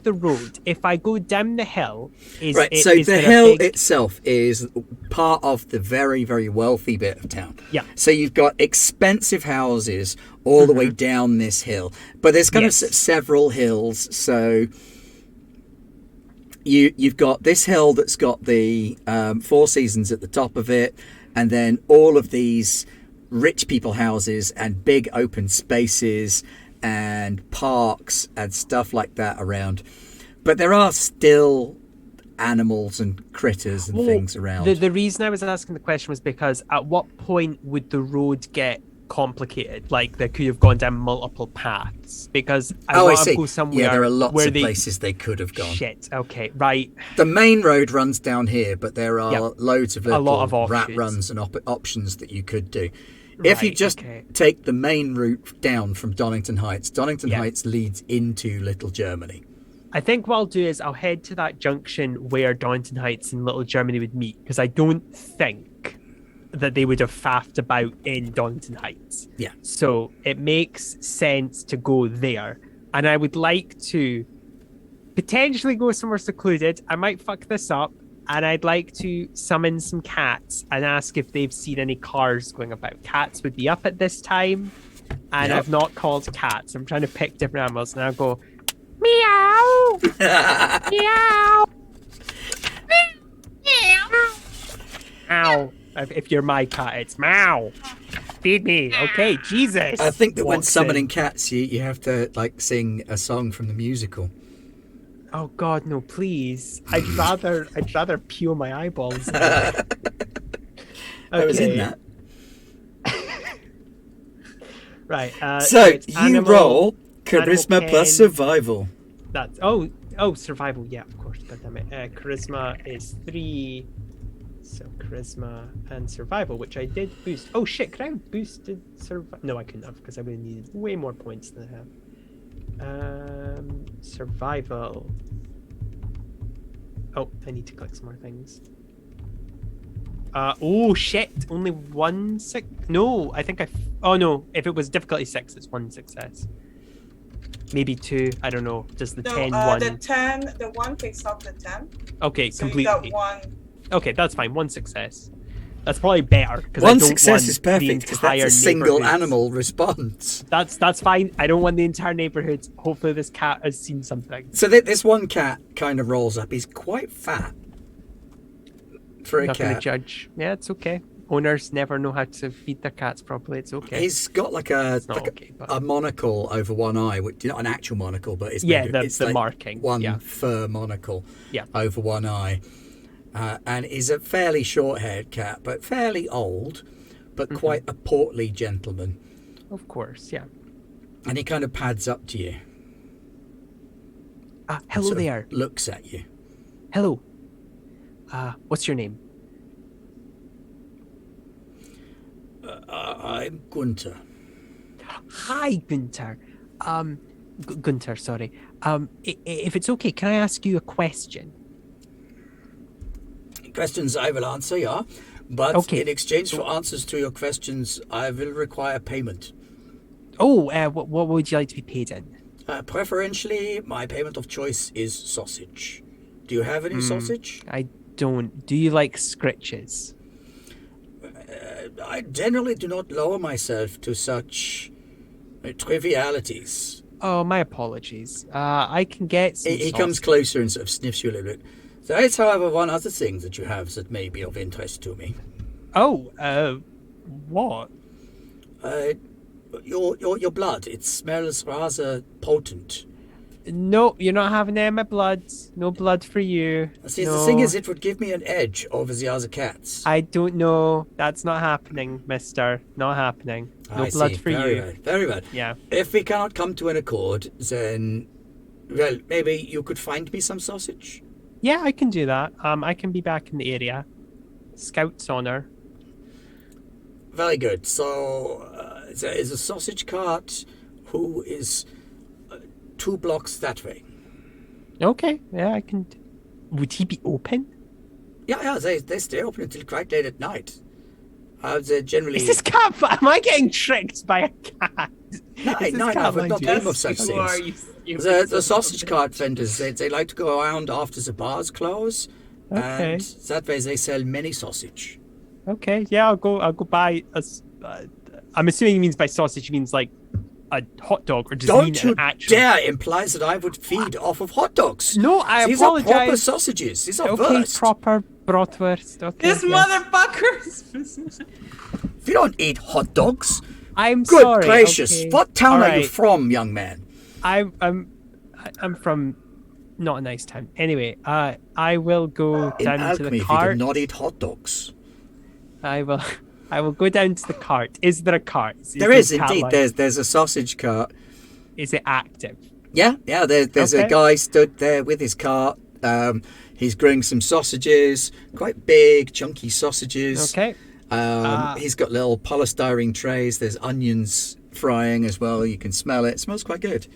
the road. If I go down the hill, is the there a hill big- itself is part of the very, very wealthy bit of town. Yeah. So you've got expensive houses all the way down this hill, but there's kind of Yes. several hills. So you've got this hill that's got the Four Seasons at the top of it, and then all of these rich people houses and big open spaces and parks and stuff like that around. But there are still animals and critters and things around. The reason I was asking the question was because at what point would the road get complicated? Like there could have gone down multiple paths, because I want to go somewhere. Yeah, there are lots where of places they could have gone. Shit. Okay. Right. The main road runs down here, but there are loads of little lot of rat offshoots. runs and options that you could do. If you Right, just okay. take the main route down from Donington Heights, Donington Yeah. Heights leads into Little Germany. I think what I'll do is I'll head to that junction where Donington Heights and Little Germany would meet, because I don't think that they would have faffed about in Donington Heights. Yeah. So it makes sense to go there. And I would like to potentially go somewhere secluded. I might fuck this up. And I'd like to summon some cats and ask if they've seen any cars going about. Cats would be up at this time. And Yep. I've not called cats. I'm trying to pick different animals. And I'll go, meow. Meow. Meow. If you're my cat, it's meow. Feed me. Okay, Jesus. I think that when Walks summoning in. cats, you have to like sing a song from the musical. Oh God, no! Please, I'd rather peel my eyeballs. I was in that. Right. So it's you animal- roll charisma animal plus pen. survival. That's survival. Yeah, of course. God damn it. Charisma is 3. So charisma and survival, which I did boost. Oh shit! Could I have boosted survival? No, I couldn't have, because I would have needed way more points than I have. Survival. Oh, I need to click some more things. Oh shit! Only 1 6. No, I think oh no! If it was difficulty 6, it's 1 success. Maybe 2. I don't know. Does the 10 1? The 1 takes off the 10. Okay, So you completely. got 1. Okay, that's fine. 1 success. That's probably better, because One success is perfect because that's a single animal response. That's fine. I don't want the entire neighborhood. Hopefully, this cat has seen something. So this one cat kind of rolls up. He's quite fat for a Not gonna cat. judge. Yeah, it's okay. Owners never know how to feed their cats properly. It's okay. He's got like a not okay, but- a monocle over one eye, which not an actual monocle, but it's Yeah, maybe, it's the like marking, one yeah. fur monocle Yeah. over one eye, and is a fairly short-haired cat, but fairly old, but Mm-hmm. quite a portly gentleman. Of course, yeah. And he kind of pads up to you. Hello sort of there. looks at you. Hello. What's your name? I'm Gunther. Hi, Gunther. Gunther, sorry. If it's okay, can I ask you a question? Questions I will answer, yeah. But Okay. in exchange for answers to your questions, I will require payment. Oh, what would you like to be paid in? Preferentially, my payment of choice is sausage. Do you have any sausage? I don't. Do you like scritches? I generally do not lower myself to such trivialities. Oh, my apologies. I can get some He comes sausage. closer and sort of sniffs you a little bit. There is, however, one other thing that you have that may be of interest to me. Oh, what? Your blood. It smells rather potent. No, you're not having any of my blood. No blood for you. See, no. the thing is, it would give me an edge over the other cats. I don't know. That's not happening, mister. Not happening. No I blood see. for Very you. well, very well. Yeah. If we cannot come to an accord, then, well, maybe you could find me some sausage. Yeah, I can do that. I can be back in the area. Scout's honor. Very good. So there is a sausage cart who is 2 blocks that way. Okay. Yeah, I can. Would he be open? Yeah, they stay open until quite late at night. They generally... Is this cat? Am I getting tricked by a cat? No, Is this no, cat but not mind dream you? of such You are, things. you The sausage cart vendors, they like to go around after the bars close, Okay. and that way they sell many sausage. Okay. Yeah, I'll go buy a. I'm assuming he means by sausage. He means like a hot dog, or does he mean Don't you an actual? dare imply that I would feed off of hot dogs. No, I These are proper apologize. sausages. These are Okay, wurst. proper bratwurst. Okay. This yeah. motherfucker. You don't eat hot dogs. I'm Good sorry. gracious. okay. What town All are you right. from, young man? I'm from not a nice town. Anyway, I will go In down to Alchemy, the if you cart. did not eat hot dogs. I will go down to the cart. Is there a cart? There is the cat indeed. line- There's a sausage cart. Is it active? Yeah. There's a Okay. guy stood there with his cart. He's grilling some sausages, quite big, chunky sausages. Okay. He's got little polystyrene trays. There's onions frying as well. You can smell it. It smells quite good.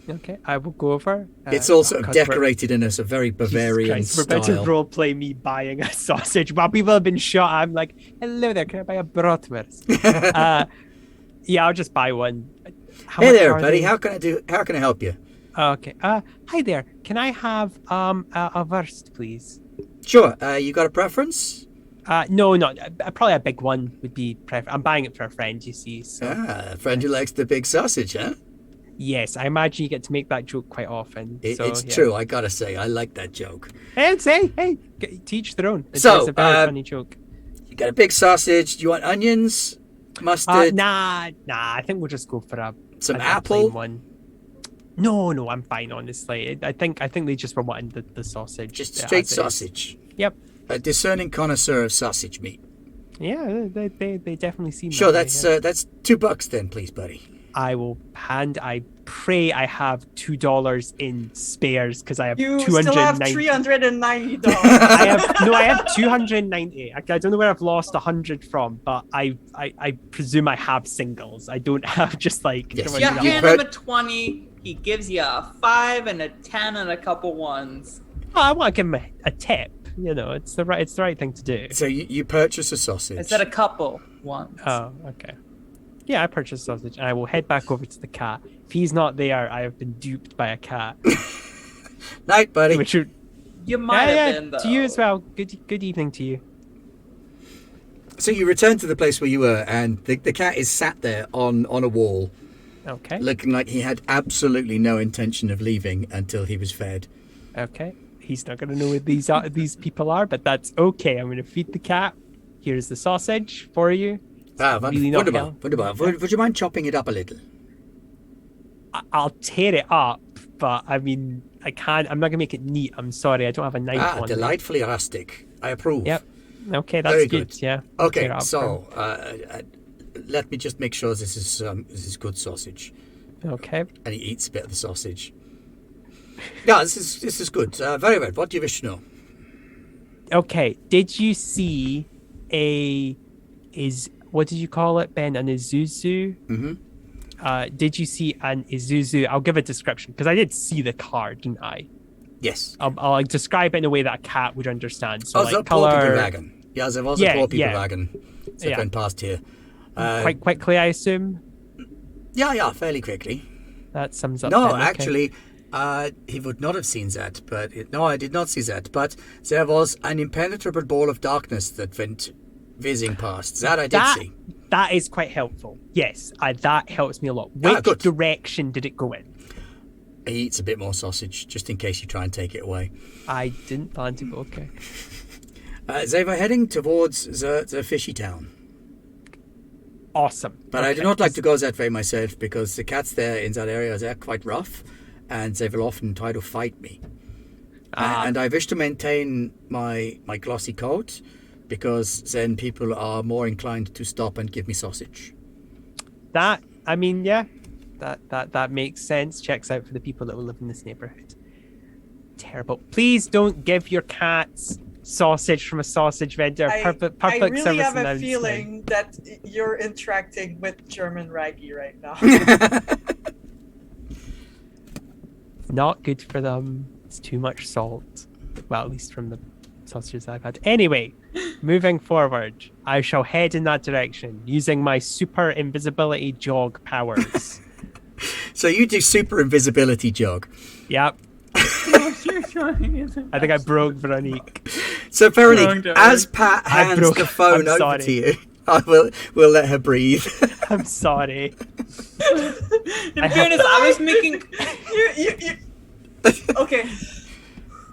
Okay. I will go over. It's all sort of because we're- decorated in a sort of very Bavarian Jesus Christ, we're about to style. role play me buying a sausage while people have been shot. I'm like, hello there, can I buy a bratwurst? Yeah, I'll just buy one. How Hey much there, are buddy. they? How can I help you? Okay. Hi there. Can I have a wurst, please? Sure. You got a preference? No, probably a big one would be prefer. I'm buying it for a friend, you see. So A friend who likes the big sausage, huh? yes, I imagine you get to make that joke quite often. It's true. I gotta say, I like that joke. Hey, teach their own. It's So, a very funny joke. You got a big sausage. Do you want onions, mustard? Nah. I think we'll just go for Some a apple? plain one. No, I'm fine. Honestly, I think they just were wanting the sausage. Just as straight it is. sausage. Yep. A discerning connoisseur of sausage meat. Yeah, they definitely seem. Sure, that way, that's $2 then, please, buddy. I will hand. I pray I have $2 in spares because I have You still have $290. $390. I have 290. I don't know where I've lost 100 from, but I presume I have singles. I don't have just like. Yes. You Yeah, hand you him put- a 20. He gives you a 5 and a 10 and a couple ones. Oh, I want to give him a tip. You know, it's the right thing to do. So you purchase a sausage. I said a couple ones. Oh, okay. Yeah, I purchased sausage, and I will head back over to the cat. If he's not there, I have been duped by a cat. Night, buddy. Which would, You might have been, though. to you as well. Good evening to you. So you return to the place where you were, and the cat is sat there on a wall, Okay. looking like he had absolutely no intention of leaving until he was fed. Okay. He's not going to know who these people are, but that's okay. I'm going to feed the cat. Here's the sausage for you. Really not wunderbar, hell. wunderbar. Would you mind chopping it up a little? I'll tear it up, but I mean, I can't. I'm not going to make it neat. I'm sorry. I don't have a knife on me. Delightfully rustic. I approve. Yep. Okay, that's Very good. good. Yeah. I'll Okay, tear it up so let me just make sure this is good sausage. for him. Okay. And he eats a bit of the sausage. Yeah, this is good. Very well. What do you wish to know? Okay. Did you see what did you call it, Ben? An Isuzu? Mm-hmm. Did you see an Isuzu? I'll give a description because I did see the car, didn't I? Yes. I'll like describe it in a way that a cat would understand. So Also, like color. Porpigerwagen. Ja, ze was een Porpigerwagen. Ze Yeah. went past here. Quite quickly, I assume. Yeah, fairly quickly. That sums up. No, then, okay. actually, he would not have seen that. No, I did not see that. But there was an impenetrable ball of darkness that went whizzing past. That I did see. That is quite helpful. Yes, that helps me a lot. Which good. direction did it go in? He eats a bit more sausage, just in case you try and take it away. I didn't plan to go. Okay. They were heading towards the fishy town. Awesome. But I do not like to go that way myself because the cats there in that area, they're quite rough and they will often try to fight me. And I wish to maintain my glossy coat because then people are more inclined to stop and give me sausage. That makes sense. Checks out for the people that will live in this neighborhood. Terrible. Please don't give your cats sausage from a sausage vendor. I Public really service have a announcement. feeling that you're interacting with German Raggy right now. Not good for them. It's too much salt. Well, at least from the sausages I've had. Anyway, moving forward, I shall head in that direction using my super invisibility jog powers. So you do super invisibility jog. Yep. What you're trying is I think I broke Veronique. So Veronique, Don't as Pat I hands broke- the phone I'm over sorry. to you, we'll let her breathe. I'm sorry. In fairness, I was making you okay.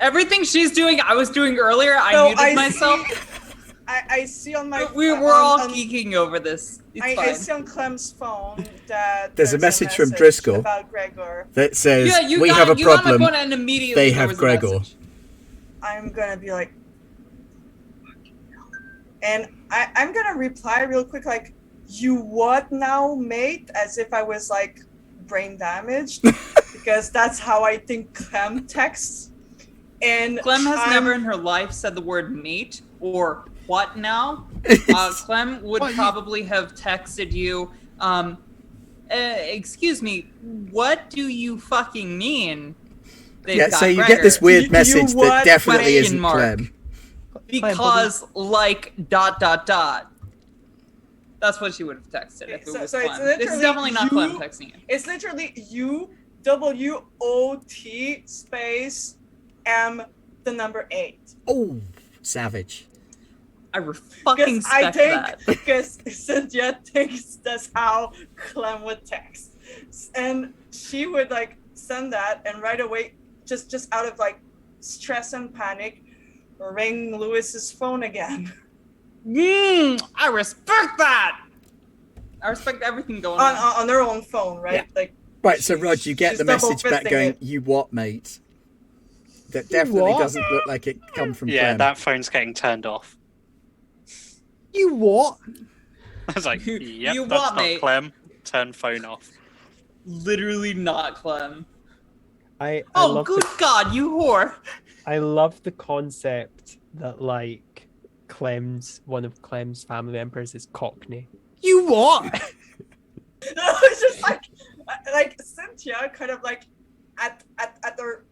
everything she's doing. I was doing earlier. I No, muted I myself. See, I see on my. We were all geeking over this. It's I fine. see on Clem's phone that There's a message from Driscol. about Gregor. That says, Yeah, we have a you got my problem. phone and immediately They there have was a Gregor. message. I'm gonna be like, and I'm gonna reply real quick, like, you what now, mate? As if I was like brain damaged, because that's how I think Clem texts. And Clem has never in her life said the word mate or what now. Clem would probably have texted you, excuse me, what do you fucking mean? They've Yeah, got so you Gregor? get this weird You message that what? definitely Question isn't mark. Clem. Because like ... That's what she would have texted if it So- was so it's Clem. This is literally definitely not Clem you- texting you. It's literally UWOT space M the number 8. Oh, savage. I fucking Because I respect think that. because Sinthia thinks that's how Clem would text, and she would like send that, and right away, just out of like stress and panic, ring Lewis's phone again I respect that. I respect everything going on. on her own phone, right? Yeah. Like Right, so Rod, you get she's the message back double-fisting going, it. you what, mate? That definitely what? doesn't look like it come from Yeah, Clem. that phone's getting turned off. You what? I was like, You yep, what, that's not mate? Clem. Turn phone off. Literally not Clem. I Oh, love good God, you whore. I love the concept that like one of Clem's family members is Cockney. You what? it's just like Sinthia kind of like at her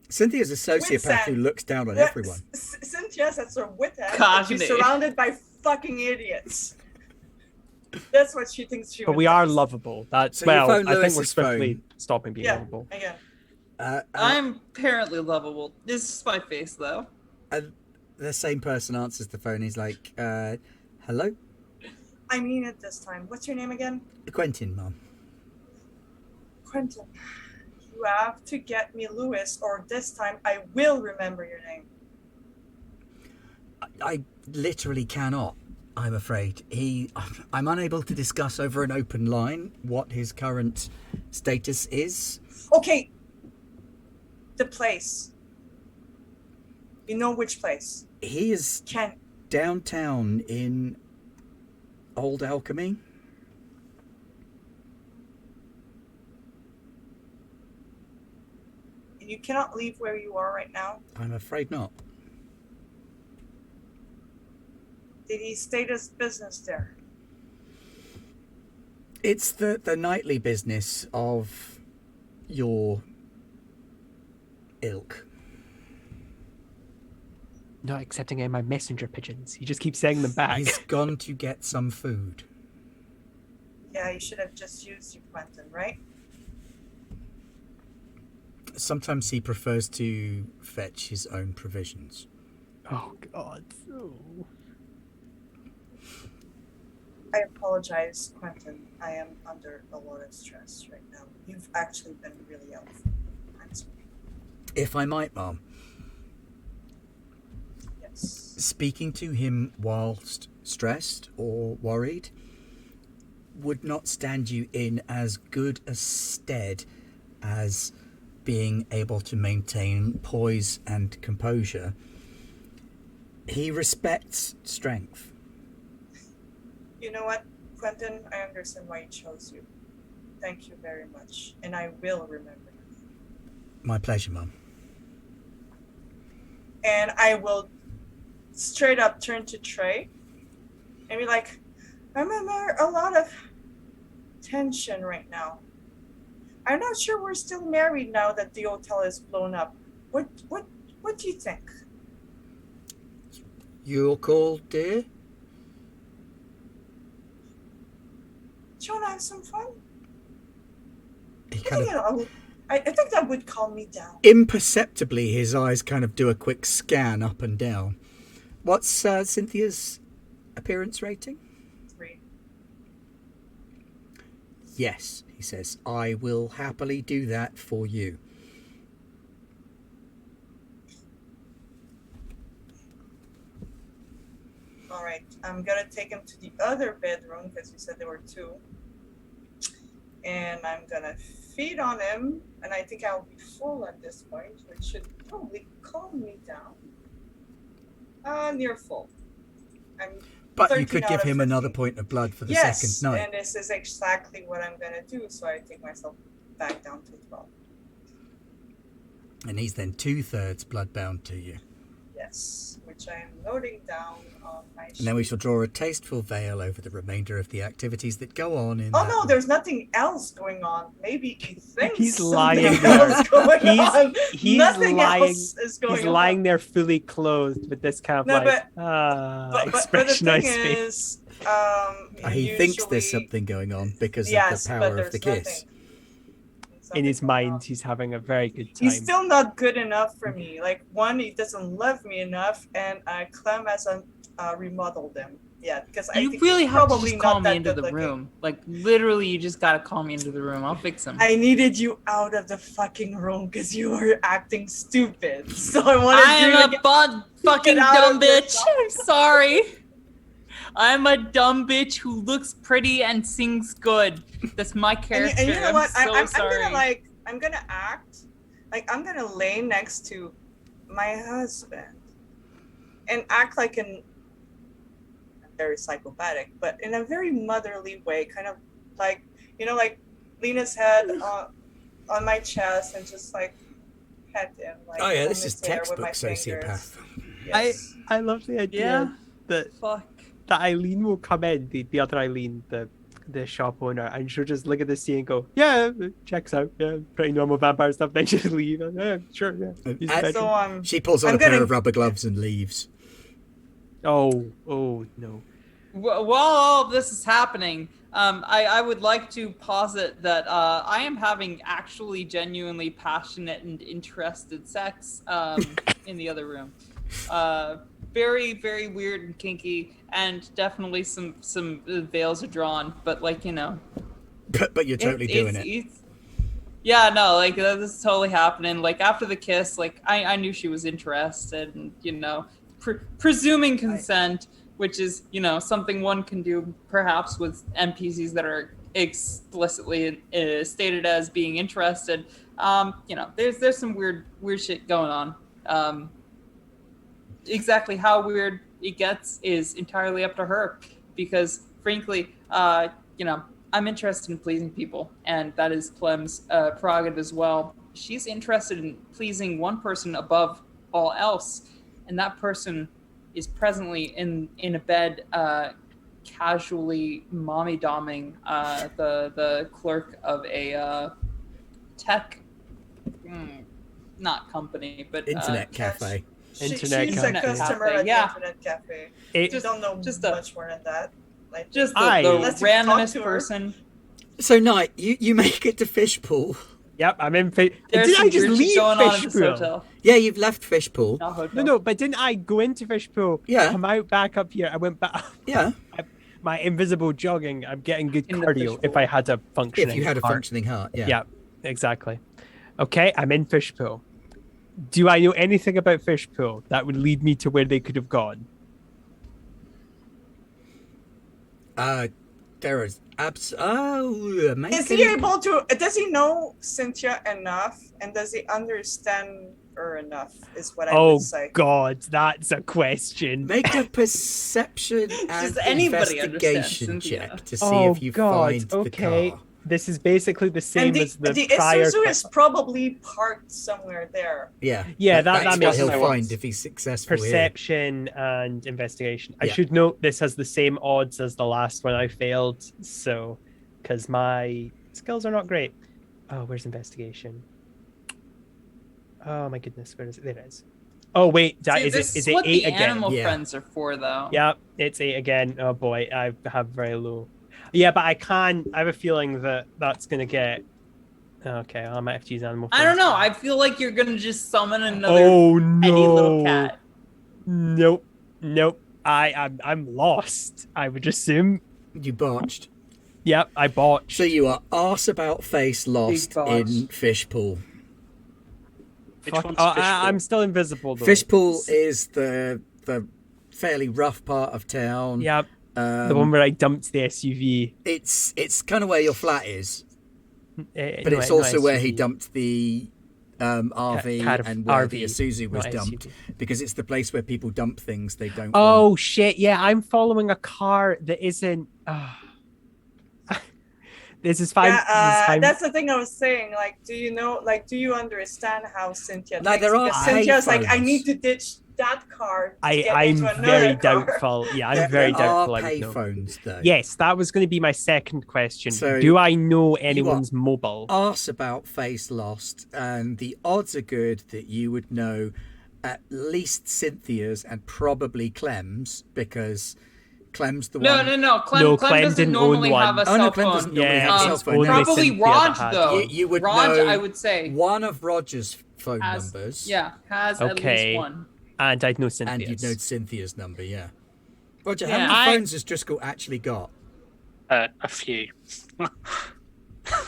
Cynthia's a sociopath who looks down on everyone. Cynthia's at her wit end. Gosh, She's Nate. surrounded by fucking idiots. That's what she thinks she But would we are text. lovable. That's So you well, phone I think we're Lewis's swiftly phone. stopping being Yeah, lovable. again. I'm apparently lovable. This is my face, though. The same person answers the phone. He's like, hello? I mean it this time. What's your name again? Quentin, Mum. Quentin. You have to get me Lewis, or this time I will remember your name. I literally cannot, I'm afraid. I'm unable to discuss over an open line what his current status is. Okay. The place. You know which place? He is Can downtown in Old Alchemy. you cannot leave where you are right now? I'm afraid not. Did he state his business there? It's the nightly business of your ilk. Not accepting any of my messenger pigeons. He just keeps saying them back. He's gone to get some food. Yeah, he should have just used you, Quentin, right? Sometimes he prefers to fetch his own provisions. Oh, God. Oh. I apologize, Quentin. I am under a lot of stress right now. You've actually been really helpful. I'm sorry. If I might, Mom, Yes. speaking to him whilst stressed or worried would not stand you in as good a stead as being able to maintain poise and composure. He respects strength. You know what, Quentin? I understand why he chose you. Thank you very much. And I will remember you. My pleasure, Mum. And I will straight up turn to Trey and be like, I'm under a lot of tension right now. I'm not sure we're still married now that the hotel is blown up. What do you think? Your call, dear? Do you want to have some fun? He kind of I think that would calm me down. imperceptibly, his eyes kind of do a quick scan up and down. What's Cynthia's appearance rating? 3. Yes, he says. I will happily do that for you. All right, I'm gonna take him to the other bedroom because you said there were 2. And I'm gonna feed on him, and I think I'll be full at this point, which should probably calm me down. Near full. But you 13 could out give of him another 15. point of blood for the Yes, second night. and this is exactly what I'm gonna do, so I take myself back down to 12. And he's then 2/3 bloodbound to you. Yes, which I am noting down on my sheet. And then we shall draw a tasteful veil over the remainder of the activities that go on in Oh that no, room. there's nothing else going on. Maybe he thinks He's something lying else there. going on. He's Nothing lying. else is going He's on. lying there fully clothed with this kind of No, but expression the on thing his face. is, He thinks there's usually- something going on because yes, of the but power of the there's kiss. nothing. In his Something going on. mind, he's having a very good time. He's still not good enough for me. Like, one, he doesn't love me enough, and Clem hasn't remodeled him yet. Because I You think really he's have to probably just call not me that into the good-looking. room. Like, literally, you just gotta call me into the room. I'll fix him. I needed you out of the fucking room because you were acting stupid. So I wanted I you am to a fucking out dumb of bitch. yourself. I'm sorry. I'm a dumb bitch who looks pretty and sings good. That's my character. And you know what? I'm so sorry. I'm gonna act like I'm gonna lay next to my husband and act like I'm very psychopathic, but in a very motherly way, kind of like, like lean his head on my chest and just like pet him. Like, Oh yeah, comb this his is hair with textbook my fingers. sociopath. Yes. I love the idea Yeah. that Fuck. Eileen will come in, the other Eileen, the shop owner, and she'll just look at the scene and go, yeah, checks out, yeah, pretty normal vampire stuff, then just leave. Yeah, sure, yeah. use the bedroom. So She pulls on I'm a pair gonna- of rubber gloves and leaves. Oh no. While all of this is happening, I would like to posit that I am having actually genuinely passionate and interested sex in the other room. Very, very weird and kinky, and definitely some veils are drawn, but like, But you're totally doing it. Yeah, no, like this is totally happening. Like after the kiss, like I knew she was interested, and presuming consent, which is something one can do perhaps with NPCs that are explicitly stated as being interested. There's some weird shit going on. Exactly how weird it gets is entirely up to her, because frankly, I'm interested in pleasing people, and that is Clem's prerogative as well. She's interested in pleasing one person above all else, and that person is presently in a bed, casually mommy doming the clerk of a tech, not company, but Internet cafe. Internet She's cafe. a customer Cafe, at yeah. the internet cafe. It- You don't know just much more than that. Like, just the Let's talk randomest to her. person. So, Knight, you make it to Fishpool. Yep, I'm in. There's Didn't some I just weird shit leave going on at this Fishpool? hotel. Yeah, you've left Fishpool. Not hotel. No, but didn't I go into Fishpool? Yeah. Come out back up here. I went back. Yeah, My invisible jogging. I'm getting good In the cardio if fishbowl. I had a functioning. if you had a heart. functioning heart. Yeah. Yeah, exactly. Okay, I'm in Fishpool. Do I know anything about Fishpool that would lead me to where they could have gone? There is make Is an- he able to? Does he know Sinthia enough, and does he understand her enough? Is what I Oh would say. God, that's a question. Make a perception and Does anybody understand investigation Sinthia? check to see Oh if you God, find okay. the car. This is basically the same And as the the prior. Isuzu is probably parked somewhere there. Yeah, Yeah, that that's makes what he'll sense. find if he's successful. Here. Perception and investigation. I Yeah. should note this has the same odds as the last one I failed, so because my skills are not great. Oh, where's investigation? Oh my goodness, where is it? There it is. Oh wait, See, is this it is 8 what the again? animal Yeah. friends are for, though. Yeah, it's 8 again. Oh boy, I have very low. Yeah, but I have a feeling that that's gonna get. Okay, I might have to use animal. I don't friends. know. I feel like you're gonna just summon another Oh petty little no! cat. Nope. I'm lost. I would assume. You botched. Yep, I botched. So you are arse about face lost botch. in Fishpool. Which Fuck- one's oh, Fishpool? I'm still invisible though. Fishpool is the fairly rough part of town. Yep, the one where I dumped the SUV. It's kind of where your flat is, but No, it's not also where he SUV. dumped the RV and where the Isuzu was not dumped, SUV. because it's the place where people dump things they don't Oh want. shit! Yeah, I'm following a car that isn't. This is fine. Yeah, that's the thing I was saying. Like, do you know? Like, do you understand how Cynthia No, thinks? there are Because Cynthia's like, I payphones. need to ditch that car. To get I'm into another very car. doubtful. Yeah, I'm There very are doubtful. I would know. payphones though. Yes, that was going to be my second question. So, do I know anyone's mobile? Arse about face lost, and the odds are good that you would know at least Cynthia's and probably Clem's, because Clem's the No, one. no. Clem, No, Clem Clem doesn't didn't normally own have one. a Oh no, cell Clem phone. doesn't normally have a Yeah, cell it's phone. only No. Probably Cynthia Raj, had though. it. You would Raj, know I would say, one of Roger's phone has, numbers. yeah, has at Okay. least one. And I'd know And Cynthia's. you'd know Cynthia's number, yeah. Roger, Yeah. how many phones has Driscol actually got? A few.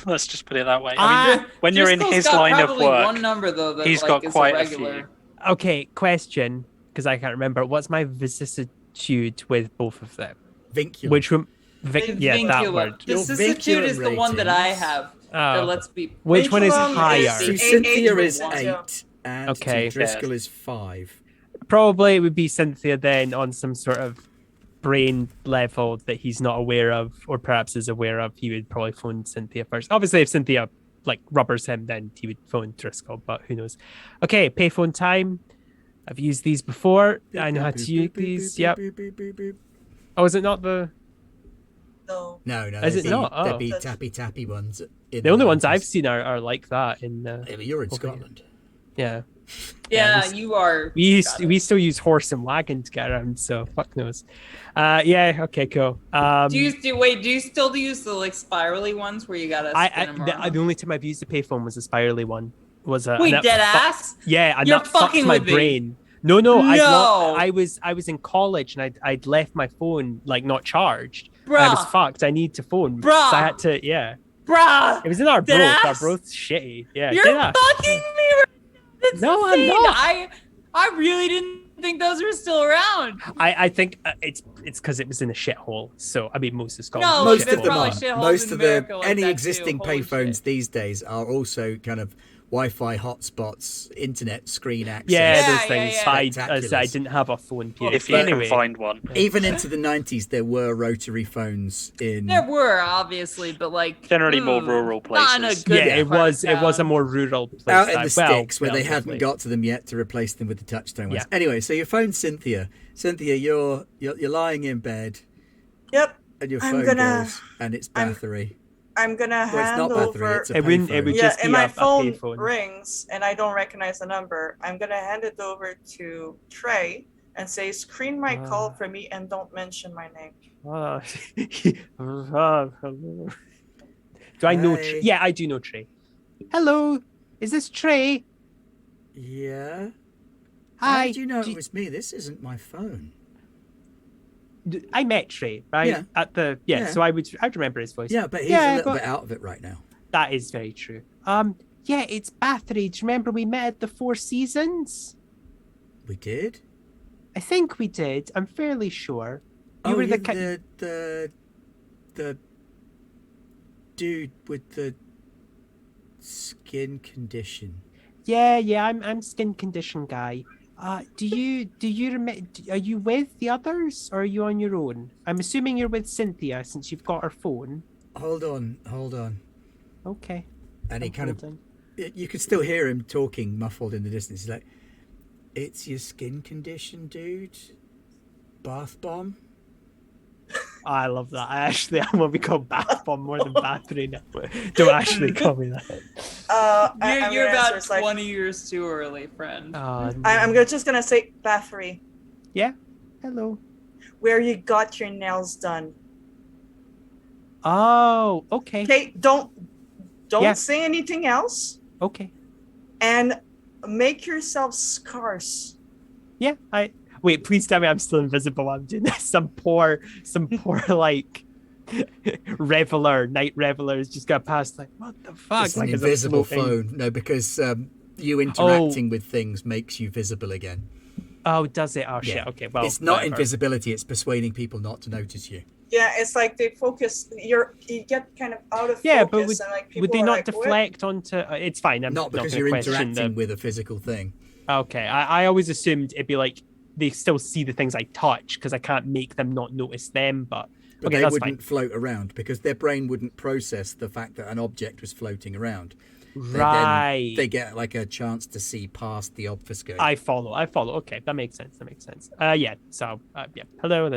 Let's just put it that way. Ah, I mean, when you're in Driscoll's his got line of probably work, one number though that he's like, got is quite a regular. few. Okay, question, because I can't remember. What's my vicissitude with both of them? Vincular. Which one? yeah, that Vincular. word. The Your vicissitude is the one that I ratings. have. Oh. That let's be. Which one is Vinculum higher? So is Cynthia eight is with one. 8, and Okay. to Driscoll is 5. Probably it would be Cynthia then on some sort of brain level that he's not aware of, or perhaps is aware of. He would probably phone Cynthia first. Obviously, if Cynthia like rubbers him, then he would phone Driscoll, but who knows? Okay, payphone time. I've used these before. I know how to use these. Yep. Oh, is it not the? No. No, Is there'd it not? Oh. There'd be tappy ones. In The only ones I've mountains. seen are like that in. Yeah, but you're in over here. Scotland. Yeah. Yeah, we- you are. We still use horse and wagon to get around, so fuck knows. Yeah. Okay. Cool. Do you still use the like spirally ones where you gotta spin them around? The only time I've used the payphone was a spirally one. Was a Wait, and that dead fu- ass? Yeah, and You're that fucked fucking my with me. brain. No, No. I was in college and I'd left my phone like not charged. Bruh. I was fucked. I need to phone. Bruh. So I had to. Yeah. Bruh! It was in our Dead broth. Our ass? broth's shitty. Yeah. You're dead ass. fucking me right now. That's No, I'm insane. not. I really didn't think those were still around. I think it's because it was in a shithole. So I mean, most of Scotland. No, is a Most there's of shithole. them probably are. shitholes Most in of America like any that, existing too. Holy payphones shit. these days are also kind of Wi-Fi hotspots, internet screen access. Yeah, Yeah, those yeah, things. yeah. I didn't have a phone. Period. If you Anyway, can find one. Even into the 90s, there were rotary phones in. There were obviously, but like Generally more rural Not in a places. good yeah, it part of was a town. more rural place. out in the well, sticks where they hadn't relatively. got to them yet to replace them with the touchtone ones. Yeah. Anyway, so you phone Cynthia. Cynthia, you're lying in bed Yep. and your I'm phone gonna- goes and it's I'm- Bathory. I'm gonna Well, it's hand not Bathory, over. it's a It wouldn't. It payphone. would Yeah, just and be my a phone payphone. rings and I don't recognize the number. I'm gonna hand it over to Trey and say, "Screen my call for me and don't mention my name." Hello. Do I know? Hey. Yeah, I do know Trey. Hello, is this Trey? Yeah? Hi. How did you know do- it was me? This isn't my phone. I met Trey, right? Yeah. At the Yeah. So I'd remember his voice. Yeah, but he's Yeah, a little but- bit out of it right now. That is very true. Yeah, it's Bathory. Do you remember we met at the Four Seasons? We did? I think we did. I'm fairly sure. You Oh, were you're the the dude with the skin condition. Yeah. I'm skin condition guy. Do you remember? Are you with the others or are you on your own? I'm assuming you're with Sinthia since you've got her phone. Hold on. Okay. And he I'm kind of, holding. you could still hear him talking muffled in the distance. He's like, "It's your skin condition, dude. Bath bomb." I love that. I want to be called Bath Bomb more than Bathory now. Don't actually call me that. I'm You're gonna about answer, it's like, 20 years too early, friend. I'm just gonna say Bathory, Yeah. Hello. where you got your nails done. Oh, okay. Okay, don't Yeah. say anything else, Okay. and make yourself scarce. Yeah. Wait, please tell me I'm still invisible while I'm doing this. Some poor like night reveler is just got past like, what the fuck? It's an Like, as I'm invisible floating. phone. No, because you interacting with things makes you visible again. Oh, does it? Oh shit. Yeah. Okay. Well, It's not whatever. invisibility. It's persuading people not to notice you. Yeah, it's like they focus. You get kind of out of Yeah, focus, but and like people would they are not like, "What?" deflect onto? It's fine. I'm Not because gonna you're question interacting the- with a physical thing. Okay, I always assumed it'd be like they still see the things I touch because I can't make them not notice them. But But okay, they that's wouldn't fine. float around because their brain wouldn't process the fact that an object was floating around. Right. They get like a chance to see past the obfuscate. I follow. Okay, that makes sense. Yeah. So yeah. Hello.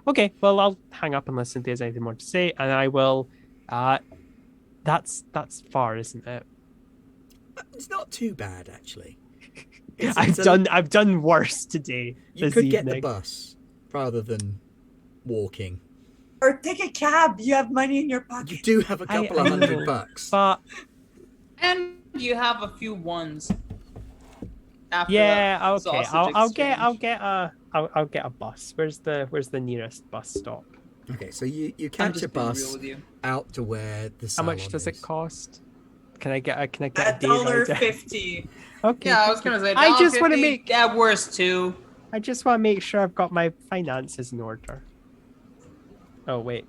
Okay. Well, I'll hang up unless Cynthia's anything more to say, and I will. That's far, isn't it? It's not too bad actually. I've done worse today. You this could get the evening. bus rather than walking. Or take a cab. You have money in your You pocket. do have a couple of I know. $100. But And you have a few ones. After yeah, that okay. sausage I'll exchange. get a bus. Where's the nearest bus stop? Okay, so you I'm catch just a being real bus with you. out to where the How salon much does it is. cost? Can I get a day rider? $1.50. Okay. Yeah, I was gonna say. I just want to $1.50 make. at worst too. I just want to make sure I've got my finances in order. Oh wait,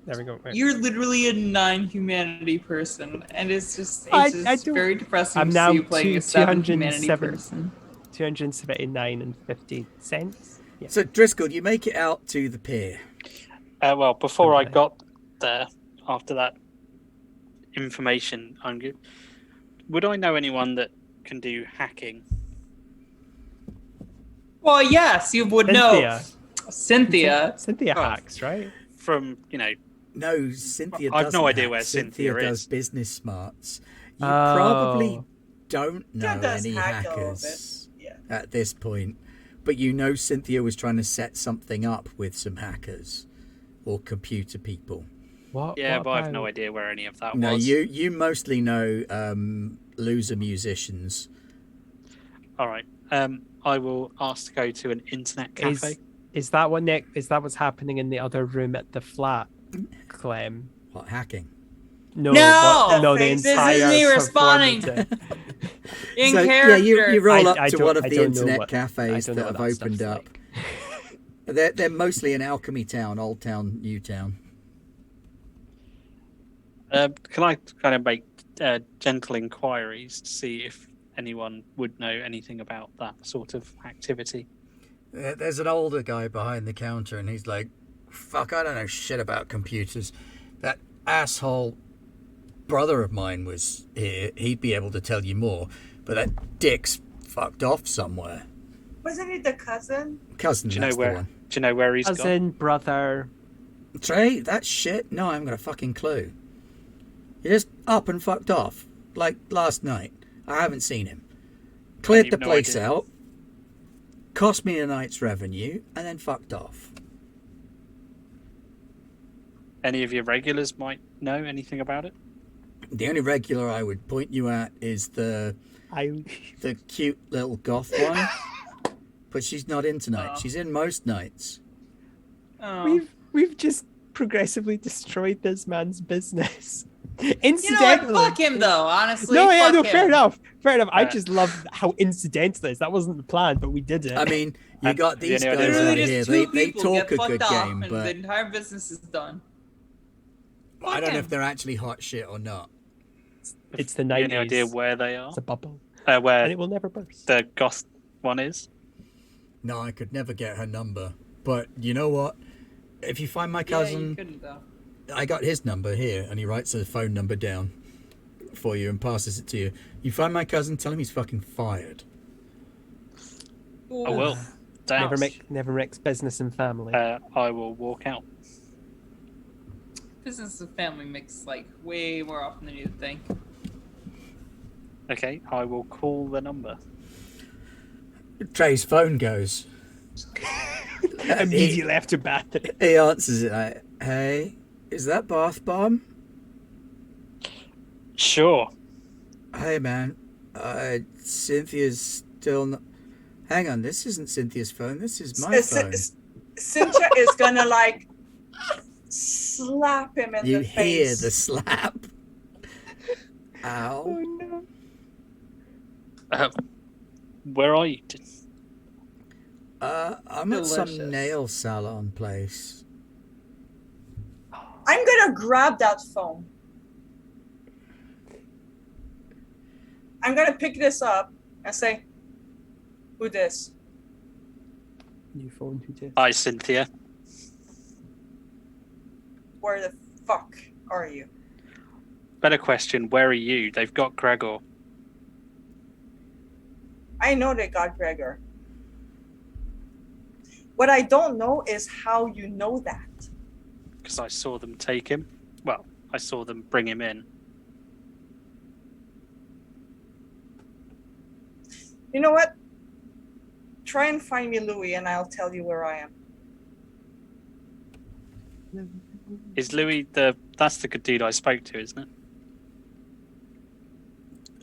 there we go. Wait. You're literally a non-humanity person, and it's just I it's don't- very depressing I'm to now see you playing a 7 humanity 207. person. 279.50. Yeah. So Driscoll, you make it out to the pier. Well, before I Okay. got there, after that information, would I know anyone that can do hacking? Well, yes, you would know. Cynthia. Cynthia Oh. hacks, right? From No, Cynthia I've doesn't no idea hack. where Cynthia does is. business smarts. You Oh. probably don't know Cynthia does any hack a little hackers bit, yeah. at this point. But you know Cynthia was trying to set something up with some hackers or computer people. What? Yeah, what but I've no about- idea where any of that No, was. you mostly know loser musicians. All right. I will ask to go to an internet cafe. Is that what Nick? Is that what's happening in the other room at the flat, Clem? What, hacking? No, No! no, the This is entire me responding. performance. In So, character. yeah, you roll up I to don't- one of I the don't know internet what- cafes I don't that know have what that opened stuff's up. like. They're mostly in Alchemy Town, Old Town, New Town. Can I kind of make gentle inquiries to see if anyone would know anything about that sort of activity. There's an older guy behind the counter, and he's like, fuck, I don't know shit about computers. That asshole brother of mine was here. He'd be able to tell you more. But that dick's fucked off somewhere. Wasn't it the cousin? Cousin, Do you that's know where? the one. Do you know where he's gone? Cousin, brother. Trey, that shit? No, I haven't got a fucking clue. He just up and fucked off. Like last night. I haven't seen him. Cleared the You've no place idea. out. Cost me a night's revenue. And then fucked off. Any of your regulars might know anything about it. The only regular I would point you at is the cute little goth one. But she's not in tonight. Oh. She's in most nights. Oh. We've just progressively destroyed this man's business. You know what? Incidentally. Fuck him, though. Honestly, No, yeah, fuck no, him. fair enough. Fair enough. I Uh, just love how incidental it is. That wasn't the plan, but we did it. I mean, you And got these the only guys idea out is here. Just They two people talk get a fucked good off game, and but the entire business is done. I don't know if him. they're actually hot shit or not. it's the Have 90s. you any idea where they are? It's a bubble. Where And it will never burst. the goth one is? No, I could never get her number. But you know what? If you find my Yeah, you cousin, couldn't, though. I got his number here, and he writes a phone number down for you and passes it to you. You find my cousin, tell him he's fucking fired. I will. Never, Thanks. never mix business and family. I will walk out. Business and family mix like way more often than you'd think. Okay, I will call the number. Trey's phone goes. Immediately after Bathory. He answers it like, hey, is that Bath Bomb? Sure. Hey, man. Cynthia's still not... Hang on, this isn't Cynthia's phone. This is my phone. Cynthia is gonna like slap him in You the hear face. the slap. Oh Ow. no. Where are you? I'm at some Delicious. nail salon place. I'm gonna grab that phone. I'm gonna pick this up and say, "Who this?" New phone to just. Hi, Sinthia. Where the fuck are you? Better question, where are you? They've got Gregor. I know they got Gregor. What I don't know is how you know that. Because I saw them take him. Well, I saw them bring him in. You know what? Try and find me Louis and I'll tell you where I am. Is Louis that's the good dude I spoke to, isn't it?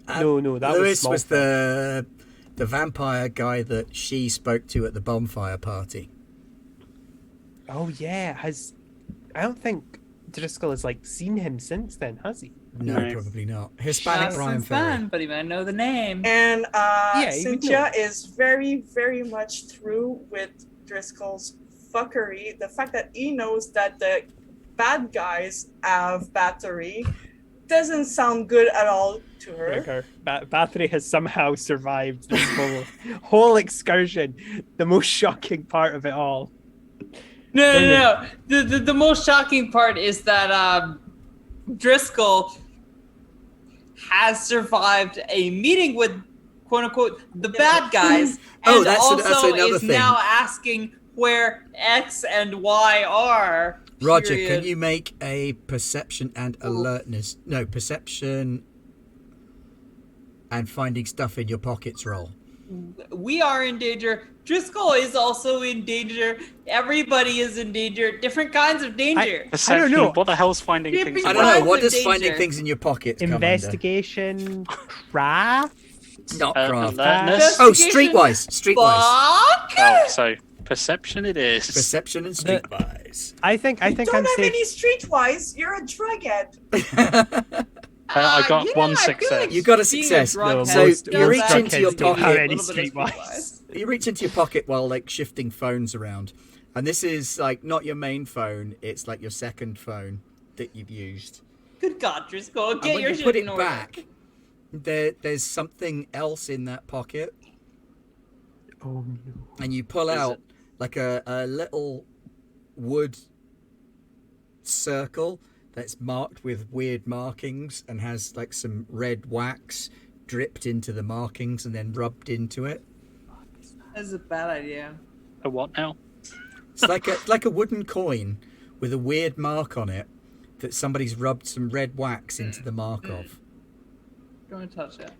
No, that was Lewis small was phone. the vampire guy that she spoke to at the bonfire party. Oh yeah, I don't think Driscoll has like seen him since then, has he? No, No. probably not. Hispanic Not Brian since Ferry. then, but he might know the name. And you would Cynthia know. is very, very much through with Driscoll's fuckery. The fact that he knows that the bad guys have Bathory doesn't sound good at all to her. Gregor. Bathory has somehow survived this whole excursion. The most shocking part of it all. No. The most shocking part is that Driscoll has survived a meeting with quote unquote the bad guys, Oh, and that's also another is thing. now asking where X and Y are. Roger, period. can you make a perception and alertness? No, perception and finding stuff in your pockets roll. We are in danger. Driscoll is also in danger. Everybody is in danger. Different kinds of danger. Perception, know. what the hell's finding Keep things? it I in don't my- know. Kinds What of does finding danger. things in your pockets come Investigation, craft. under? Not craft. Alertness. Oh, Investigation. streetwise. Fuck! Oh, so perception it is. Perception and streetwise. I think You I'm don't have safe. any streetwise. You're a drug head. I got yeah, one I feel success. You got a being success. drug No, head So most- you does reach actually into your give you have a any little bit of streetwise. streetwise. You reach into your pocket while like shifting phones around, and this is like not your main phone. It's like your second phone that you've used. Good God, Driscoll, And get when your you shit put in it order. back, there's something else in that pocket, Oh no. and you pull Is out it? like a little wood circle that's marked with weird markings and has like some red wax dripped into the markings and then rubbed into it. That's a bad idea. A what now? It's like a wooden coin with a weird mark on it that somebody's rubbed some red wax into the mark of. Don't touch it.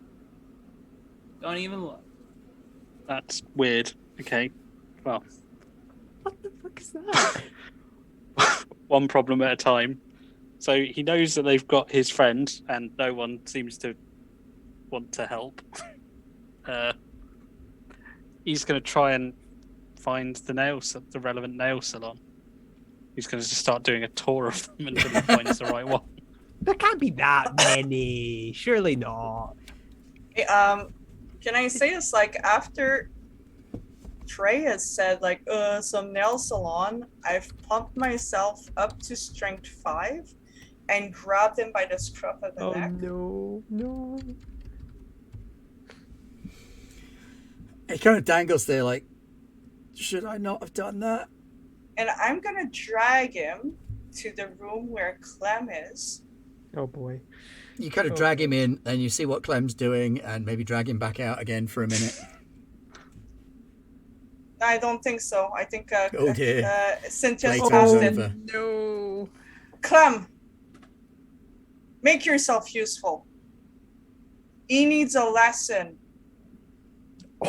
Don't even look. That's weird. Okay. Well, What the fuck is that? one problem at a time. So he knows that they've got his friend, and no one seems to want to help. He's going to try and find the relevant nail salon. He's going to just start doing a tour of them until he finds the right one. There can't be that many. Surely not. Hey, can I say this? Like after Trey has said like some nail salon, I've pumped myself up to strength 5 and grabbed him by the scruff of the Oh neck. no. It kind of dangles there like, should I not have done that? And I'm gonna drag him to the room where Clem is. Oh boy. You kind of drag him in and you see what Clem's doing and maybe drag him back out again for a minute. I don't think so. I think Oh dear. Cynthia's Playtime's passed over. it. No. Clem, make yourself useful. He needs a lesson.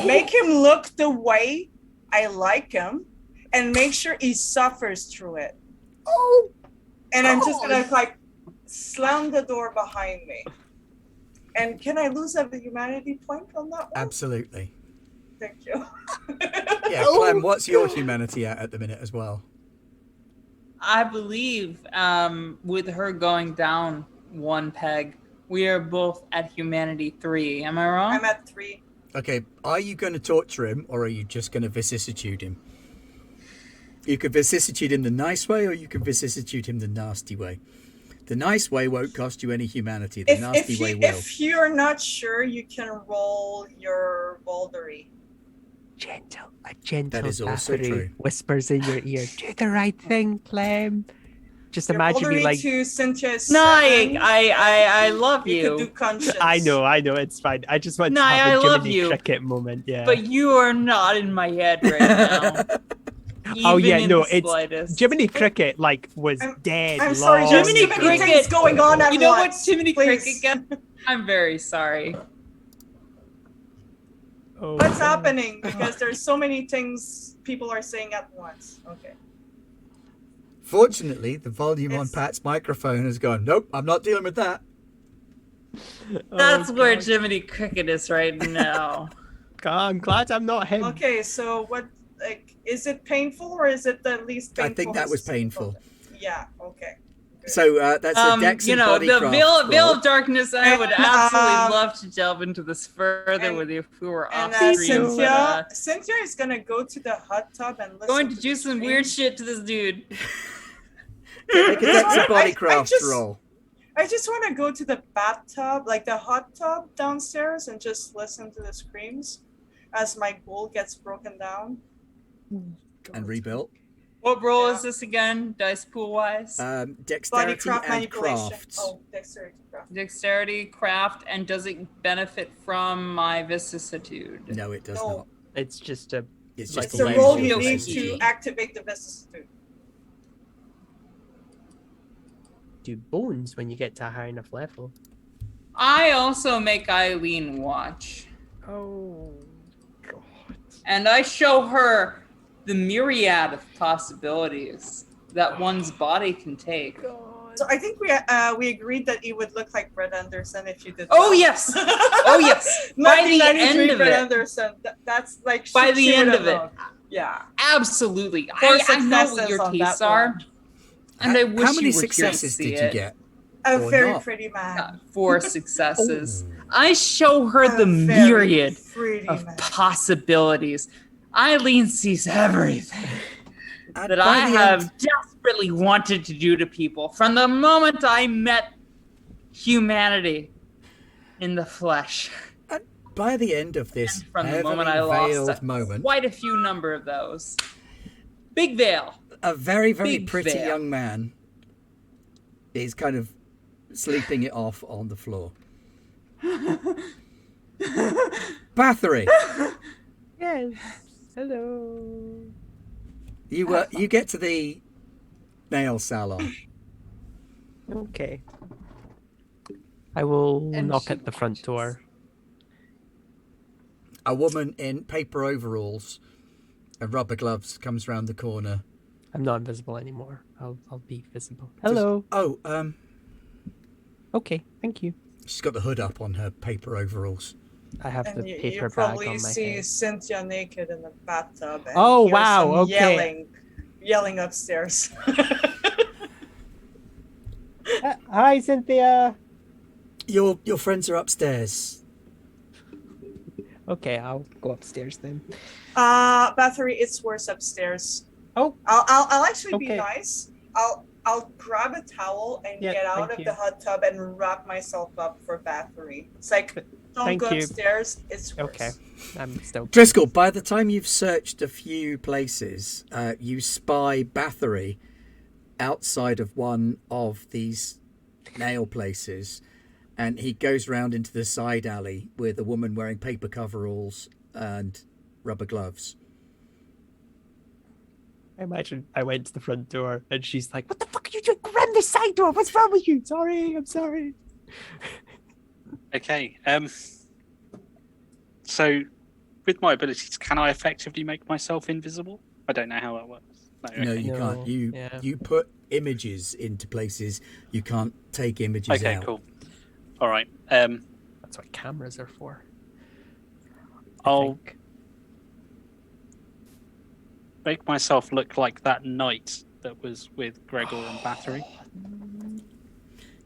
Make him look the way I like him, and make sure he suffers through it. Oh. And I'm just gonna like slam the door behind me. And can I lose a humanity point on that one? Absolutely. Thank you. Yeah, Clem, what's your humanity at the minute as well? I believe with her going down one peg, we are both at humanity 3. Am I wrong? I'm at 3. Okay, are you going to torture him or are you just going to vicissitude him? You could vicissitude him the nice way or you could vicissitude him the nasty way. The nice way won't cost you any humanity. The nasty way will. If you're not sure, you can roll your Baldery. A gentle That is also Bathory true. whispers in your ear, do the right thing, Clem. Just Your imagine me Baldery like, to Cynthia's No, 7. I love You you. could do conscience. I know, it's fine. I just want No, to have I a love Jiminy you. Cricket moment, yeah. But you are not in my head right now. Oh, Even yeah, in no, the it's slightest. Jiminy Cricket, like, was dead. I'm sorry, long there's Jiminy too ago. many Cricket. things going on at You know what once. Jiminy Please. Cricket gets? I'm very sorry. Oh, What's God. happening? Because there's so many things people are saying at once. Okay. Fortunately, the volume on It's- Pat's microphone has gone, nope, I'm not dealing with that. That's Oh, where God. Jiminy Cricket is right now. God, I'm glad I'm not him. Okay, so what, like, is it painful or is it the least painful? I think that was painful. Yeah, okay. So that's a Dex You and know, the Bodycraft veil roll. of darkness. I would And, absolutely love to delve into this further and- with you if we were And off screen. Cynthia, Cynthia is gonna go to the hot tub and listen Going to to do the some stream. weird shit to this dude. Make a Dex and I Bodycraft just- roll. I just want to go to the bathtub, like the hot tub downstairs, and just listen to the screams as my ghoul gets broken down. And rebuilt. What role Yeah. is this again, dice pool wise? Dexterity Bodycraft and manipulation. crafts. Oh, dexterity craft. Dexterity, craft, and does it benefit from my vicissitude? No, it does No. not. It's just a... It's Like just It's a a Like roll Okie you dokie. need vicissitude. to activate the vicissitude. do bones when you get to a high enough level. I also make Eileen watch, Oh, God. and I show her the myriad of possibilities that one's body can take. So I think we agreed that you would look like Brett Anderson if you did. Oh, that. yes. Oh, yes. By the 1993 end of Brett it. Anderson. That's like By shit the she end would of have it. known. Yeah. Absolutely. Four I know what successes your on tastes that are, one. and I wish How many you were here to successes see did you it. get? A Or very not. pretty man. 4 successes. Oh. I show her A the very myriad pretty of man. possibilities. Eileen sees everything And that by I the have end- desperately wanted to do to people from the moment I met humanity in the flesh. And by the end of this And from the heavily moment I veiled lost moment, quite a few number of those. Big veil. a very, very Big pretty veil. young man is kind of sleeping it off on the floor. Bathory, Yes. Hello. you get to the nail salon. Okay. I will And knock she at the front watches. door. A woman in paper overalls and rubber gloves comes round the corner. I'm not invisible anymore. I'll be visible. Hello. Okay, thank you. She's got the hood up on her paper overalls. I have And the you paper bag probably on my see head. Sinthia naked in the bathtub. And Oh, hear wow, some okay. yelling upstairs. Hi, Sinthia. Your friends are upstairs. Okay, I'll go upstairs then. Bathory, it's worse upstairs. Oh, I'll actually be Okay. nice. I'll grab a towel and Yeah, get out thank of you. the hot tub and wrap myself up for Bathory. It's like, don't Thank go you. upstairs. It's worse. okay. I'm still. Driscol, by the time you've searched a few places, you spy Bathory outside of one of these nail places, and he goes round into the side alley with a woman wearing paper coveralls and rubber gloves. I imagine I went to the front door and she's like, "What the fuck are you doing? Run the side door. What's wrong with you? Sorry, I'm sorry." Okay. So, with my abilities, can I effectively make myself invisible? I don't know how that works. No, Okay. you can't. yeah. You put images into places. You can't take images Okay, out. cool. All right. That's what cameras are for. I I'll think. make myself look like that knight that was with Gregor and Bathory.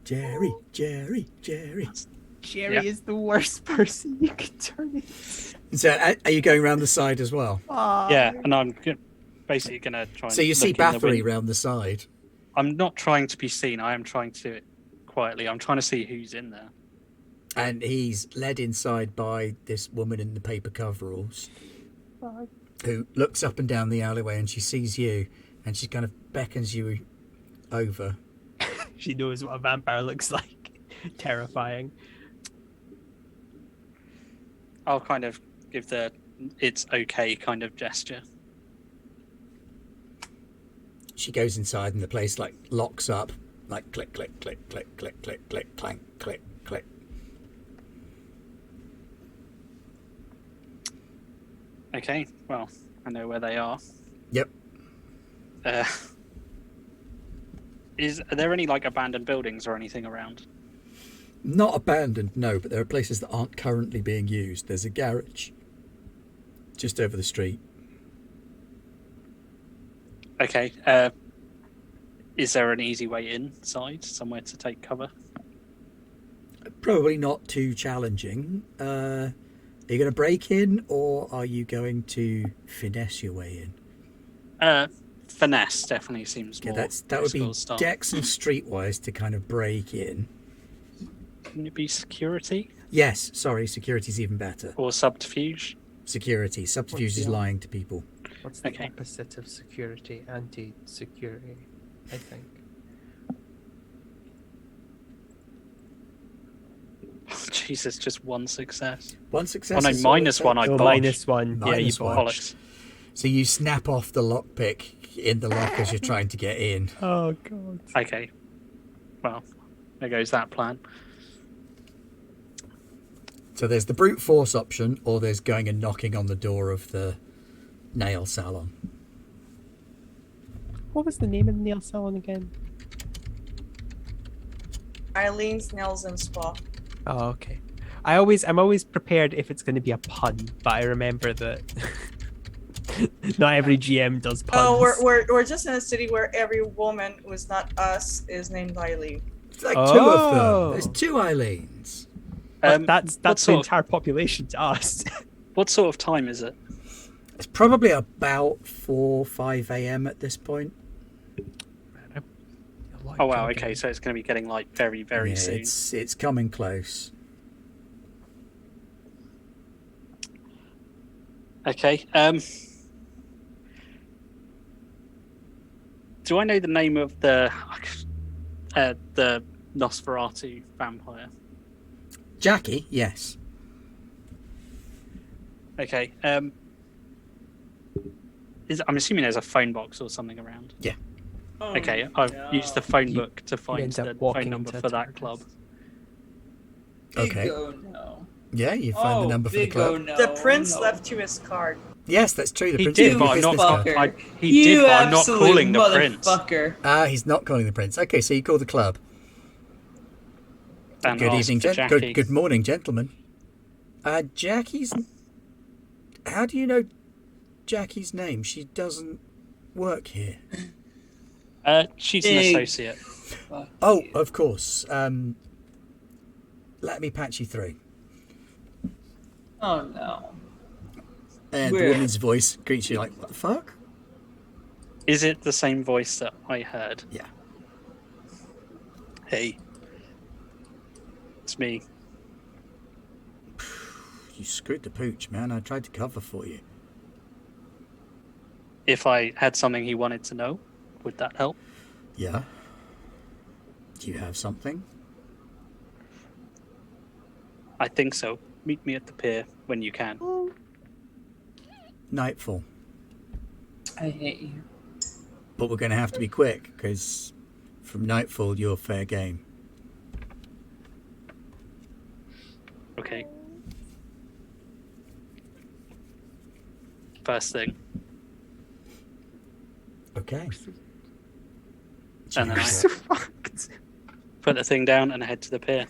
Jerry. Jerry Yeah. is the worst person you could turn into. So, are you going round the side as well? Yeah, and I'm basically going to try and So you see look in the Bathory window. round the side. I'm not trying to be seen. I am trying to do it quietly. I'm trying to see who's in there. And he's led inside by this woman in the paper coveralls who looks up and down the alleyway, and she sees you, and she kind of beckons you over. She knows what a vampire looks like. Terrifying. I'll kind of give the "it's okay" kind of gesture. She goes inside, and the place like locks up, like click, click, click, click, click, click, click, clank, click, click. Okay, well, I know where they are. Yep. Are there any like abandoned buildings or anything around? Not abandoned, no, but there are places that aren't currently being used. There's a garage just over the street. Okay. Is there an easy way inside, somewhere to take cover? Probably not too challenging. Are you going to break in, or are you going to finesse your way in? Finesse definitely seems Okay, more. that would be Driscoll's style. Dex and Streetwise to kind of break in. Couldn't it be security Yes, sorry, security's even better. or subterfuge? Security. Subterfuge is the- lying to people. What's the Okay. opposite of security? Anti-security, I think. Jesus, just one success. One success. Oh no, is all it minus one. I takes. Oh, botched. minus one. Yeah, you Minus one. botched. Bollocks. So you snap off the lockpick in the lock as you're trying to get in. Oh god. Okay. Well, there goes that plan. So there's the brute force option, or there's going and knocking on the door of the nail salon. What was the name of the nail salon again? Eileen's Nails and Spa. Oh, okay. I'm always prepared if it's going to be a pun, but I remember that not every GM does puns. Oh, we're just in a city where every woman who is not us is named Eileen. It's like two of Oh. them. There's two Eileens. But that's what the sort of- entire population to us. What sort of time is it? It's probably about 4, 5 a.m. at this point. A lot Oh wow, okay, so it's going to be getting like very, very soon. It's coming close. Okay. Do I know the name of the Nosferatu vampire? Jackie, yes. Okay. I'm assuming there's a phone box or something around. Yeah. Oh, Okay, I've used the phone book to find end up the walking phone number into for a that TARDIS. club. Okay. Big oh no. Yeah, you find the number for the big oh club. no. The prince no. left you his card. Yes, that's true. The He prince did, gave you but a I'm not. business card. Motherfucker. He You did, but I'm not absolute calling the prince. motherfucker. He's not calling the prince. Okay, so you call the club. And Good ask evening, for Jackie. good morning, gentlemen. Jackie's. How do you know Jackie's name? She doesn't work here. She's an Big. associate. Fuck Oh, you. of course. Let me patch you through. Oh no. And the Where? woman's voice greets you like, "What the fuck?" Is it the same voice that I heard? Yeah. Hey, it's me. You screwed the pooch, man. I tried to cover for you. If I had something he wanted to know, would that help? Yeah. Do you have something? I think so. Meet me at the pier when you can. Nightfall. I hate you. But we're going to have to be quick, because from nightfall, you're fair game. Okay. First thing. Okay. And then I You're put the thing down and head to the pier.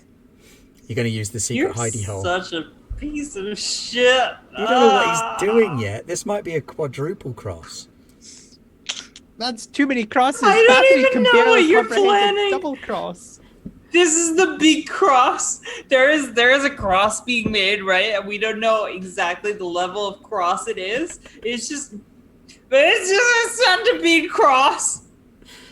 going to use the secret You're hidey hole. such a piece of shit. You don't know what he's doing yet. This might be a quadruple cross. That's too many crosses. I don't Bathory even can know barely what you're comprehend a planning. Double cross. This is the big cross. There is a cross being made, right? And we don't know exactly the level of cross it is. It's just a centipede cross.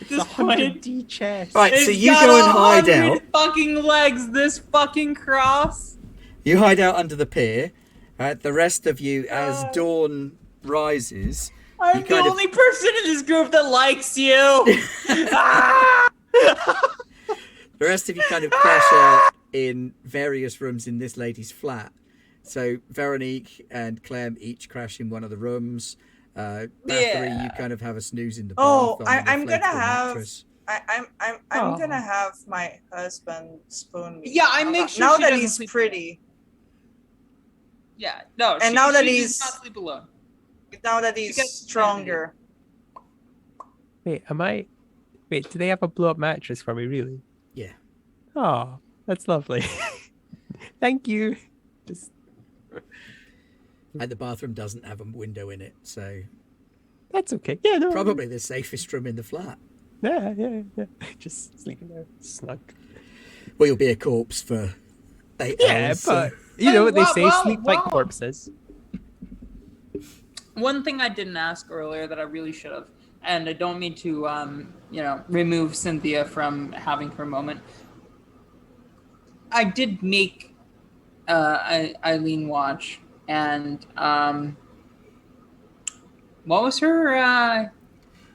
At this It's 100 point, D chest. Right, so it's you got go and hide 100 out. fucking legs. This fucking cross. You hide out under the pier. The rest of you, as dawn rises, I'm You the kind of- only person in this group that likes you. Ah! the rest of you kind of crash out in various rooms in this lady's flat. So Veronique and Clem each crash in one of the rooms. Bathory, Yeah. you kind of have a snooze in the Oh, bath. on the I'm gonna inflatable have- mattress. I'm Oh. gonna have my husband spoon me. Yeah, I Now make that- sure now she that doesn't he's sleep pretty. Yeah, no. And now that she he's- does not sleep alone. Now that She he's gets stronger. Wait, Wait, do they have a blow up mattress for me, really? Yeah. Oh, that's lovely. Thank you. Just And the bathroom doesn't have a window in it, so That's okay. Yeah, no. probably the safest room in the flat. Yeah. Just sleeping there, snug. Well, you'll be a corpse for 8 Yeah, hours. but so- you know what they Well, say: well, sleep like well. corpses. One thing I didn't ask earlier that I really should have, and I don't mean to, remove Sinthia from having her moment. I did make Eileen watch, and what was her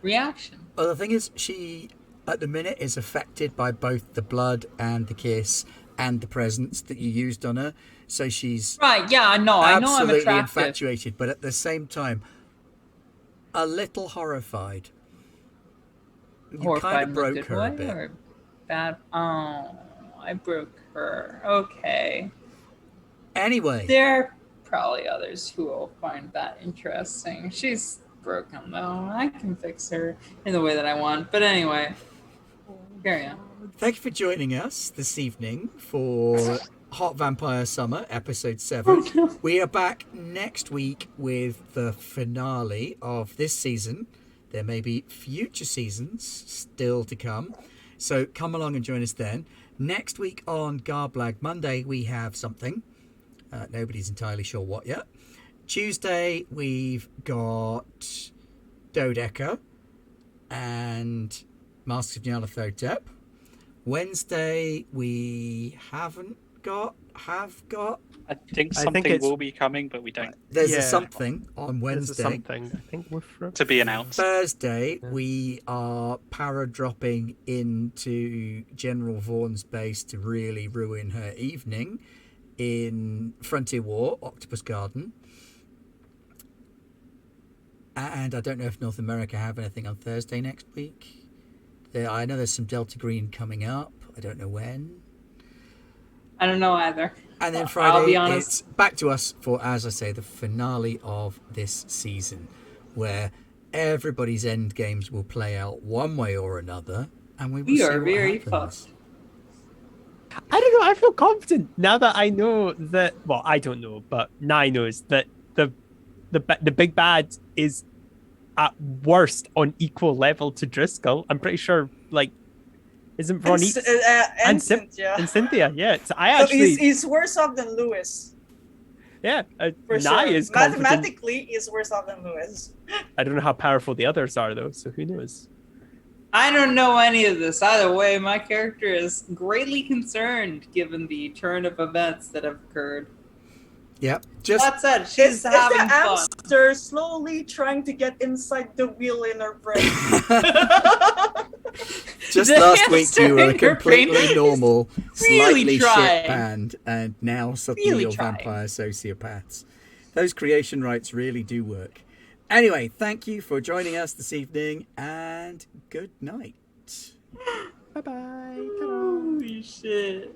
reaction? Well, the thing is, she, at the minute, is affected by both the blood and the kiss and the presence that you used on her. So she's Right? Yeah, I know I'm absolutely attractive. infatuated, but at the same time, a little horrified. You Horrified kind in of a broke good her a way, bit. or bad? Oh, I broke her. Okay. Anyway, There are probably others who will find that interesting. She's broken though. I can fix her in the way that I want. But anyway, carry on. thank you for joining us this evening for Hot Vampire Summer, episode 7. Oh, no. We are back next week with the finale of this season. There may be future seasons still to come, so come along and join us then. Next week on Garblag Monday, we have something. Nobody's entirely sure what yet. Tuesday, we've got Dodecker and Masks of Nyarlathotep. Wednesday we haven't got. Have got. I think I something think it's- will be coming, but we don't. There's a Yeah. something on This is Wednesday. something I think we're To be announced. Thursday, Yeah. we are para-dropping into General Vaughan's base to really ruin her evening in Frontier War, Octopus Garden. And I don't know if North America have anything on Thursday next week. I know there's some Delta Green coming up. I don't know when. I don't know either. And then I'll Friday, be honest. it's back to us for, as I say, the finale of this season, where everybody's end games will play out one way or another, and we will We see are what very happens. fucked. I don't know. I feel confident now that I know that. Well, I don't know, but Nye knows that the big bad is at worst on equal level to Driscol. I'm pretty sure. Like, isn't Ronit And Cynthia? Sinthia. And Cynthia? Yeah. So I So actually. he's worse off than Lewis. Yeah. For Nye sure. is confident. Mathematically, he's worse off than Lewis. I don't know how powerful the others are though. So who knows? I don't know any of this. Either way, my character is greatly concerned given the turn of events that have occurred. Yep. Just That said, she's Is having the fun. hamster slowly trying to get inside the wheel in her brain? just The last week hamster you were a in your brain completely is normal, really slightly trying. shit band, and now suddenly Really you're trying. vampire sociopaths. Those creation rights really do work. Anyway, thank you for joining us this evening, and good night. Bye bye. Holy shit.